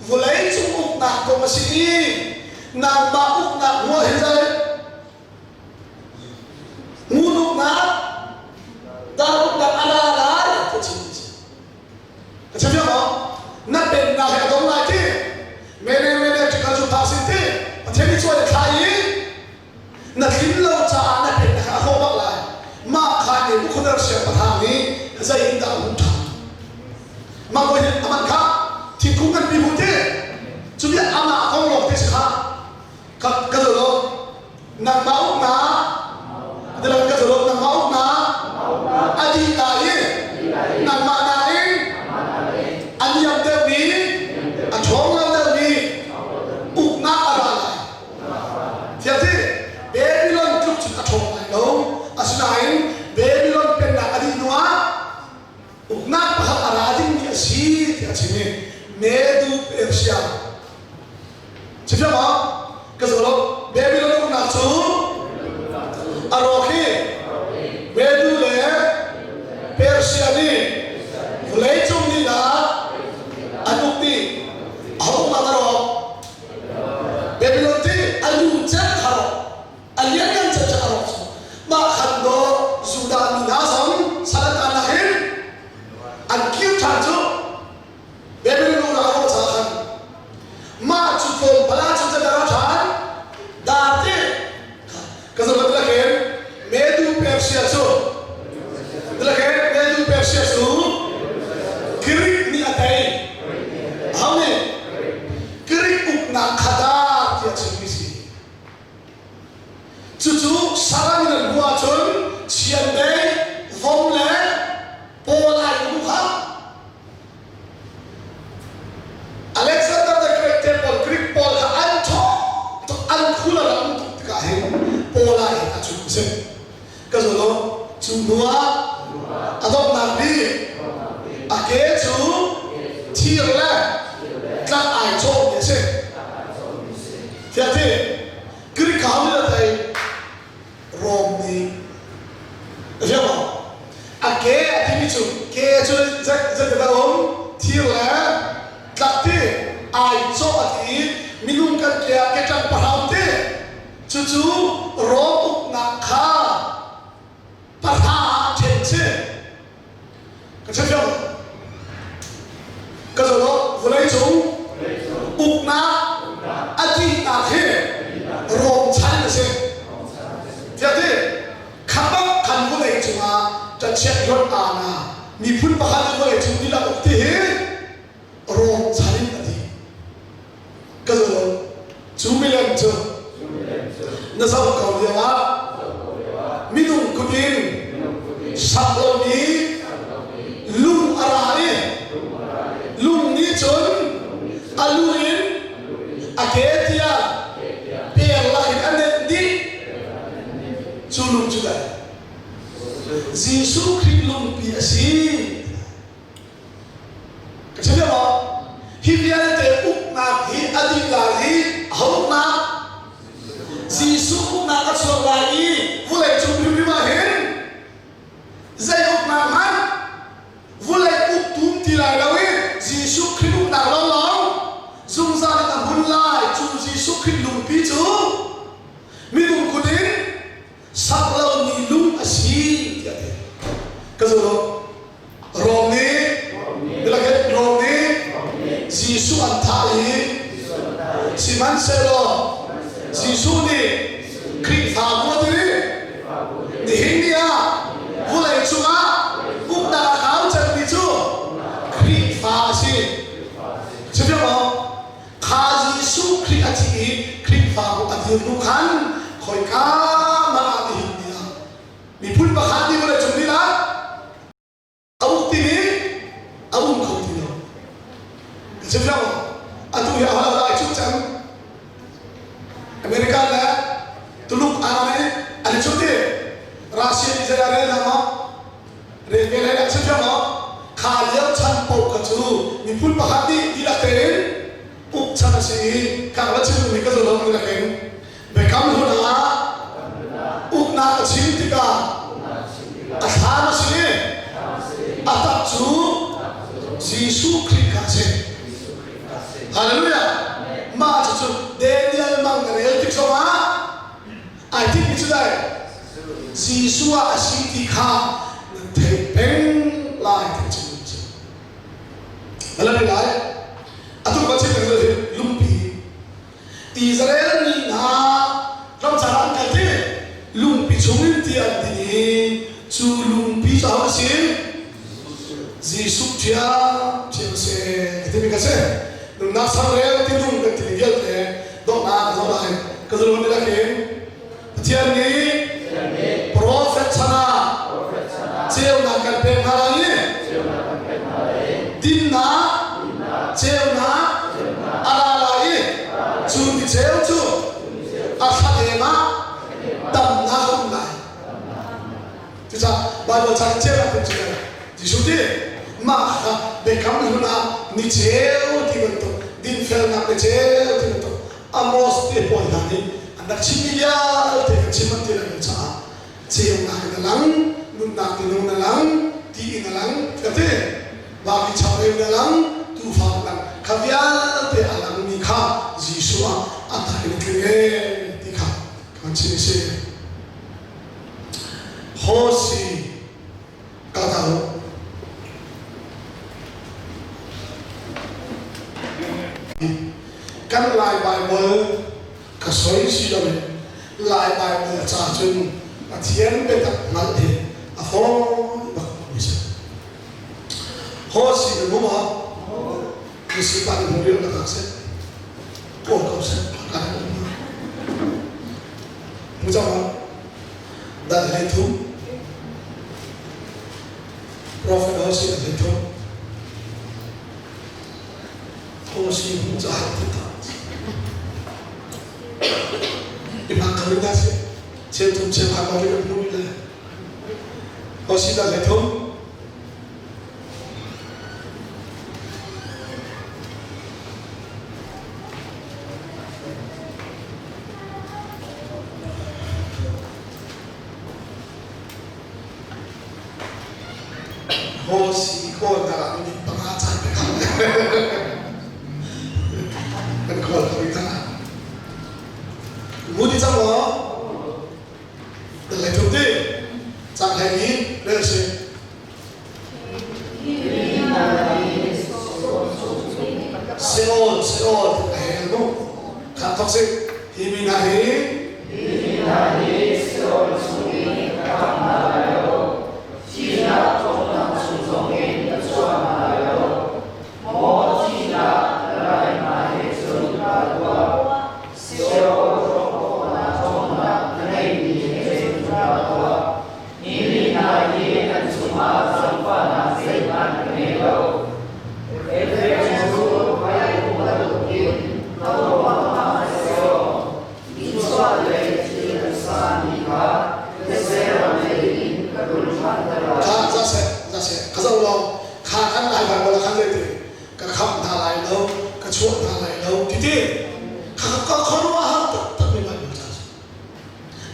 vulai uk nak kau masih nak uk nak mua hizai, mun uk nak, dar uk nak ala tu cim, เทนิช่วยใครนักลิ้นเราจะนักเป็นข้าเขาบอกเลยมาขายบุคคลเราเสียประธานนี้จะยินดาวหุ่นทำมาโดยเหตุมันครับที่คุ้มกันปีหุ่นที่จุดนี้อาณาของโลกที่สิค่ะกับกระโดดนักมาอุกนาเดี๋ยวกระโดดนักมาอุกนาอดีตายนักมานาเองอันยังเดิมนี้อันชงเราเดิมนี้อุกนาอะไรเทียบที่เบบิลอนทุกจุดอัชงอะไรแล้วอาศัยเบบิลอนเป็นนักอดีตนัวอุกนาพัฒนาดิ้งมีอาชีพที่อาชีพเมดูเปอร์เซียใช่ไหมก็สำหรับเบบิลอนอุกนาจูอารมณ์ที่เมดูเลยเปอร์เซียนี่เลยจงนี่ละอันนู้นที่เอามาตลอดเบบิลอนที่อันนู้นเจ้าขารอันยังยังเจ้าขารมาขันโดสุดามินาสังสารการนักเห็นอันคิวชาจูเบบิลอนเราเอาสารกันมาจุดโฟมพลาจุดเจริญชานดาร์ตี้ก็สำหรับนักเห็นเมดูเปอร์เซียจูนักเห็นเมดูเปอร์เซียจูกรีกนี่อะไรฮะเนี่ยกรีกอุกนักขดาที่อาชีพนี้จู่ๆสารามินันบัวชนเชียนเดย์ฟอมเล่โปแลนด์บุคคลอเล็กซานเดอร์เดอะเกรทเทปอลกรีกปอลค่ะอันโตตุอันคุลาร์ตุกะเฮโปแลนด์อาชุเซก็จะรู้จู่นัวอดอกนักดีอาเกจูที่แรกกลางไอโชว์เนี่ยเช่เทียบที่กรีกเขาเนี่ยไทยโรมนี่เรียกว่าอาเกที่มีจุดเกจูจะกระโดดที่แรกกลางที่ไอโชว์ที่มีนุ่งกันเกียร์เกจังปะหามที่จู่ๆโรมอุกนักข้าปะหาเช่นเช่ก็เช่นเดียวก็จะรู้วันไหนจู่อุกนักอดีตอาเขโรมชันเช่เทียบที่ขับรถคันวันไหนจู่มาจะเช็คยศอาณามีพุ่นประคันวันไหนจู่ที่เราอุกที่โรมชันอดีก็จะรู้จู่ไม่เล่นจู่นั่นสาวเกาหลีว่ามินุ่งกุดินสับเหล่านี้ลุงอะไรลุงนี้จนอาลูรินอาเกติยาเปียร์ลักอันเดดีจูลุงจุดายิสุคริสต์ลุงปีอาชีใช่ไหมบอกฮิบิยันเตอุกนักฮิอดีลาฮิฮาอุกนักยิสุอุกนักอัศวลาฮีวุเลยจูบิบิมาเห็นใจอุกนักมันวุเลยอุกตุมทีไรแล้วยิสุคริสต์อุกนักล้อมซุ่มซ่ามกับบุญไล่จูยิสุคริสต์ลุงปีจูมีลุงกุดินสักเรามีลุงอาชีพก็จะรู้โรมนี้เวลาเกิดโรมนี้ยิสุอันทายสิมันเซโลยิสุนี่คริสต์ฟาบัวดีนี่ฮินเดียวุเลยจูมาอุกดาขาวจันทิจูคริสต์ฟาชีใช่ไหมบอกข้ายิสุคริสต์อาชีพคริสต์ฟาบัวอาชีพลูกขันคอยข้ามาที่ฮินเดียมีพุ่นประคันที่วุเลยจูนี่ละเอาอุกที่นี่เอาอุกเขาที่นี่ใช่ไหมบอกอันตุยาฮาลาชุดจังอเมริกันแล้วตุลุกอาณาเนี่ยอันชุดที่รัสเซียที่จะได้แล้วมั้งเรื่องอะไรนะใช่ไหมบอกข้าเลี้ยงฉันปกกระจูมีพุ่นประคันที่ละเตนอุกฉันสิข้าว่าชื่อมีก็จะลงในละเตนเบคำหัวหน้าอุกนักชิมติกาอาสามาสิอาตัดจูยิสุคริสต์กันสิฮาเลลูยามาจู่ๆเดนิเอลมังเรลติกสมาไอ้ที่พิจารณายิสุอาชีพที่ข้าเทเป็นลายที่จริงๆแล้วเป็นไง Atu baca dengan lumpia. Israel ni suk chia chia se ti mi ka se nu na sa re ti nu ka ti gel te do na zo dai ka zo ni la ke tian ni prophet sana cheu na kan pe mara ni din na cheu na ala lai chu ti cheu chu a sa de ma dam na không lại chứ sao bao giờ chẳng chết là không chịu chỉ số tiền mà để cắm được na ni chéo thì vẫn tốt din fel na để chéo thì vẫn tốt amos thì bỏ ra đi anh đã chim đi ya thì chim mất thì là mình cha chéo na cái lăng nung na thì nung na lăng thì na lăng cái thế và cái chào em na lăng tu phàm lăng khavia thì lăng mi kha Giêsu à tại cái này thì kha còn chỉ là Hosi katahu kan lai Bible ka soi si do lai Bible cha chun a thian pe tak ngal the a ho ba ni sa Hosi de mo ki si pa ni mo ka se ko ka se ka mo cha ma da le thu Prophet Hosi là thầy thuốc Hosi cũng cho học thầy thuốc đi bằng khởi ra sẽ chế thuốc chế học vào cái nuôi là Hosi là thầy thuốc Hosi ko na ni pangalan pe ka kan ko ko ita mudi chang mo le thum ti chang hai ni le se seol hai no ka thok se hi mi na hi seol su ni ka ma yo chi na thong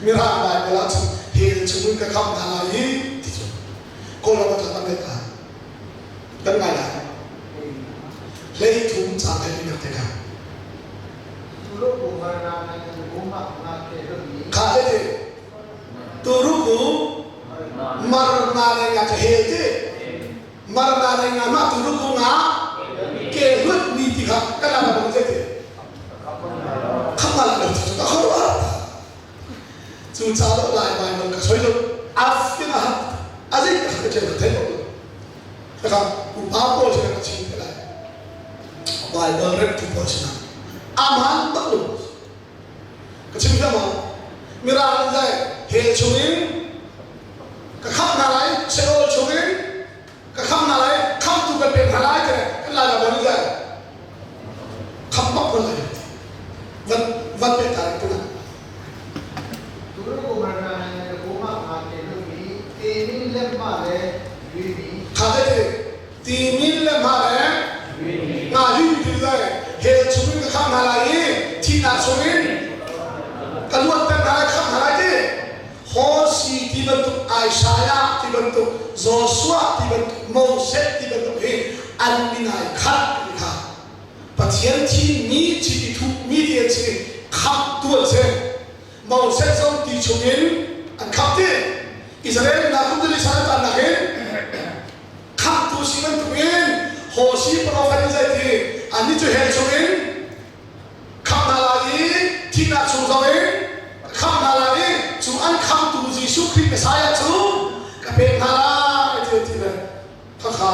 Mira bài là hiện chúng cái không là gì thì cô là một thằng bạn cả cái này là lấy chúng ta cái gì được cả khá thế thì tôi lúc cũ mà này nhà cái hiện thế mà này nhà mà tôi lúc cũ ngã cái lúc đi thì khác cái nào là một cái gì không là được chúng ta không có chúng ta đã lại bài mình cả soi luôn áp cái nào à gì cái chuyện thế nào được không cũng bao nhiêu chuyện cái chuyện này bài đơn rất tuyệt vời chứ aman bắt luôn cái chuyện đó mà mira lên đây hệ chúng cái khắp nào đấy sẽ ôi chúng cái khắp nào đấy khắp tụ cái bên nào đấy cái là bao nhiêu khắp bắt luôn này vật bên này cái này khade timin le mare na yu ti lai he chumin ka kham halai thi na chumin kaluat ta na kham halai ti Hosi ti ban tu Isaiah ti ban tu Joshua ti ban tu Moses ti ban tu he an minai khat ni kha pathian thi ni chi ti thu mi ti chi kham tu che Moses song ti chumin an kham ti Israel na kun dili sa ta na he kham tu siman tu in Hosi prophet zai ti ani chu he chumin kham na lai thi na chu zoi kham na lai chu an kham tu Giêsu Christ Messiah chu ka pe na lai ti ti le kha kha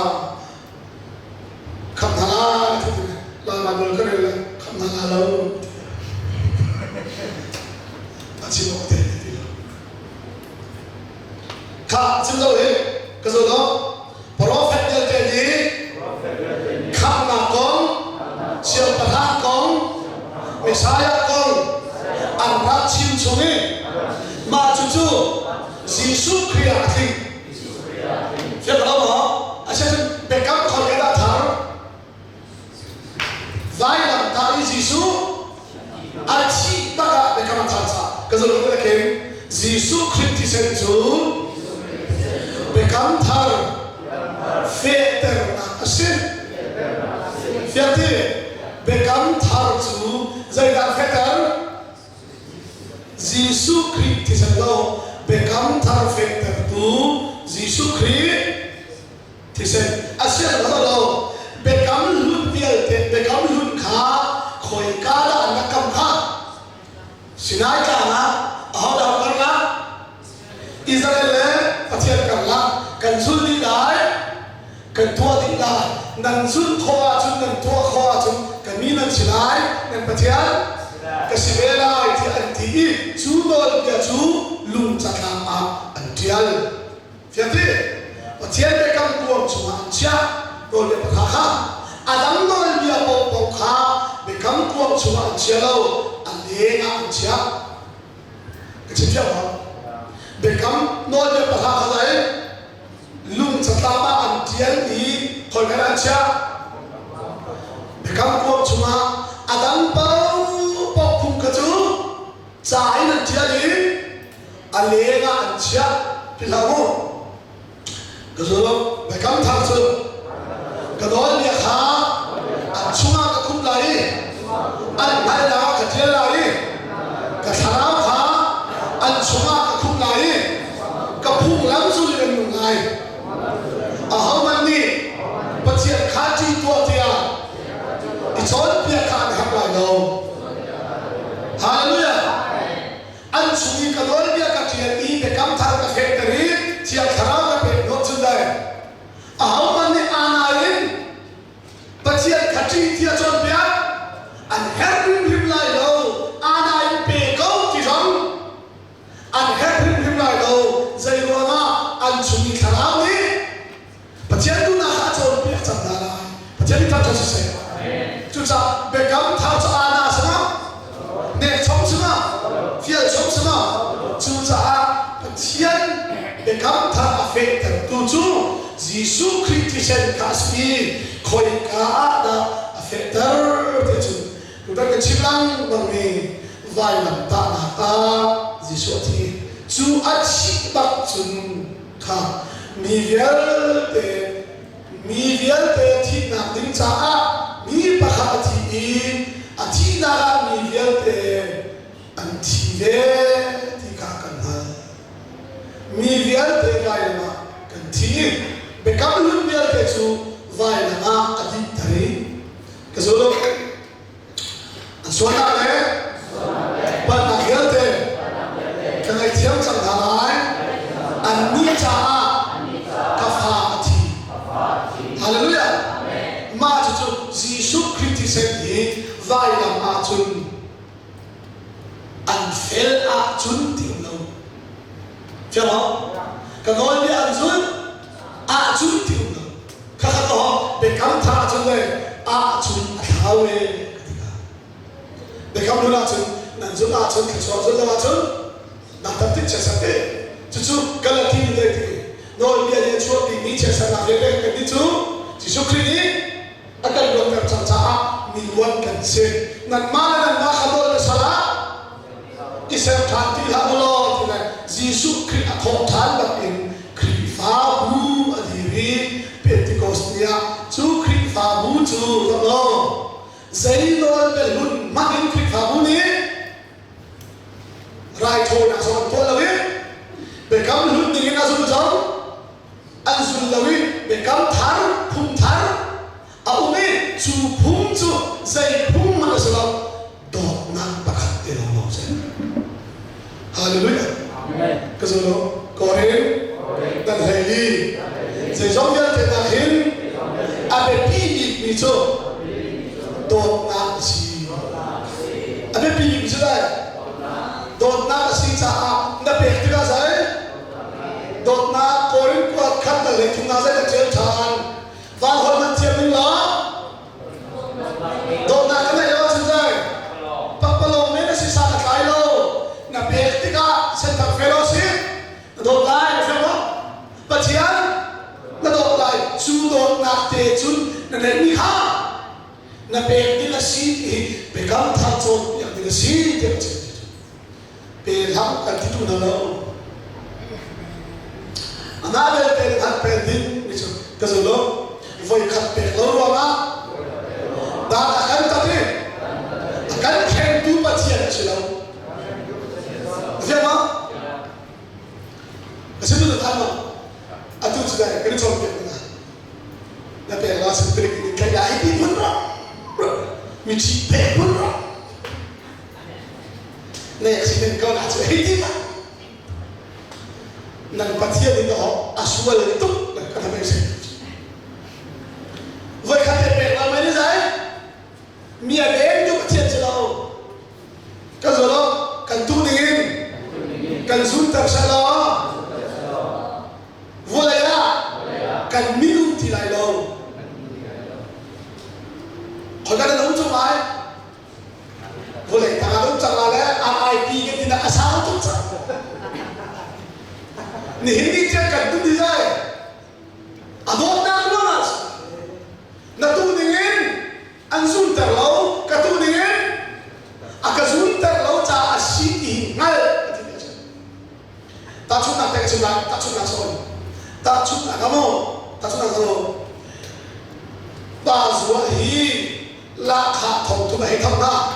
Messiah con an rat chim chungi ma chu chu Jesus Christ thi phía đó mà anh sẽ bị cấm khỏi cái đạo thảo vai làm ta đi Jesus anh chỉ bắt gặp bị cấm thảo sa cái gì đó là cái Jesus Christ thì sẽ chú bị cấm thảo phê ter na xin phía thì bị cấm thảo chú dây đàn phê ter Jesus Christ thì sẽ đâu bị cấm thảo phê ter tu Jesus Christ thì sẽ sẽ đó đâu bị cấm luôn việc thì bị cấm luôn khá khỏi cá là anh cấm khá xin ai cả na họ đâu có na Israel phát triển cả là cần xuân đi lại cần thua đi lại nâng xuân khoa chúng nâng thua khoa chúng cần mi nâng chỉ lại nâng phát triển cái sự về lại thì anh thì chú đôi bây chú luôn chặt làm anh thiệt phía thế và thiên để cầm cuồng chúng anh cha rồi để bắt khá Adam nói bây bộ bộ khá để cầm cuồng chúng anh cha lâu anh lấy anh cha cái chuyện gì để cầm nói để bắt khá đấy luôn chặt làm anh thiên đi hồi cái anh cha để cầm cuồng chúng Adam bao bọc khung cái chú trái là cha đi anh lấy anh cha thì sao không cái số để cắm thang sự cái đó là khá anh chung cái khung lại anh hay là cái thiên lại cái thằng khá anh chung cái khung lại cái khung lắm rồi lên một ngày à hôm nay đi bắt chuyện khá chi tua thì thì chọn việc khá để học lại đâu hallelujah anh chung cái đó là cái chuyện đi để cắm thang cái phép đấy chỉ là thằng ahau mani anain pachiat khati tia chon pia an herin him lai lo anain pe ko ti ron an herin him lai lo zai ruanga an chumi kharau ni pachiat tu na ha chon pia cham da la pachiat ta ta se chu cha be kam thao cha ana sana ne chom sana fia chom sana chu cha pachiat be kam tha affect tu chu Jesus Christ sen kasih koi kada afeter tu tu dah kecilan bangi vai lam tanah ta Jesus ti tu aci bak cun ka mi vial te ti nak ding cha mi pakha ti ati na mi vial te anti ve ti ka kan ha mi vial te kai na kan ti bekam luôn biar kecu vai nama adi tari kesolo suana le pana gelte kangai tiam sang dhalai anni cha kafati hallelujah ma chu Jesus Christ sen hi vai nama chun an fel a chun tim lo chamo kanoi bi an chun a chun tiu na kha to be kam tha chun le a chun thawe be kam lu na chun nan zu a chun ki so zu la chun na ta ti cha sa te chu galati ni de ti no bia ye chu ti ni cha sa na le ke ni chu chi su kri ni akal lo ka cha cha mi wan kan se nan ma na kha do le sala isem than ti ha lo ti na Jesus Christ a thong than ba in fa bu adiri Pentecostia chu Christ fa bu chu lo zai lo be lun ma in Christ fa bu ni rai tho na so to lo wi be kam lun ni na so jong an sun lo wi be kam thar phum thar a u ni chu phum chu zai phum ma so lo do na ba khat te lo lo se hallelujah amen ka so lo ko dan heli se zombian te na hin abe pi mi cho dot na si abe pi mi cho dai dot na si cha na pe ti ga sai dot na korin ko khat da le thung na sai da chel than va hol man chem ni la dot na ka ne lo chin sai pa te chun na ne ni ha na pe ni la si pe kam tha chon ya ni la si te che pe ham ka ti tu na lo ana le te khat pe din ni chu ka zo lo voi khat pe lo ro ma da kan ta te kan khen tu pa chi chi lo về mà cái sự tự tham mà à tôi chỉ là cái trong việc này là về là sự tự cái đại thì vẫn rồi mình chỉ về vẫn rồi này chỉ nên câu là chỉ hết đi mà nên phát hiện đến đó à xua lên tốt là cái thằng này sẽ vậy khác thì về là mấy đứa đấy mía đến cho phát hiện cho đâu cái rồi đó cần tu niệm cần dung tập sa lo vô lại ra cần miu thì lại đâu hồi cái đó trong bài vô lại ta đâu chẳng là lẽ RIP cái gì là sao tốt sao nè đi chơi cần tu đi rồi à đó đang luôn à na tu niệm anh dung tập lâu cái tu niệm à cái dung tập lâu cha sĩ thì ngay ta chút nào tay chút nào ta chút nào rồi ta chút nào ta rùa hi là khát thòng tụi mày thòng na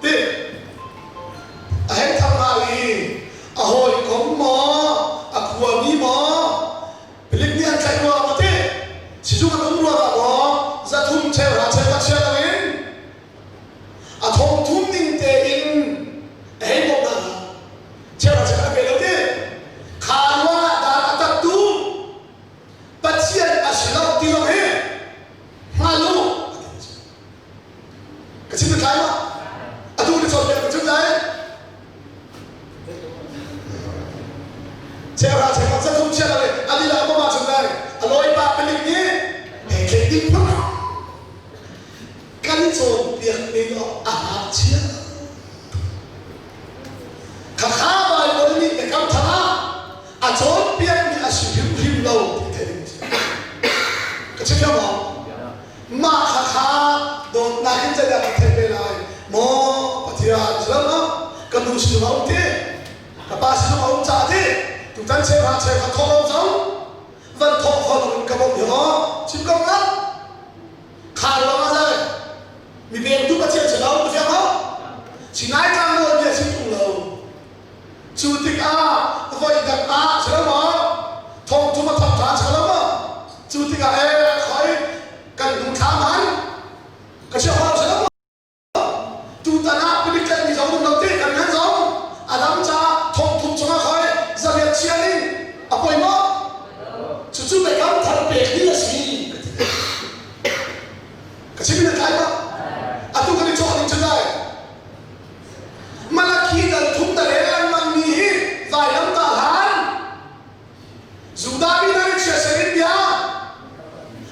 đi hãy thòng na đi hồi cũng mò khua mi mò lịch niên chạy qua mà thế chỉ chúng ta cũng mua cả mò ra thùng treo ra treo ta treo là đến thòng thùng ninh tê in hãy một lần treo ra treo là về đâu thế Khalwa dan atak tu pasien asilau ti lo he malu cái chuyện này mà tu đi chọn cái chuyện đấy treo ra treo ra không treo này anh đi làm mà chuyện này lôi ba cái lịch nhé để cái đi mà cái chọn việc này nó chia khá khá bài của mình để cảm thán à chốn biết mình à sử dụng him lâu thì thế cái chuyện đó mà khá khá đồn na hiện tại là thế này này mò thì à chứ đó cái đồ sử dụng thế cái ba sử dụng trả thế chúng ta chơi cái thô lâu sống vẫn thô hơn cái bộ nhỏ chim công lắm khai vào mà rồi mình về chúng ta chơi chơi đâu được không chỉ nói càng luôn về chim cùng lâu chủ tịch vậy đặt sẽ mà thông chúng ta thẩm phán sẽ mà chủ tịch khỏi cần cũng khám hắn cái chuyện họ sẽ mà chúng ta đã biết cái gì giống đầu tiên cần hắn giống làm cha thông chúng ta khỏi ra việc chia đi quay mất chú phải cảm thật biệt như là gì cái chuyện này cái mà tôi cần đi cho anh chân này mà là khi gần thúng ta để ăn mang mì vài năm ta hán dù ta biết nói chuyện sẽ đến bia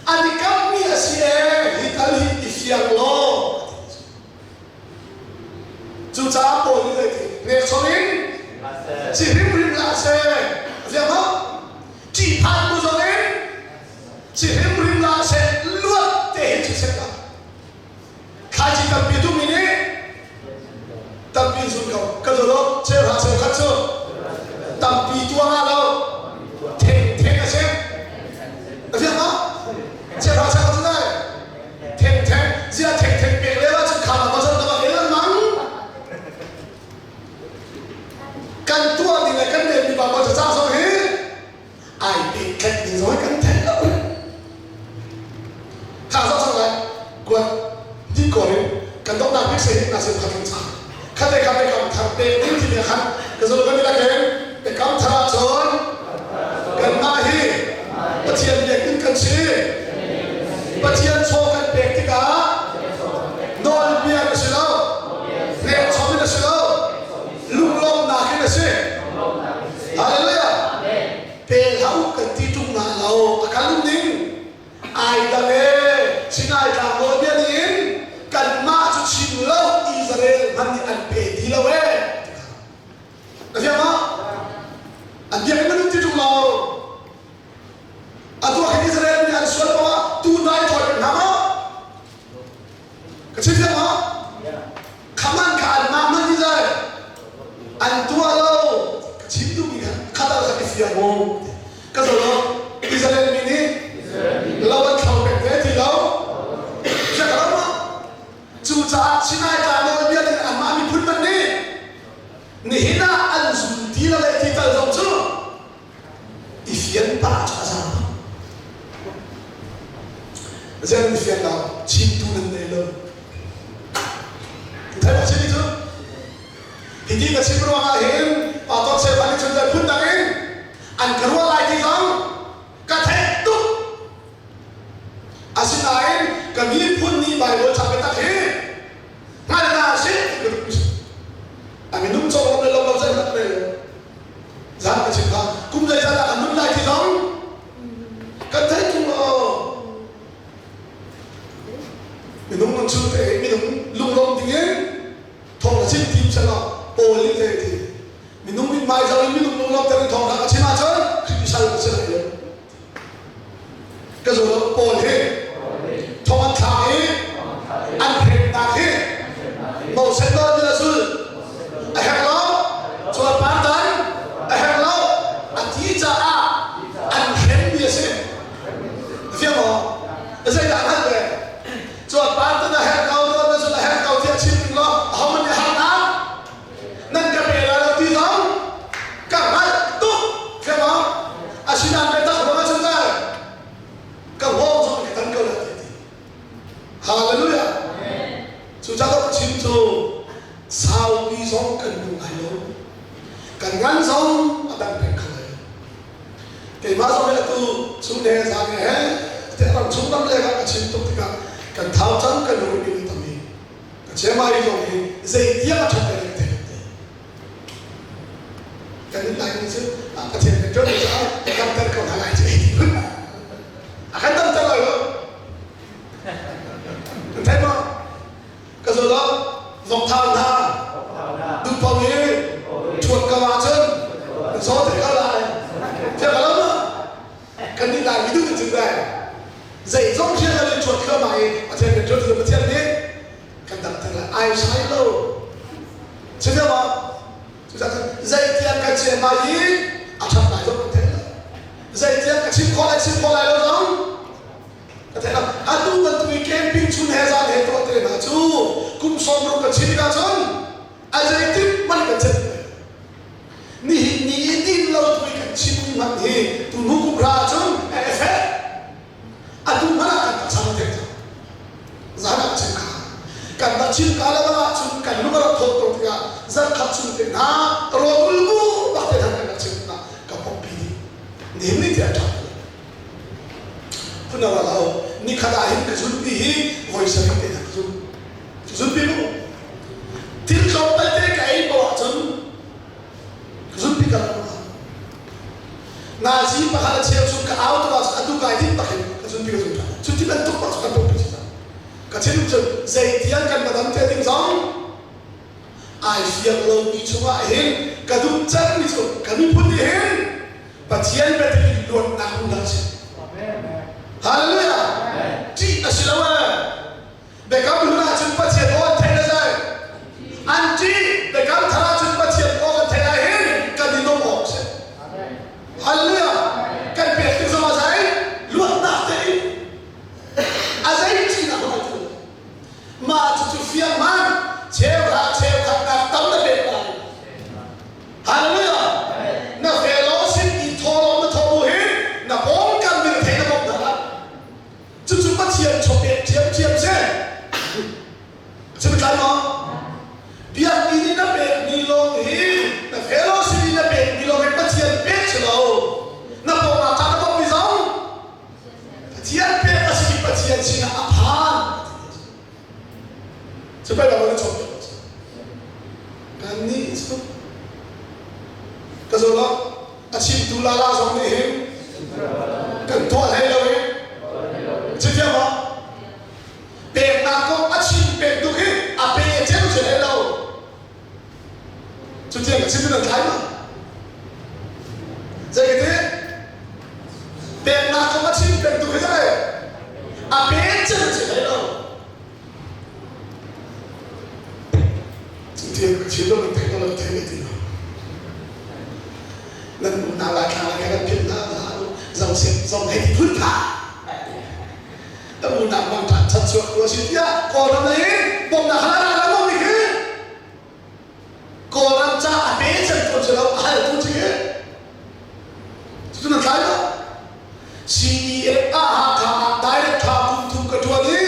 anh đi cắm mì ở xe hít ăn hít đi phiền lo chú cha bồi như thế nghe cho đến chỉ hiếm là xe việc không chỉ phạt một giờ đến chỉ hiếm là xe luôn để chỉ xe đó khai chỉ cần biết tụi mình ấy tâm bi xuống cầu cái giờ đó chơi hạt chơi khát chơi tâm bi tua nga đâu thêm cái xem được không chơi hạt chơi khát chơi thêm giờ thêm biệt lấy là chỉ khát là bao giờ tao lấy là mắng căn tua thì lại căn đệm thì bảo bao giờ sao xong hết ai bị cách thì nói căn thế đâu khá rõ xong này quên đi coi căn tóc nào biết xây là xây khát làm sao khát đây cầm thằng tên những gì này khát cái rồi cái gì là cái để cầm thằng chốn cần mai hi bắt chiên việc những cần gì bắt chiên cho cần việc thì cả non bia cái gì đâu nè cho cái gì đâu lung lom na cái gì hallelujah pe hau cần ti trung na lâu cái lung ninh ai ta nghe xin ai ta ngồi bia nín cần ma chút xin lâu Israel hắn đi ăn bể đi lâu ấy, được không? Anh biết cái mình ti trung lâu, à tôi cái Israel đi ăn suốt quá, tu nói sinai ta no bia tin an ma mi phun man ni hina an zum ti la le ti tal zong chu ifian pa cha sa zen ifian na chim tu nan ne lo thấy mà chim chứ thì đi cái chim nó mà hiện và tôi sẽ phải chọn đời phun tặng em anh cứ nói lại thì không cả thế tốt à xin lại cái gì phun đi bài rồi chẳng phải tặng hết ngay là sẽ anh mình đúng cho nó lên lâu dây rất này ra cái chuyện đó cũng dây ra là anh đúng lại thì không cả thế chung là mình đúng làm chưa thế mình đúng lung lung thì ấy thong là xin tìm xem nào ô linh thế thì mình đúng mình mai giờ mình đúng lung lung thì thong là xin mà chơi khi đi sai là sẽ lại được cái rồi đó ô thế thong ăn thải ăn thịt nạc thế màu xanh đó như là gì ai hàng lâu cho bán tán ai hàng lâu ăn tí cha ăn kén bia xem biết không cái dây đạn ăn về cho bán tán là hàng lâu đó là hàng lâu thì chim mình lo không mình hàng ná nên cái bề là tí giống cả hai tốt biết không à xin ăn cái tao của nó chúng ta cả vô rồi cái tấn cơ là Hallelujah chúng ta có chim châu sao đi giống cần dùng ai đâu cần ngắn giống ở đang cần khởi cái mà giống như là tu chúng đề ra cái hết thế là chúng năm lệ các chim tục thì cần tháo trắng cần dùng cái tâm hình cần chế mai dùng cái dây tiếc trong cái này cần những cái chứ cái chuyện này trước thì sao cái tâm thân không lại chứ cái tâm thân là thấy không cái rồi đó dòng thang tha đừng phòng ý chuột cà vào chân gió thể cao lại thế là lắm á cần đi làm cái thứ gì này dậy giống chia ra chuột cơ mày ở trên cái chuột rồi mà thiên đi cần đặt thật là ai sai đâu chứ thế mà chúng ta dậy tiền cái chuyện mà ý à trong này giống thế là dậy tiền cái chim kho lại đâu giống thế là à tu vẫn tụi camping chun hè ra thế thôi thế mà chú cũng xong rồi cái chuyện đó chân à dậy tiếp mất cái chuyện ni tin lâu tụi cái chuyện mà thì tụi nó cũng ra chân phép à tu mà là cái sao thế ra là chuyện cả cần đặt chuyện cả là cái chuyện cần lúc đó thôi thôi thì ra khắp chuyện thế na rồi lu bắt thế thằng cái chuyện na cái bọc bì niệm đi thì chắc nào là ni khada hin cái dụng bì voi sẽ cái gì dụng bì luôn til không phải thế cái bảo chân dụng bì cái na gì mà khada chơi dụng cái áo đó là tu cái tin cái dụng bì cái dụng bì là tu bắt cái tu cái gì cái chuyện dụng dây tiền cần mà đâm thế tiếng giống ai phiền lâu đi chung ai hin cái dụng chân đi chung cái mình phun đi hin và tiền về thì luôn nặng hơn đó Hallelujah. Chị là sự đâu để các bạn là chúng ta chia đôi thế này rồi anh chị để các bạn là chúng ta chia đôi thế này hết cần đi đâu bỏ sẽ Hallelujah cần biết cái gì vậy luôn nạp thế à vậy chị là không phải mà chúng phiền man treo thằng nạp tấm là biết là Hallelujah nó về lo xin đi thô nó thô hết nó bóng cần mình thấy nó bóng đó chúng ta chiếm xe chứ mình thấy không biết đi nó bệt đi lông thì nó phải lo xin nó bệt đi lông cái bắt chiếm bệt chứ đâu nó bóng nào ta nó bóng đi giống chiếm bệt nó xin bắt chiếm xin là áp hàn chứ bây giờ nó chọn cái này chứ cái rồi đó chim tu la la giống như thế cần thua hay đâu ấy chứ chưa mà bèn nào có bắt chim bèn tu khi à bèn chết chuyện hay đâu chứ chưa là chim tu là thái mà vậy cái thế bèn nào có bắt chim bèn tu khi này à bèn chết chuyện hay đâu chứ chưa chỉ là mình thấy nó là thế này thì nên nào lại cái phim đó dòng xịt dòng hay thì phun thả tao muốn làm bằng thật sự của chị kia còn nó đấy bông là khá là จะเราอะไรตัวจริงจุดนั้นใครนะ CEA อาหารข้าวได้ทำทุกกระทรวงนี้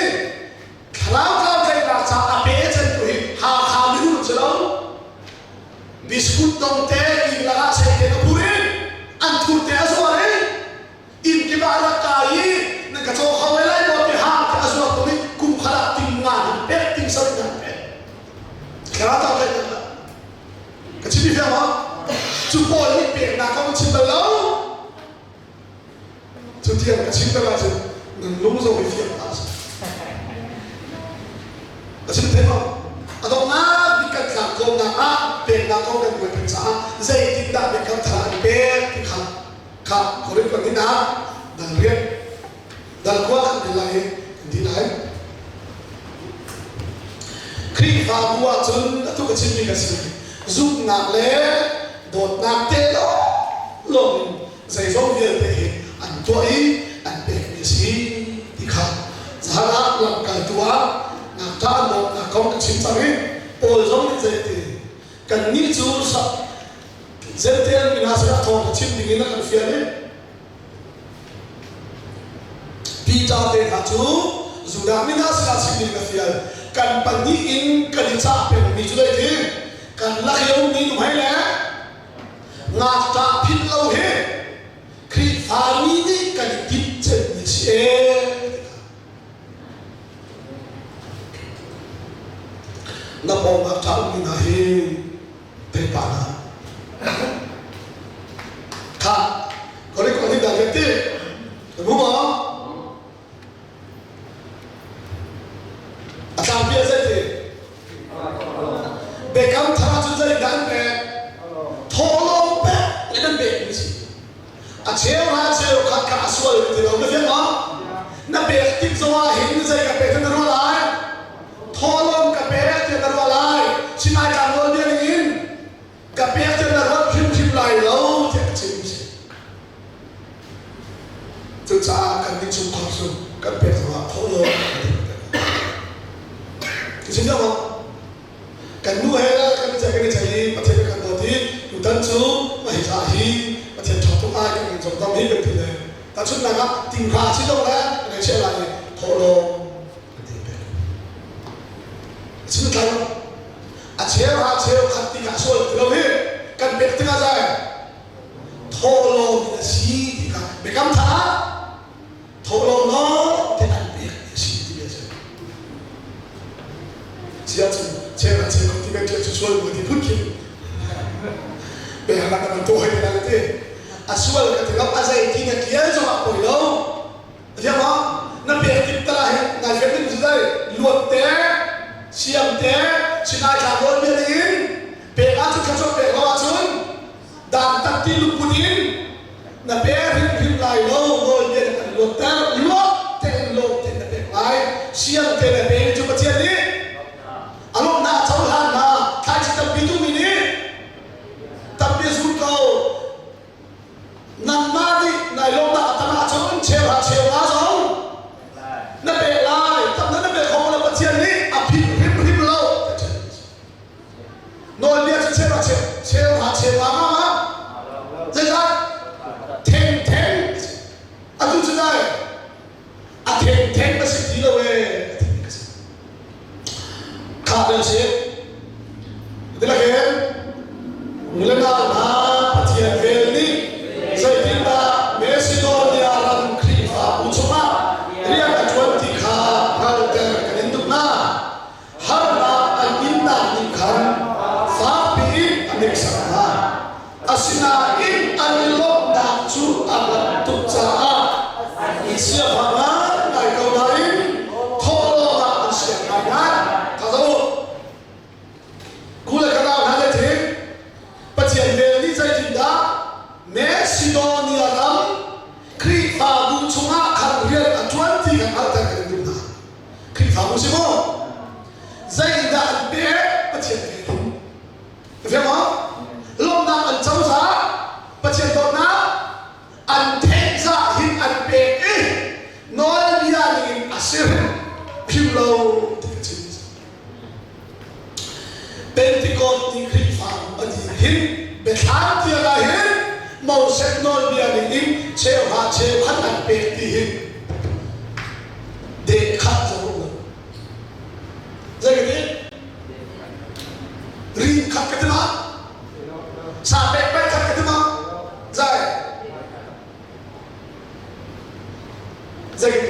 คราวใจรักษาอาเปเจนตัวหาข้าวไม่รู้จะเราบิสกุตต้องเตะกินละเศษเด็กผู้เรียนอันทุนเตะส่วนนี้อินกิบารักกายนั่นก็โชว์เขาไว้เลยบอกที่ห้างที่อาส่วนตรงนี้กุมขนาดติ่งงานเป็ดติ่งสลิงานเป็ดคราวใจกันละก็ชิบิเฟียมั้งจุดโบยนี่เปลี่ยนนะเขาไม่ชิมไปแล้วจุดเทียนก็ชิมไปแล้วจุดนั่นลุงส่งไปเฟียมั้งก็ชิมเท่มั้งอะตรงนั้นมีการขับโกงนะเป็นนักโกงกันด้วยเป็นสาใจติดตามเป็นคำถามเป็ดที่ขับคนเรียกคนนี้นะดังเรียนดังกว่าเป็นไรที่ไหนครีฟ้าบัวจนทุกชิ้นมีกันสิจุกหนักเล่โดดหนักเตะลงใจส่งเวียนไปอันตัวอีอันเป็นมิสีที่ขับสาระหลังการตัวนักท่านบอกนักกองกับชิ้นสามีโอ้ยส่งใจเตะกันนี่จูสับเจเตอร์มีนาสระทองกับชิ้นดิ่งนักเฟียร์พี่เจ้าเตะหัดจูสุดามีนาสระชิ้นดิ่งนักเฟียร์กันปันนี้อินกันจะเป็นมีจุดใดที่กันลักยงนี่หนุ่มให้แล้วงาตาพิษเราเห็นครีฟามีนี่กันติดเจ็บเสียนับองค์ท่านมีนาเฮเป็นปานาค่ะคนนี้คนที่ดังเตี้ยรู้มั้ยอาจารย์เพียรเสถียรเบคำทาจุดใจดังแบบทอลงแบบและนั่นเบคนี่สิอาเชียวหาเชียวขัดขาสวยที่เราไม่เห็นมั้งนั่นเบคที่จะว่าเห็นใจกับเบคนั่นรู้อะไรทอลงกับเบคที่นั่นรู้อะไรชินายการโดนเดียร์ยินกับเบคที่นั่นรู้พิมพ์ไหลเราเจ็บจริงสิจุดจ้ากันที่ชุมความสุขกับเบคที่ว่าทอลงจริงๆมั้งกันนู้นเฮล่ะกันจะกันจะยีประเทศกันตัวที่อยู่ด้านจูไม่ใช่ฮีประเทศชอบทุกอากันจงต้องมีเป็นที่เลยแต่ชุดนะครับติ่งพาชิโร่แล้วในเชื่ออะไรโทโลติ่งเป็นชุดอะไรอาเชียวอาเชียวขัดติ่งอาช่วยเราเห็นกันเป็นที่อะไรโทโลนี่สีที่กันเป็นคำถามโทโลเนาะที่นั่นเป็นสีที่เดียวเชื่อจุเชื่อคนที่เป็นเจ้าช่วยมือที่พูดคิดเป็นอะไรกันตัวให้ได้เลยอาช่วยกันที่เราอาศัยที่เนี่ยเกี่ยวกับปุ๋ยเราเดี๋ยวมั้งนั่นเป็นติดตาเห็นนายเฟรนด์จะได้ลวดเตะเชียมเตะชินายจากโดนเบียดินเป็นอาชุดขั้นชอบเป็นเราอาชุนด่านตัดที่ลูกปุนินนั่นเป็นพิมพ์ลายเราโดนเบียดินลวดเตะลวดเตะนั่นเป็นลายเชียมเตะนั่นเป็นจุดเทียนนี้อารมณ์น่าเท่าหันนะใครจะทำพิธีนี้ทำพิธีสุดเก่านั่นมาดินายลงน่าตนาชนเชียวอาสองนั่นเป็นลายทำนั่นเป็นของเราประเทศนี้อภิริมเราโน่นเรียกเชียวมาใช่ไหมเทงอันดูจะได้เทงมาสิทีละเว้ยข้าเดินเสียดีละเห็นเรื่องนั้นนะปฏิญาณเวลีใจติดตาเมสิโดเนียรันครีฟ้าอุจมาเรียกจวนที่ข้าพาเดินกันอินดุนาฮาร์นาอันอินนานิคันฟ้าปีอันเอกสังหาอาศินาอินอันลบดักจูอันตุจาอิเสียพม่าในเกาหลีทอโลนักเสียงงานข้าจะกูเลยกันเอาหน้าเด็กปัจจัยเวลีใจจินดาเมสิโดเนียรัมครีฟาบุชงาขันเรียนอัจฉริยะกันอัลตังกันดูนะครีฟาบุชงาใจดาเบปัจจัยเวลีเห็นไหมลมน้ำอันเจ้าซ่าปัจจัยตัวน้ำอันเทซ่าหินอันเบะน้อยมีอะไรอาศัยพิมพ์เราเป็นที่ก่อนที่ครีฟาอันหิน Bethan tia la hin mau set nol bia ni im cheo ha cheo khan an pe ti hin de khat zo no zai ke rin khat ke ma sa pe pe khat ke ma zai zai ke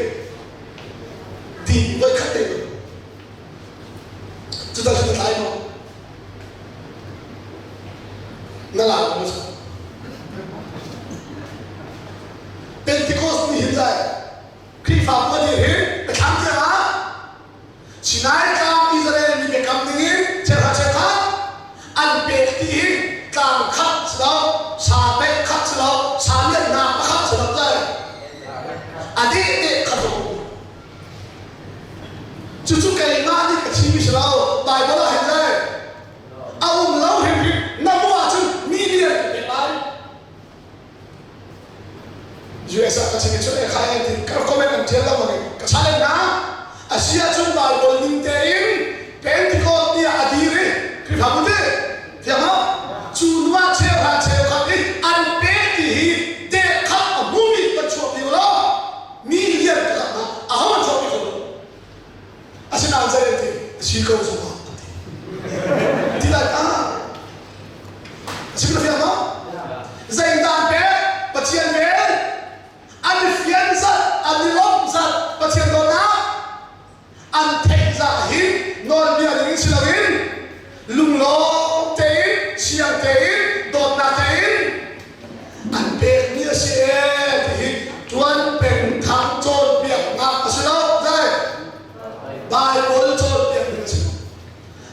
di với khát tiền chúng ta sẽ thấy không nó làm cái gì Pentecost thì hiện tại khi phạm qua địa hình để khám phá á chỉ nói trong Israel thì bị cầm đi chơi thắt ăn bể thì càng khát đó xa bể khát đó xa miền Nam khát đó rồi đi để khát rồi chú cái mà đi cái chi phí sao bài đó là hiện tại ông lâu hình năm qua chú million để bài USA cái chi phí chỗ này khai thì các comment làm chuyện lắm rồi cái sao này na Asia chú bài bol ninh tein Pentecost đi đi đi thì phải không thế thì không chú nuôi chơi khát đi ăn bê thì để khát ở mũi bị bắt chuột điều đó million cái nào không chuột điều đó Asin ang saya itu, sikau semua. Tidak ah. Asin kita apa? Zain dan pe, pasien pe, adi fianza, adi lomza, pasien dona, anteza hin, non dia dengan silawin, lunglo tein, siang tein, dona tein, anpe ni asyik, tuan pen thang chon biang ngak asilo, zai. Bible cho tiền được chứ,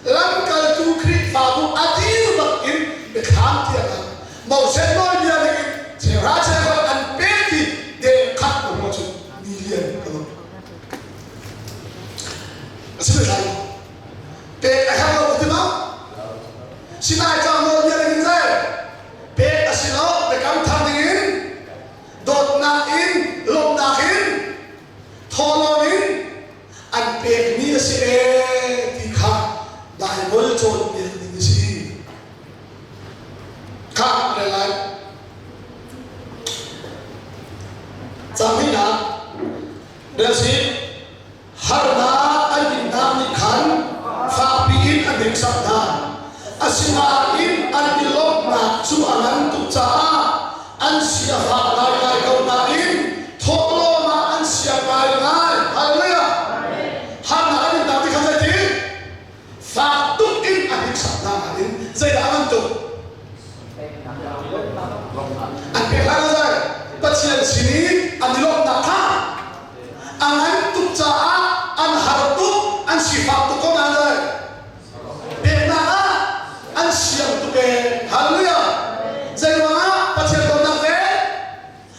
làm cái tu Christ vào tu adir bậc in để khám tiền à, màu sen nói bia này, chỉ ra chỉ có ăn bê thì để khát của một chút million không? Xin lỗi thầy, bê ai không có tiếng nào? Xin ai cho nói bia này thế? Bê ai xin lỗi để cảm thán in, đột nát in, lộng nát in, thò lon in. Anh bèn nia sẽ thì khác đại bối trộn biệt những gì khác lại chẳng biết nào đây gì harna anh bin nam ni khan pha bin anh định sắp na asina in anh đi lop na chu anh tu cha anh sia pha lại câu na in thô lô mà anh sia lại hallelujah Hana anh đang đi khám giải trí, phạt túc in anh đi sắm nam anh in dây đã ăn tụ, anh biết là gì, bắt chuyện gì anh đi lộng nát ha, anh túc cha anh hara túc anh xì phạt túc con anh rồi, biết na anh xiêm túc về, hallelujah, dây mà bắt chuyện con nát về,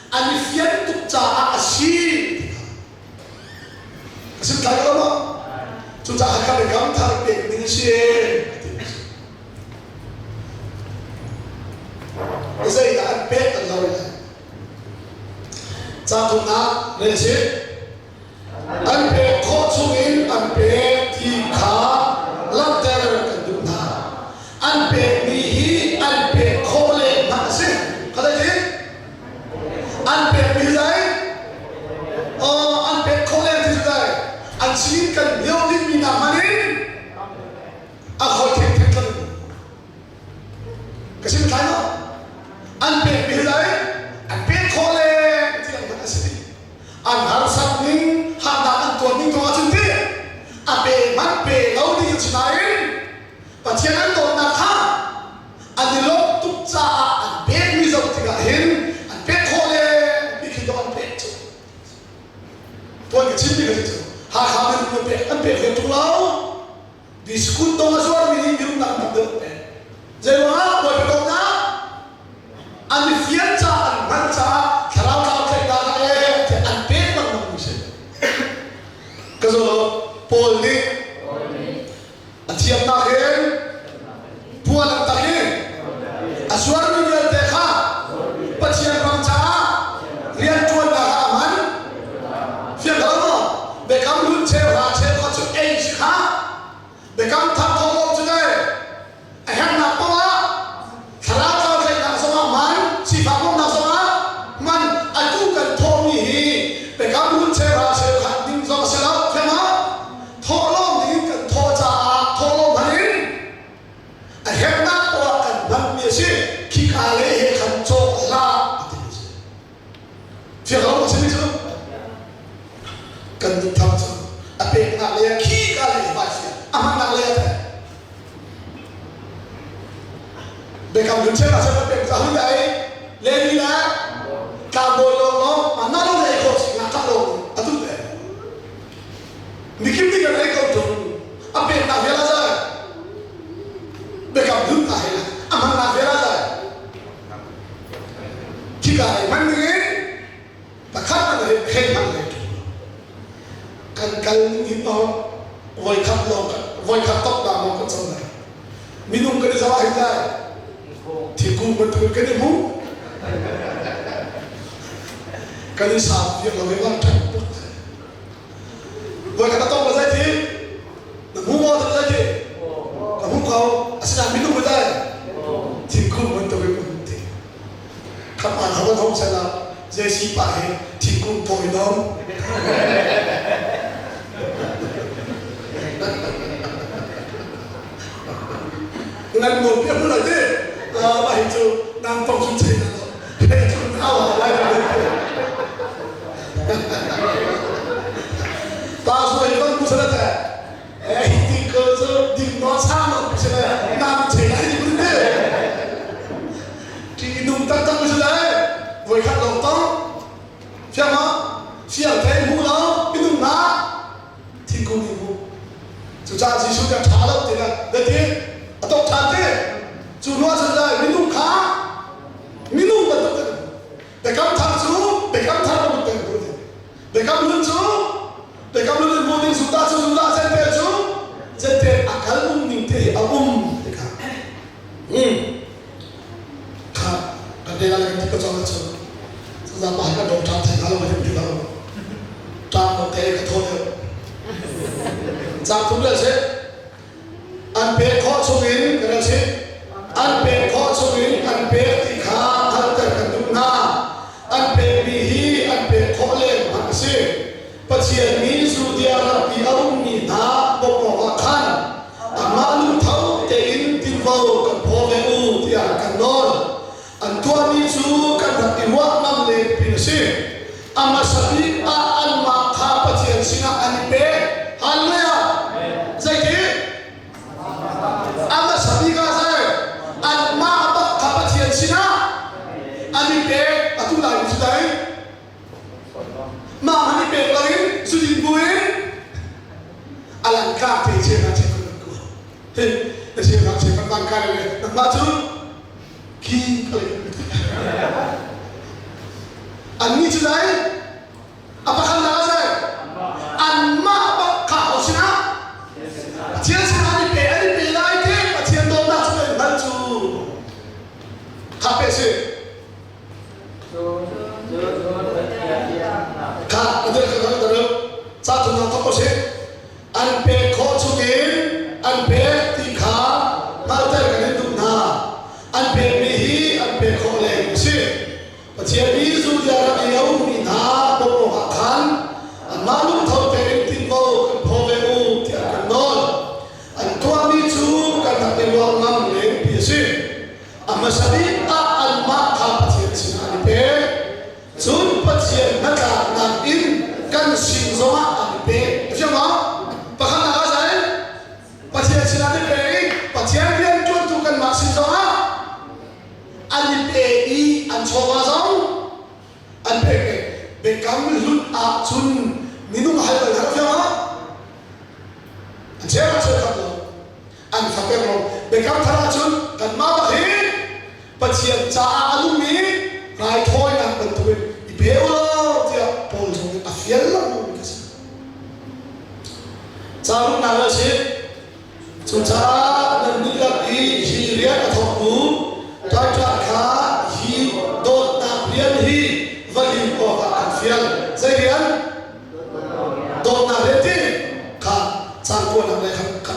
anh đi phiền túc cha anh xì. Xin thấy không? Chúng ta hãy cảm ơn thầy để mình xem. Bây giờ là anh biết là rồi. Cha chúng ta lên xem. Anh biết khó chung in, anh biết thì khá lắm tên là cần đúng ta. Anh biết mi hi, anh biết khó lên mà xem. Có thấy gì? Anh biết mi đấy. Anh biết khó lên thì đấy. Anh xin cần yêu linh mình làm mà đến khỏi thiệt thiệt thân cái xin thấy nó anh biết đấy anh biết khó lên thì anh vẫn sẽ đi anh hãy sắp nín hãy đã anh tuần nín cho chân tiết anh biết mắt biết lâu đi chỉ nói và thiên anh tuần là khác anh đi lốc túc ra anh biết mi dọc thì là hiến anh biết khó lên đi khi đó anh biết chứ tôi cái chính là cái gì Hal-hal yang anh biết về trung lâu, diskut tông asal mình đi nằm được. Jadi mana buat betul na? Anh đi phiền cha, anh mang cha, kalau kau cakap dah thì anh biết bằng manusia. Kalau Paul ni, anh siap nak hen, puan tak hen, asal ni dia dekha, pasien mang cha, rian tuan dah aman, phiền đâu? Bekam luôn chơi hòa chơi có chút ấy chứ khác, bekam thằng thằng ông chứ đây, anh em nào có á, thằng nào pe na le ki ka le ba sia ama na le ta be kam dun che na se pe ka hu dai le ni na ka bo lo no ma na lo le ko si na ta lo atu de nikim ni ka le ko to a pe na ve la za be kam dun ta he na ama na ve la za ki ka le man ni ta kha na le khe man le kan ni no voi khap lo voi khap tok da mo ko chon na minum ka za hai da thì cũng vẫn thường cái này muốn cái này sao việc là cái quan trọng với cái tao là gì thì là muốn mua thì là gì là muốn cầu sẽ làm mình đúng rồi thì cũng vẫn thường cái vấn đề các bạn không sẽ là dễ xí bài thì cũng thôi đó ngăn một việc là gì vậy chứ nam phong xuân trình là đây chúng ta ở đây ta rồi vẫn cũng sẽ là thế thì cơ sở đi nó xa mà cũng sẽ là nam chỉ là những vấn đề thì nung tăng tăng cũng sẽ là với khách đầu tông xem không xem thấy mũ đó cái nung ná thì cũng đi mũ chúng ta chỉ số điểm trả đâu thì là đấy thì tộc trả thế chú nói rằng là mình nung khá mình nung mà tốt hơn để các thằng chú để các thằng một tiền rồi để các lương chú để các lương vô tình chúng ta sẽ tiền chú sẽ tiền à cái lương mình thì à để các khá cái đây là cái cái cho nó chú chúng ta bảo cái đồ trang thành cái là cái gì đó trang một cái thôi trang cũng là thế anh bé khó số nghìn cái là thế anh bé khó số nghìn anh bé thì khá thật thật cần đúng na anh bé bị hi anh bé khó lên bằng xe bất nhiên mi su dia ra bị ông mi na bộ bộ khăn mà luôn thấu để in tin vào cần phô về u thì cần non anh tua mi su cần đặt in hoa năm lên pin xe ama sabi anh mà khá bất nhiên xin anh bé hallelujah vậy thì ama sabi ka an ma ba kapatian sina ani pe atu lai su dai ma ani pe lai su din buin alan ka pe che na che ko he na che ban ka le na ma chu ki kale ani su dai apa kan na sai an ma ba ka sina che sina ani pe lai ke patien do na su ban chu Kape se, ka ada kerana terus satu nama apa se, anpe kau cungin, anpe tika, mata kerana itu na, anpe mihi, anpe kau leh se, macam ni sudah ada yang mina pembukaan, malu tahu terin tinggal pembuat tiada nol, antua ni tu kerana keluar nam leh biasa. Amasabi al ma ka patien sinani pe sun patien naka na in kan sin zoma ani pe jama pakhan na sai patien sinani pe patien rian tu tu kan ma sin zoma ani pe I an chowa zong an pe be kam lut a chun minung hal bal har jama an jema se ka an fakir lo be kam thara chun kan ma ba hi patien cha alumi rai thoi na ban tuin ibeo tia pol jong afiel la mo kas cha lu na la si chu cha nan ni la I hi ria ka thok bu ta cha kha hi do na rian hi vali ko ka afiel sai rian do na re ti kha cha ko na le kha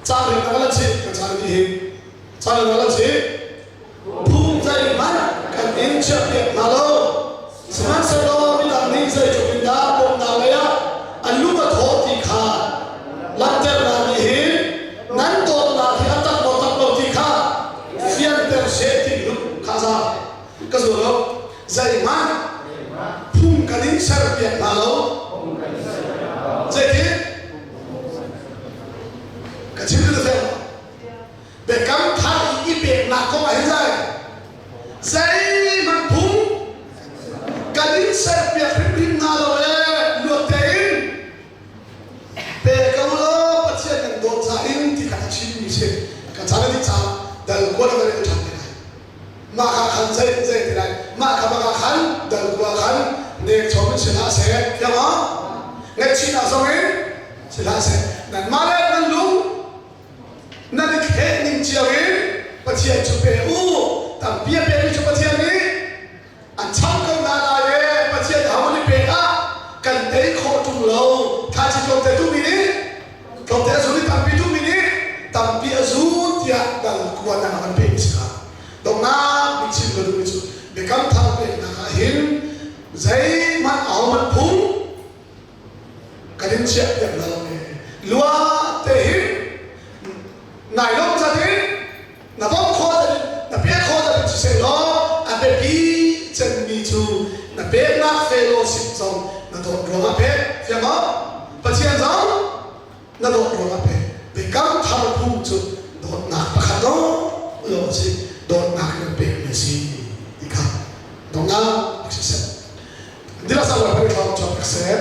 cha re na la si ka cha ni hi cha na la si Bung zai mana kan incha pek malo seman selo bilang ni zai jopinda bom nalaya aluba thoti kha lanter na ni hi nan to na hi atak bo ti kha fian ter se ti lu khaza kasuro zai mana bung kan incha pek malo zai ti เช่กันจานนี้จ้าดัลกัวนั่นก็เลยทำได้มาขาขันใจได้มาขาขันดัลกัวขันเนี่ยชมเป็นศิลาเสกยังมั้งเนี่ยชีน่าส่งเองศิลาเสกนั่นมาเลยนั่นลุงนั่นเข่นิ่งเจียวเองปัจจัยจุเปอูตั้งเปียเป็นจุปัจจัยนี้อันช่างกันนาลายปัจจัยหาวันนี้เป็นอ่ะกันเตะโคตุเราถ้าจิตเราเตะตุมินี้เราเตะสุริตั้งปีตุมินี้ตั้งปีอสูรที่ดัลกัวนั่นมันเป็นสิครับตรงนั้นมิชิมก็ดูมิชูเบคัมทำเป็นนะคะเห็นใจมันเอามันพุ่งกันเห็นเชี่ยอย่างเราเนี่ยลัวเตะหินนายลงจะดินับว่าข้อจะนับเพียข้อจะเป็นเสียล้ออันเป็นปีจะมีชูนับเป็นนักเฟโลสิบสองนับตัวรวมเป็นเฟียมั้งปัจจัยสองนับตัวรวมเป็นเบคัมทำพุ่งจุดโดนหนักประคันโน้โลสิโดนหนักเป็นเลยสิอีกครับตรงนั้นเสียดีละสาวเราไปทำจอบเสีย